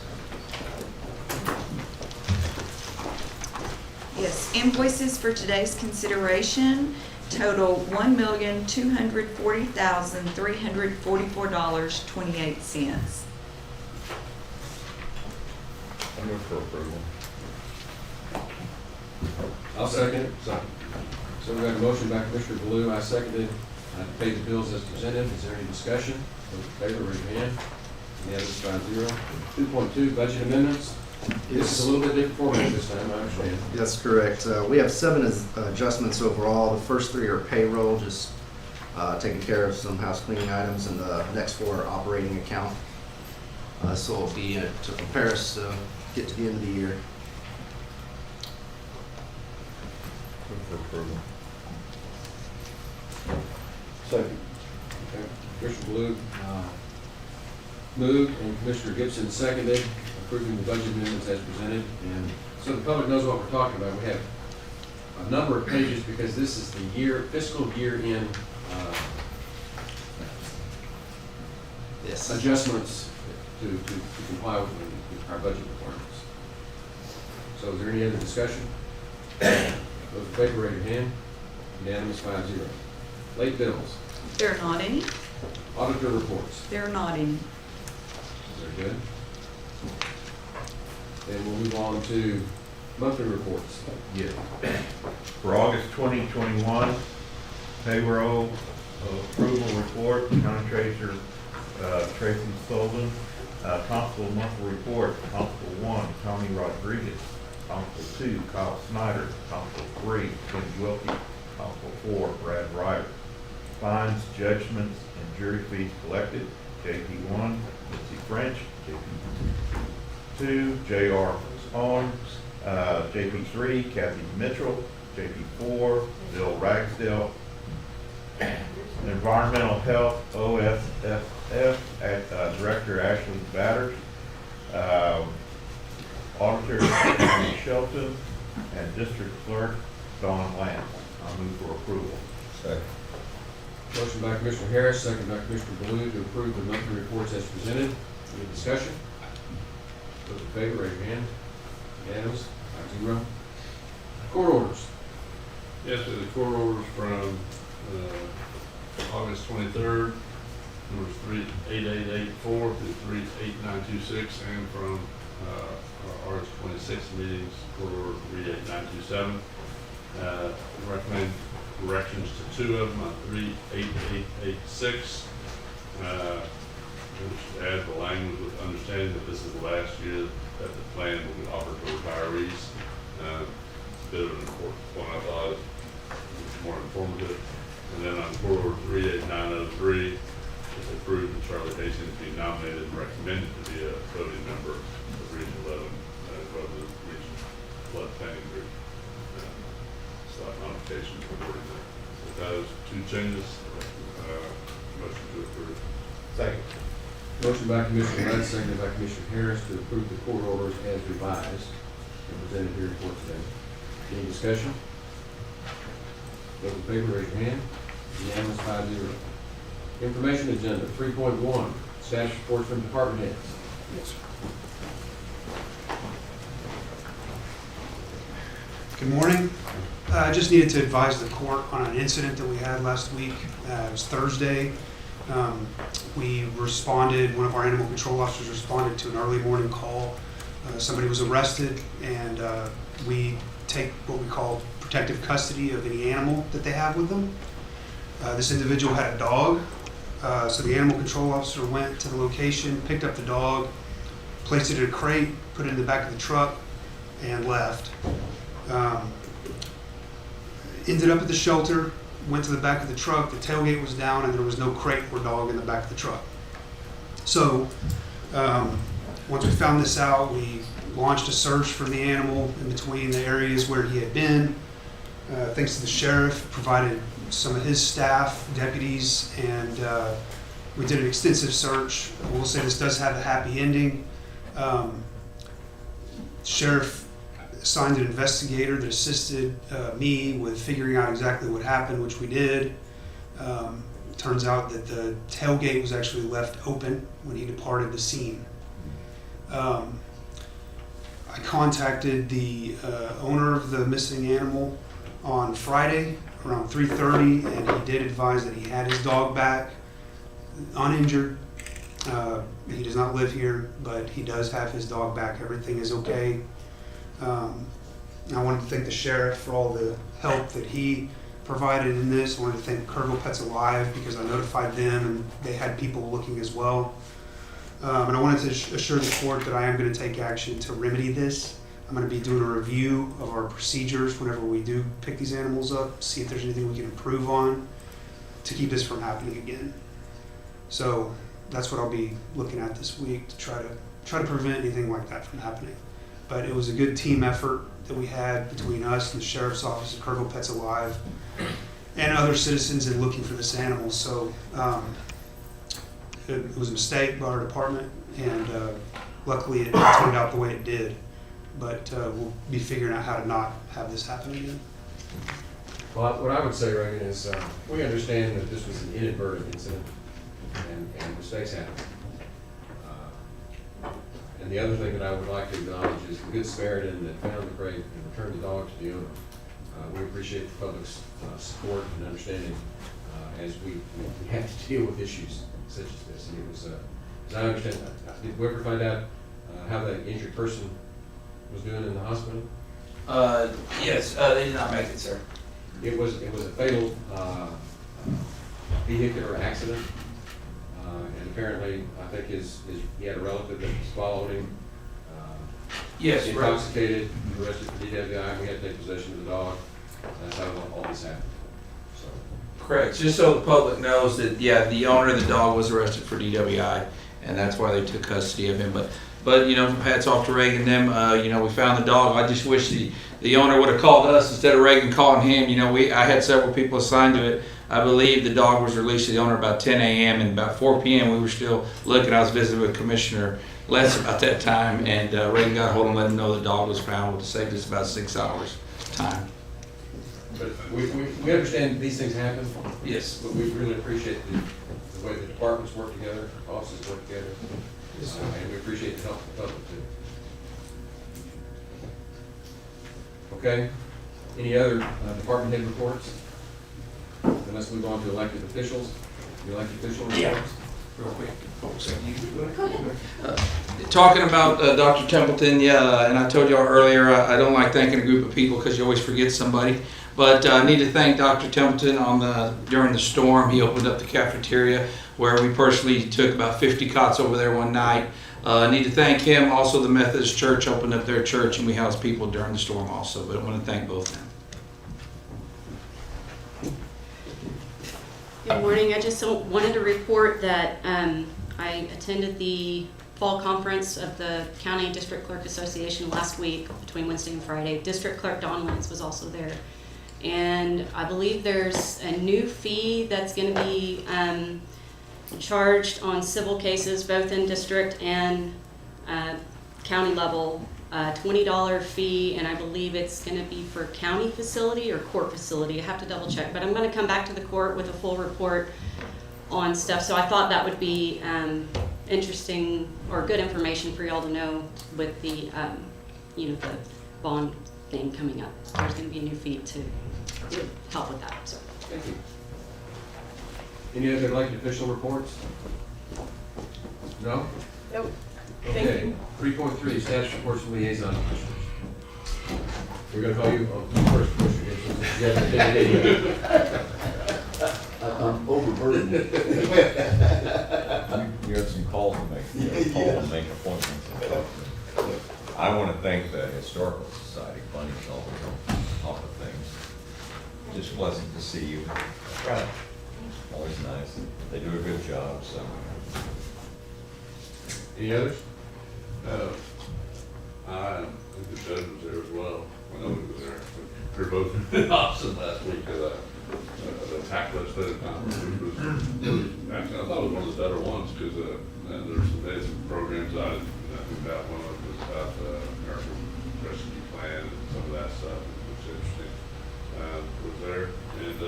Yes, Invoices for today's consideration total $1,240,344.28. I move for approval. I'll second it. So we got a motion by Commissioner Blue, I seconded, to pay the bills as presented. Is there any discussion? Those in favor, raise your hand. Unanimous 5-0. 2.2, budget amendments. This is a little bit different format this time, I understand. That's correct. We have 7 adjustments overall. The first 3 are payroll, just taking care of some house cleaning items, and the next 4 are operating account. So it'll be to prepare us to get to the end of the year. Move for approval. Second. Okay. Commissioner Blue moved, and Commissioner Gibson seconded, approving the budget amendments as presented. And so the public knows what we're talking about. We have a number of pages because this is the fiscal year end adjustments to comply with our budget requirements. So is there any other discussion? Those in favor, raise your hand. Unanimous 5-0. Late bills. There are not any. Auditor reports. There are not any. Very good. Then we'll move on to monthly reports. Yes. For August 2021, payroll approval report, County Treasurer Tracy Sullivan, Constable monthly report, Constable 1, Tony Rodriguez, Constable 2, Kyle Snyder, Constable 3, Tim Wilkie, Constable 4, Brad Ryder. Fines, judgments, and jury fees collected, JP1, Mitzi French, JP2, J.R. Spawn, JP3, Kathy Mitchell, JP4, Bill Ragsdale, Environmental Health, OSFF, Director Ashley Batters, Auditor Anthony Shelton, and District Clerk Dawn Lance. I move for approval. Second. Motion by Commissioner Harris, second by Commissioner Blue to approve the monthly reports as presented. Any discussion? Those in favor, raise your hand. Unanimous, 5-0. Court orders. Yes, the court orders from August 23rd, numbers 38884 through 38926, and from our August 26th meetings, court order 38927. Recommend corrections to 2 of them on 38886, which add the language with understanding that this is the last year that the plan will be offered to retirees. It's a bit of an important point, I thought. It's more informative. And then on court order 38903, it's approved that Charlie Hastings be nominated and recommended to be a voting member of Region 11 as well as the Region Flood Planning Group. Slight modification regarding that. With those 2 changes, motion to approve. Second. Motion by Commissioner Wright, seconded by Commissioner Harris to approve the court orders as revised and presented here for today. Any discussion? Those in favor, raise your hand. Unanimous 5-0. Information agenda 3.1, status reports from department heads. Yes. Good morning. I just needed to advise the court on an incident that we had last week. It was Thursday. We responded, one of our animal control officers responded to an early morning call. Somebody was arrested, and we take what we call protective custody of any animal that they have with them. This individual had a dog, so the animal control officer went to the location, picked up the dog, placed it in a crate, put it in the back of the truck, and left. Ended up at the shelter, went to the back of the truck, the tailgate was down, and there was no crate or dog in the back of the truck. So once we found this out, we launched a search for the animal in between the areas where he had been. Thanks to the sheriff, provided some of his staff, deputies, and we did an extensive search. I will say this does have a happy ending. Sheriff assigned an investigator that assisted me with figuring out exactly what happened, which we did. Turns out that the tailgate was actually left open when he departed the scene. I contacted the owner of the missing animal on Friday around 3:30, and he did advise that he had his dog back, uninjured. He does not live here, but he does have his dog back. Everything is okay. I wanted to thank the sheriff for all the help that he provided in this. I wanted to thank Kerrville Pets Alive because I notified them and they had people looking as well. And I wanted to assure the court that I am going to take action to remedy this. I'm going to be doing a review of our procedures whenever we do pick these animals up, see if there's anything we can improve on to keep this from happening again. So that's what I'll be looking at this week to try to prevent anything like that from happening. But it was a good team effort that we had between us and the Sheriff's Office of Kerrville Pets Alive and other citizens in looking for this animal. So it was a mistake by our department, and luckily it turned out the way it did. But we'll be figuring out how to not have this happen again. Well, what I would say, Reagan, is we understand that this was an inadvertent incident and mistakes happen. And the other thing that I would like to acknowledge is the good Samaritan that found the crate and returned the dog to the owner. We appreciate the public's support and understanding as we have to deal with issues such as this. And it was, as I understand, did we ever find out how the injured person was doing in the hospital? Yes, they did not make it, sir. It was a fatal vehicular accident. And apparently, I think he had a relative that followed him. Yes, intoxicated, arrested for DWI, and we had to take possession of the dog. That's how all this happened. So. Correct. Just so the public knows that, yeah, the owner of the dog was arrested for DWI, and that's why they took custody of him. But you know, hats off to Reagan and them. You know, we found the dog. I just wish the owner would have called us instead of Reagan calling him. You know, I had several people assigned to it. I believe the dog was released to the owner about 10 a.m. and about 4 p.m. we were still looking. I was visiting with Commissioner Les about that time, and Reagan got a hold of him and let him know the dog was found. It saved us about 6 hours time. But we understand these things happen. Yes. But we really appreciate the way the departments work together, offices work together. Yes, and we appreciate the help of the public too. Okay. Any other department head reports? Then let's move on to elected officials. The elected official reports. Yeah. Real quick. Talking about Dr. Templeton, yeah, and I told y'all earlier, I don't like thanking a group of people because you always forget somebody. But I need to thank Dr. Templeton during the storm. He opened up the cafeteria where we personally took about 50 cots over there one night. I need to thank him. Also, the Methodist Church opened up their church and we housed people during the storm also. But I want to thank both of them. Good morning. I just wanted to report that I attended the fall conference of the County District Clerk Association last week between Wednesday and Friday. District Clerk Don Lentz was also there. And I believe there's a new fee that's going to be charged on civil cases, both in district and county level. $20 fee, and I believe it's going to be for county facility or court facility. I have to double check, but I'm going to come back to the court with a full report on stuff. So I thought that would be interesting or good information for y'all to know with the, the bond thing coming up. There's going to be a new fee to help with that. So. Thank you. Any other elected official reports? No? Nope. Okay, 3.3, status reports from liaison officials. We're going to call you first, Commissioner. I'm overburdened. You have some calls to make. You have to call and make appointments and stuff. I want to thank the Historical Society. Bunny's always on top of things. Just pleasant to see you. Right. Always nice. They do a good job, so. Any others? I think the judge was there as well. I know he was there. We were both in Austin last week at the tax legislative conference, which was actually, I thought it was one of the better ones because there's some programs I think that one was about the American Rescue Plan and some of that stuff, which was interesting. Was there, and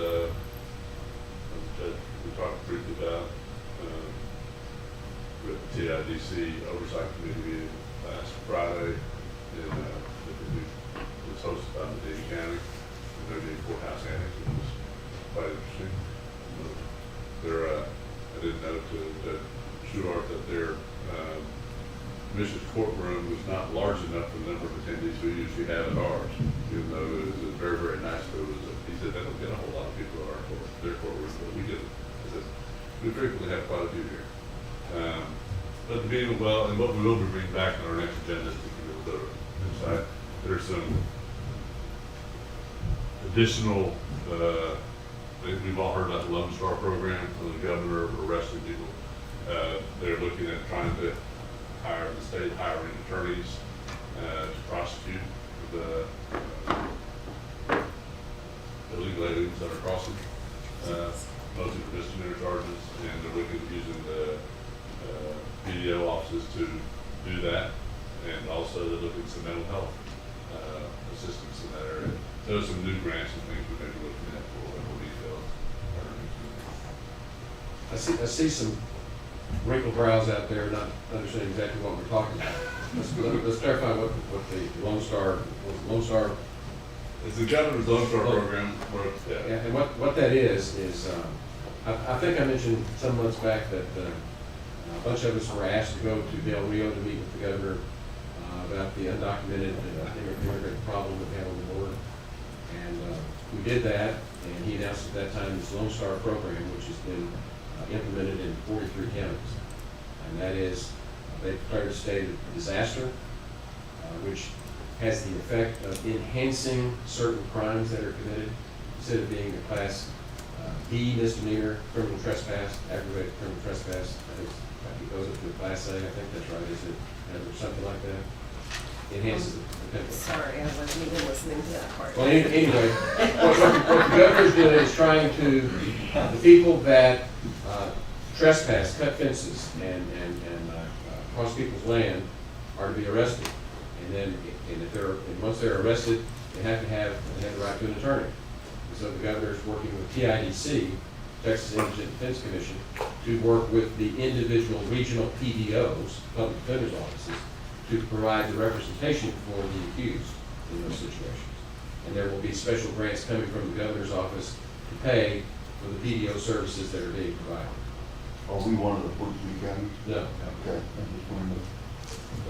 we talked briefly about with the TIDC Oversight Committee meeting last Friday, and was hosted by Medina County, and they're doing Courthouse Annex, which was quite interesting. I didn't know to Shuhart that their commission's courtroom was not large enough for the number of attendees we usually have at ours, even though it was very, very nice. But he said they don't get a whole lot of people at their courtroom, but we do. He said, we frequently have quite a few here. But the meeting went well, and what we will be bringing back on our next agenda is to give a little insight. There's some additional, we've all heard about the Lone Star program from the governor arresting people. They're looking at trying to hire the state hiring attorneys to prosecute the illegal aliens that are crossing, mostly for misdemeanor charges, and they're looking at using the BDO offices to do that, and also they're looking at some mental health assistance in that area. So there's some new grants and things we may be looking at for more details. I see some wrinkled brows out there, not understanding exactly what we're talking about. Let's clarify what the Lone Star. It's the governor's Lone Star program. Yeah, and what that is I think I mentioned some months back that a bunch of us were asked to go to Del Rio to meet with the governor about the undocumented immigrant problem that we have on the border. And we did that, and he announced at that time this Lone Star program, which has been implemented in 43 counties. And that is, they declared a state of disaster, which has the effect of enhancing certain crimes that are committed. Instead of being a class B misdemeanor, criminal trespass, aggravated criminal trespass, I think it goes up to a class A, I think that's right, is it, or something like that? Enhances the potential. Sorry, I wasn't even listening to that part. Well, anyway, what the governor's doing is trying to, the people that trespass, cut fences, and cross people's land are to be arrested. And then, once they're arrested, they have the right to an attorney. And so the governor is working with TIDC, Texas Indigent Defense Commission, to work with the individual regional PDOs, public defender's offices, to provide the representation for the accused in those situations. And there will be special grants coming from the governor's office to pay for the PDO services that are being provided. Are we one of the 43 counties? No. Okay, I just wanted to.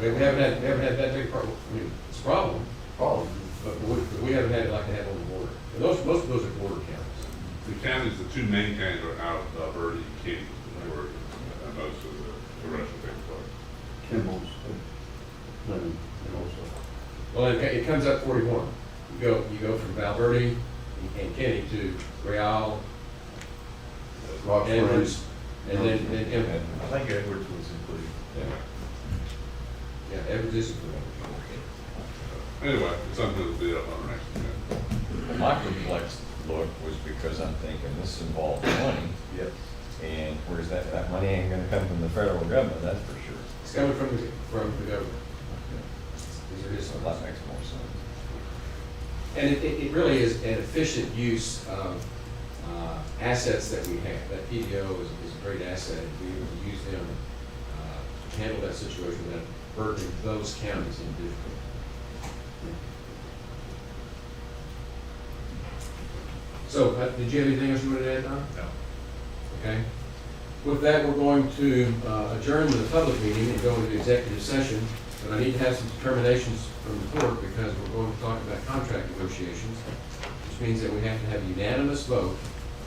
We haven't had that big problem. I mean, it's a problem. But we haven't had it like they have on the border. And most of those are border counties. The counties, the two main counties are out of Verde and King, where most of the rest of things are. Kimball's, Clinton, and also. Well, it comes up 41. You go from Valverde and Kenny to Real, Edwards, and then Kimball. I think Edwards was included. Yeah, Edwards is included. Anyway, it's something to be up on our next agenda. My perplexed look was because I'm thinking this involves money. Yep. And where's that money ain't gonna come from the federal government, that's for sure. It's coming from the government. These are his So funds. that makes more sense. And it really is an efficient use of assets that we have. That PDO is a great asset. We use them to handle that situation without burdening those counties individually. So, did you have anything else you wanted to add, Don? No. Okay. With that, we're going to adjourn the public meeting and go into executive session. But I need to have some determinations from the court because we're going to talk about contract negotiations, which means that we have to have unanimous vote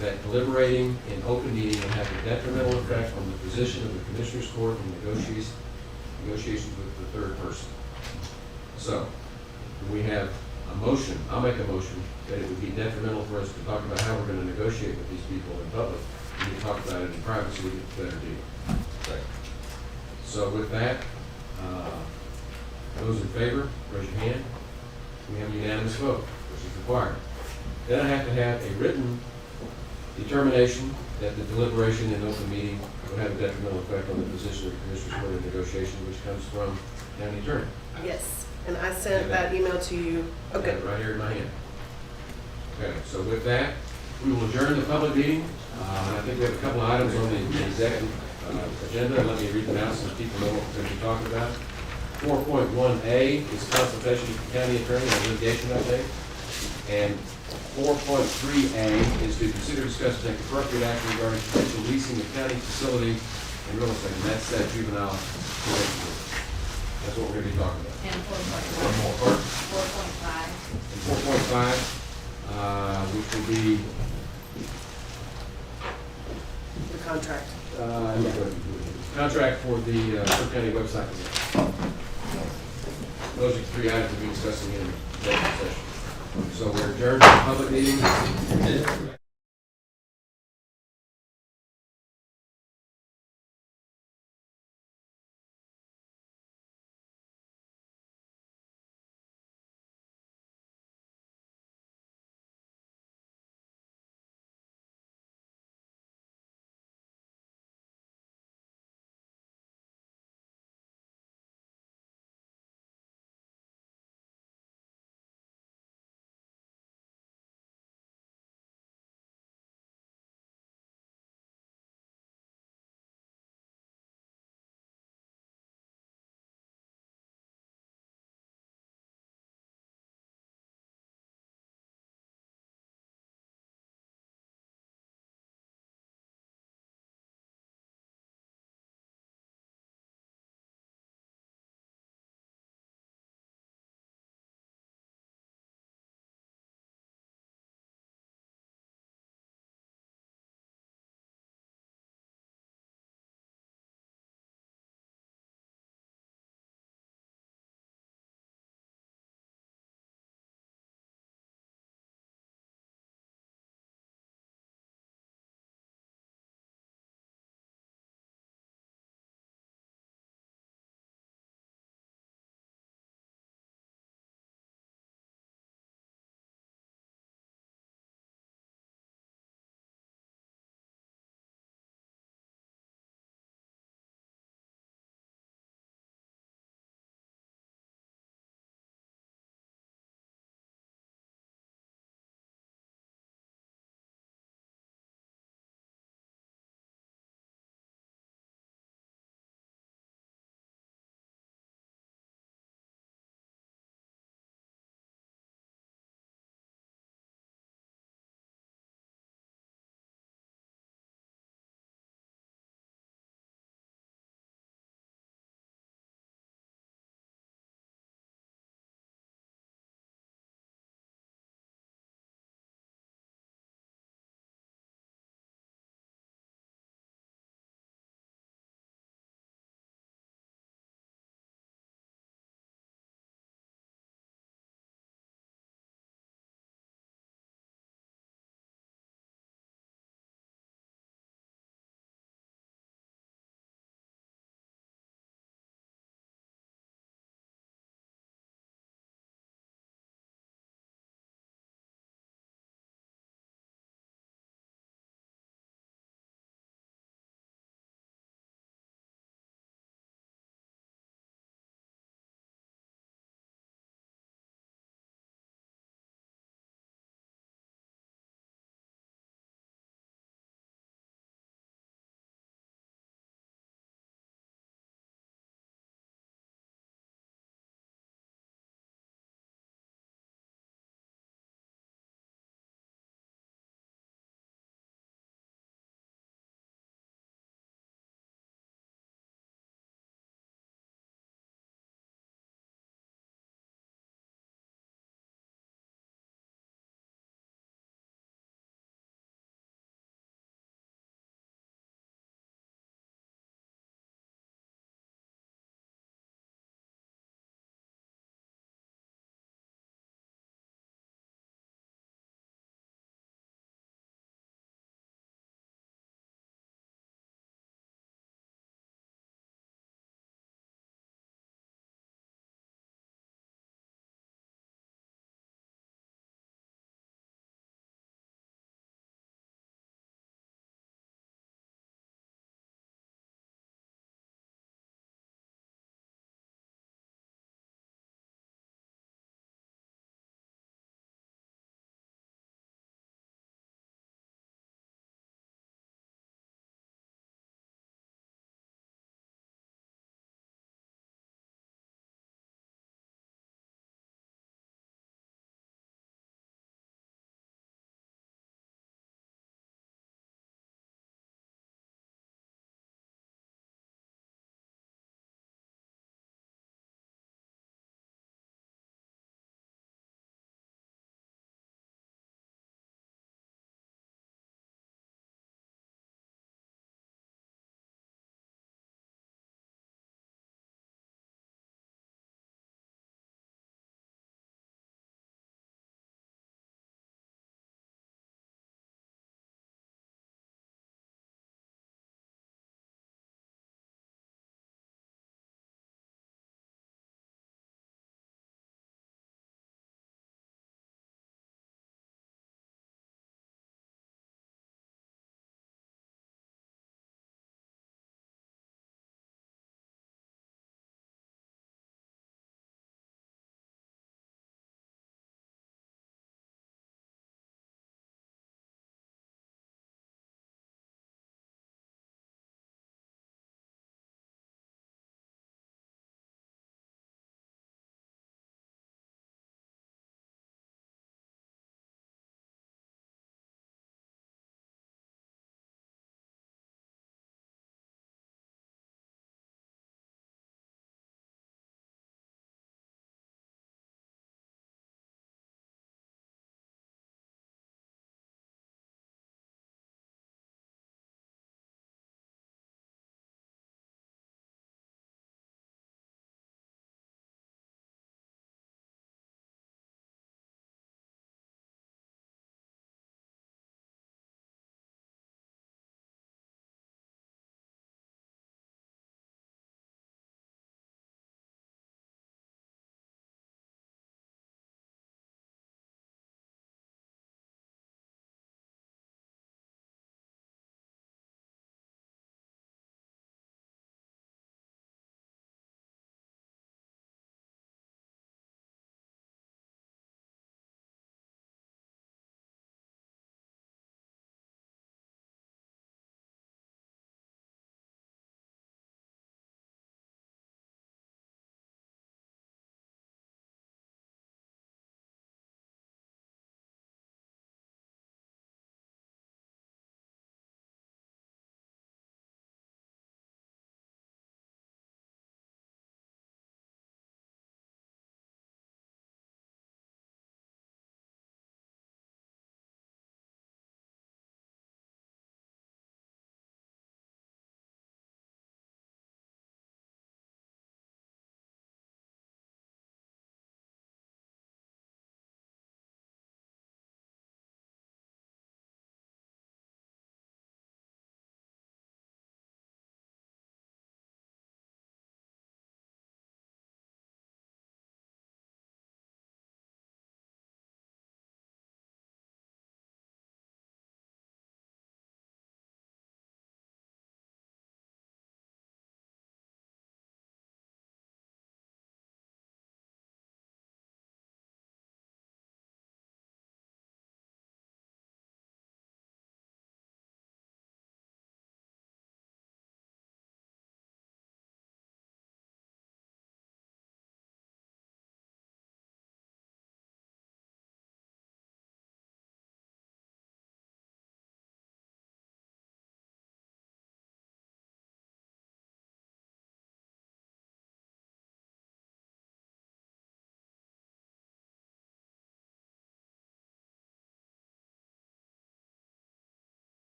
that deliberating in open meeting will have a detrimental effect on the position of the Commissioners Court in negotiations with the third person. So, we have a motion, I'll make a motion that it would be detrimental for us to talk about how we're going to negotiate with these people in public. We can talk about it in private so we get a better deal. Okay. So with that, those in favor, raise your hand. We have a unanimous vote, which is required. Then I have to have a written determination that the deliberation in open meeting will have a detrimental effect on the position of the Commissioners Court in negotiation, which comes from county attorney. Yes, and I sent that email to you. I have it right here in my hand. Okay, so with that, we will adjourn the public meeting. I think we have a couple of items on the executive agenda. Let me read them out so people know what we're going to be talking about. 4.1A is consultation with the county attorney on litigation update. And 4.3A is to consider, discuss, and take appropriate action regarding potential leasing of county facility and real estate. And that's that juvenile probation board. That's what we're gonna be talking about. And One more part. 4.5. And 4.5, which will be, The contract. contract for the Cook County website. Those are the three items we'll be discussing in executive session. So we're adjourned to the public meeting.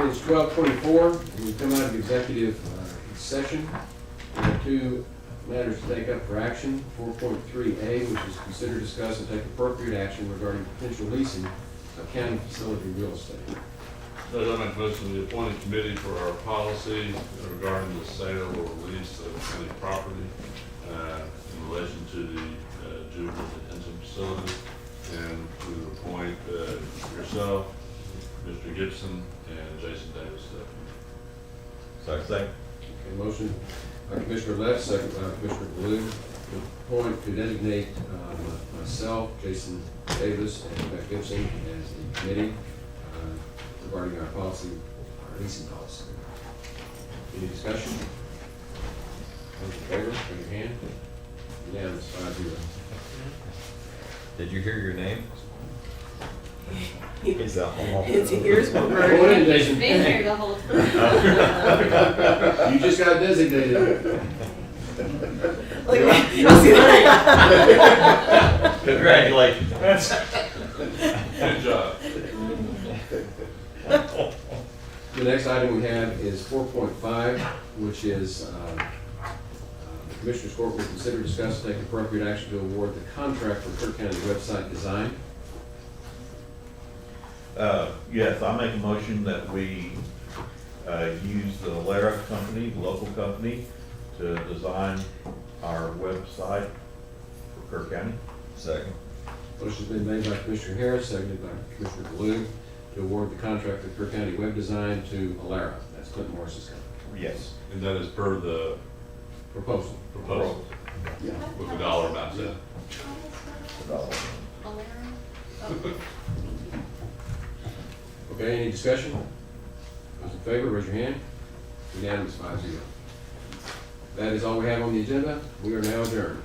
It is 12:24, and we come out of executive session. We have two matters to take up for action. 4.3A, which is consider, discuss, and take appropriate action regarding potential leasing of county facility real estate. Judge, I make a motion to appoint a committee for our policy regarding the sale or lease of county property in relation to the juvenile detention facility. And we would appoint yourself, Mr. Gibson, and Jason Davis. Second. Okay, motion by Commissioner Left, second by Commissioner Blue, to designate myself, Jason Davis, and Beck Gibson as the committee regarding our policy, our leasing policy. Any discussion? Those in favor, raise your hand. Unanimous, 5-0. Did you hear your name? His His ears were Go burning. in, Jason. Been here the whole time. You just got designated. Congratulations. Good job. The next item we have is 4.5, which is the Commissioners Court will consider, discuss, and take appropriate action to award the contract for Kerr County website design. Yes, I make a motion that we use the Lateral company, the local company, to design our website for Kerr County. Second. Motion's been made by Commissioner Harris, seconded by Commissioner Blue, to award the contract for Kerr County web design to Alara. That's Clinton Morris's company. Yes. And that is per the Proposal. proposal, with the dollar amount set. Okay, any discussion? Those in favor, raise your hand. Unanimous, 5-0. That is all we have on the agenda. We are now adjourned.